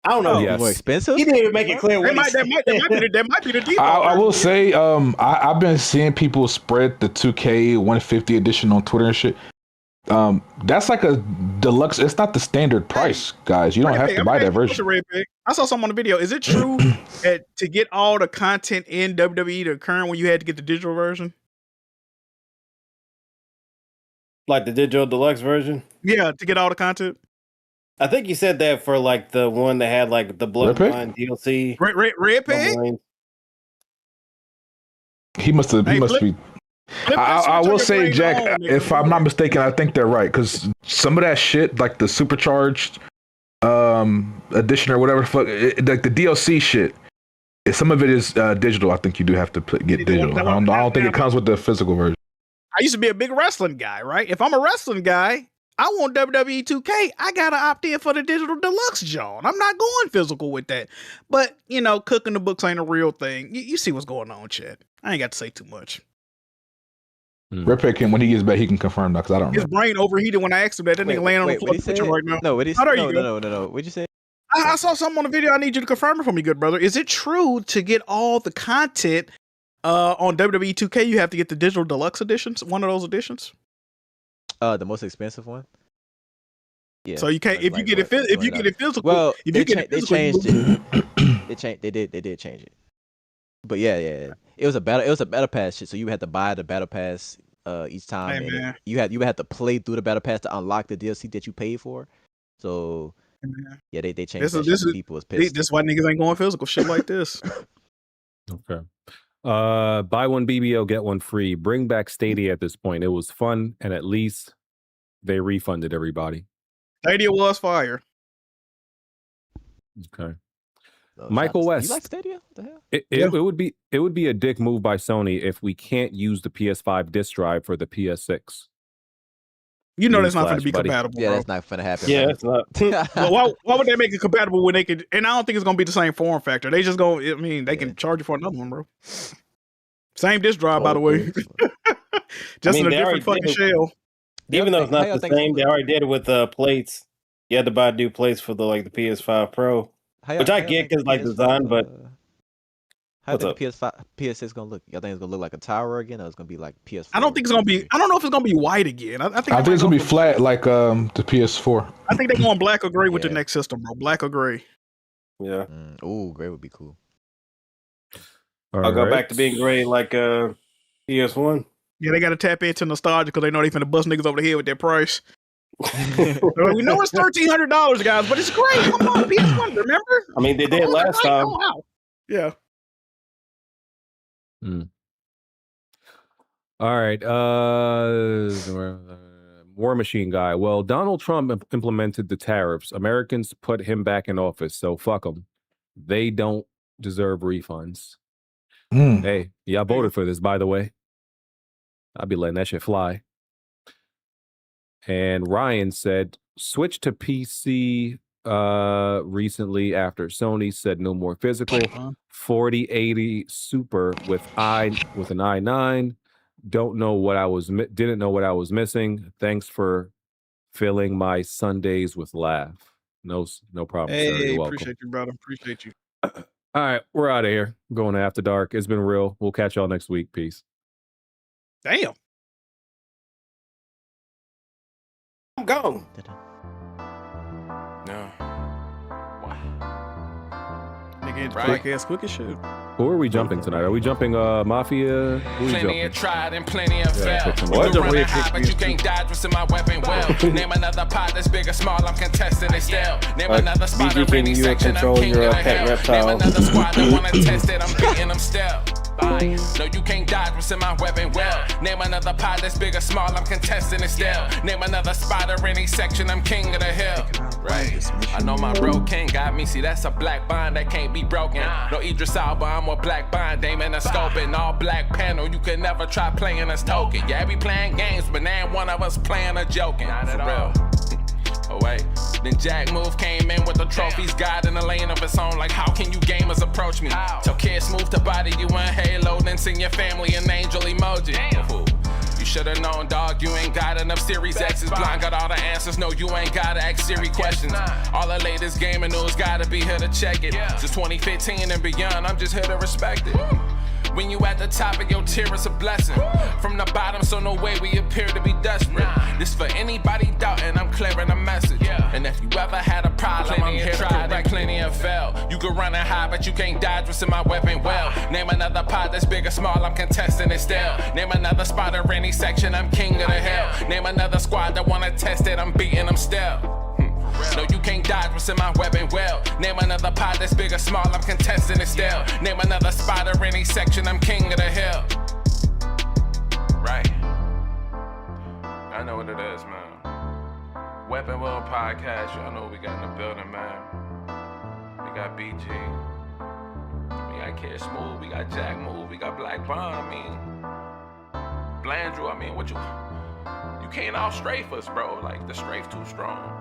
I don't know. Yes. More expensive? He didn't even make it clear what That might be the default. I will say, I've been seeing people spread the 2K 150 edition on Twitter and shit. That's like a deluxe. It's not the standard price, guys. You don't have to buy that version. I saw something on the video. Is it true that to get all the content in WWE the current when you had to get the digital version? Like the digital deluxe version? Yeah, to get all the content. I think you said that for like the one that had like the Bloodline DLC. Red Pig? He must be. I will say, Jack, if I'm not mistaken, I think they're right because some of that shit, like the supercharged edition or whatever the fuck, like the DLC shit, some of it is digital. I think you do have to get digital. I don't think it comes with the physical version. I used to be a big wrestling guy, right? If I'm a wrestling guy, I want WWE 2K. I gotta opt in for the digital deluxe, John. I'm not going physical with that. But cooking the books ain't a real thing. You see what's going on, Chad. I ain't got to say too much. Red Pick him when he gets back. He can confirm that because I don't His know. brain overheated when I asked him that. That nigga laying on the floor picture right now. No, what he How said? there you go. No. What'd you say? I saw something on the video. I need you to confirm it for me, good brother. Is it true to get all the content on WWE 2K? You have to get the digital deluxe editions, one of those editions. The most expensive one. Yeah. So you can't if you get it physical. Well, if you get it they physical, changed it. They did change it. But yeah. It was a battle pass shit. So you had to buy the battle pass each time. Hey, and man. you had to play through the battle pass to unlock the DLC that you paid for. So yeah, they changed that shit. People was pissed. This why niggas ain't going physical. Shit like this. Okay. Buy one BBO, get one free. Bring back Stadia at this point. It was fun, and at least they refunded everybody. Stadia was fire. Okay. Michael West. You like Stadia? What the hell? It would be a dick move by Sony if we can't use the PS5 disc drive for the PS6. You know that's not Newsflash, going to be buddy. compatible. Yeah, bro. that's not gonna happen. Yeah, man. it's not. Well, why would they make it compatible when they could? And I don't think it's going to be the same form factor. They just go. I mean, they can charge you for another one, bro. Same disc drive, by the way. Just in a different fucking shell. Even though it's not the same, they already did it with plates. You had to buy new plates for the PS5 Pro. Which I get because like design, but how do you think the PS6 gonna look? Y'all think it's gonna look like a tower again, or it's gonna be like PS4? I don't think it's gonna be. I don't know if it's gonna be white again. I think it's gonna be flat like the PS4. I think they're going black or gray with the next system, bro. Black or gray. Yeah. Oh, gray would be cool. I'll go back to being gray like PS1. Yeah, they got to tap into nostalgia because they know they finna bust niggas over the head with their price. We know it's $1,300, guys, but it's great. Come on, PS1, remember? I mean, they did last time. Yeah. All right. War Machine guy. Well, Donald Trump implemented the tariffs. Americans put him back in office, so fuck them. They don't deserve refunds. Hey, y'all voted for this, by the way. I'll be letting that shit fly. And Ryan said, switch to PC recently after Sony said no more physical. 4080 Super with an i9. Didn't know what I was missing. Thanks for filling my Sundays with laugh. No problem, sir. You're welcome. Appreciate you, brother. Appreciate you. All right, we're out of here. Going to After Dark. It's been real. We'll catch y'all next week. Peace. Damn. I'm gone. No. Nigga, podcast quick as shit. Who are we jumping tonight? Are we jumping Mafia? Who are we Plenty jumping? of tried and plenty of failed. You What? can run it high, but you can't dodge what's in my weapon well. Name another pot that's big or small, I'm contesting it still. Name another spot in any section, I'm king of the hill. Name another squad that wanna test it, I'm beating them still. No, you can't dodge what's in my weapon well. Name another pot that's big or small, I'm contesting it still. Name another spot or any section, I'm king of the hill. Right. I know my bro king got me. See, that's a black bond that can't be broken. No Idris Elba, I'm a black bond, aim in a scope and all black panel. You can never try playing us token. Yeah, we playing games, but now one of us playing or joking. Not at all. Oh wait, then Jack Move came in with the trophies, God in a lane of its own. Like, how can you gamers approach me? Tell kids move to body you in Halo, then sing your family an angel emoji. You should've known, dog, you ain't got enough Series X's. Blind got all the answers, no, you ain't gotta ask Siri questions. All the latest gaming news gotta be here to check it. Since 2015 and beyond, I'm just here to respect it. When you at the top of your tier, it's a blessing. From the bottom, so no way we appear to be desperate. This for anybody doubting, I'm clearing a message. And if you ever had a problem, I'm here to correct. Plenty of fail. You can run and hide, but you can't dodge what's in my weapon well. Name another pot that's big or small, I'm contesting it still. Name another spot or any section, I'm king of the hill. Name another squad that wanna test it, I'm beating them still. No, you can't dodge what's in my weapon well. Name another pot that's big or small, I'm contesting it still. Name another spot or any section, I'm king of the hill. Right. I know what it is, man. Weapon World Podcast, y'all know what we got in the building, man. We got BG. We got Kid Smooth, we got Jack Move, we got Black Bond, I mean. Blandrew, I mean, what you can't out strafe us, bro. Like, the strafe too strong.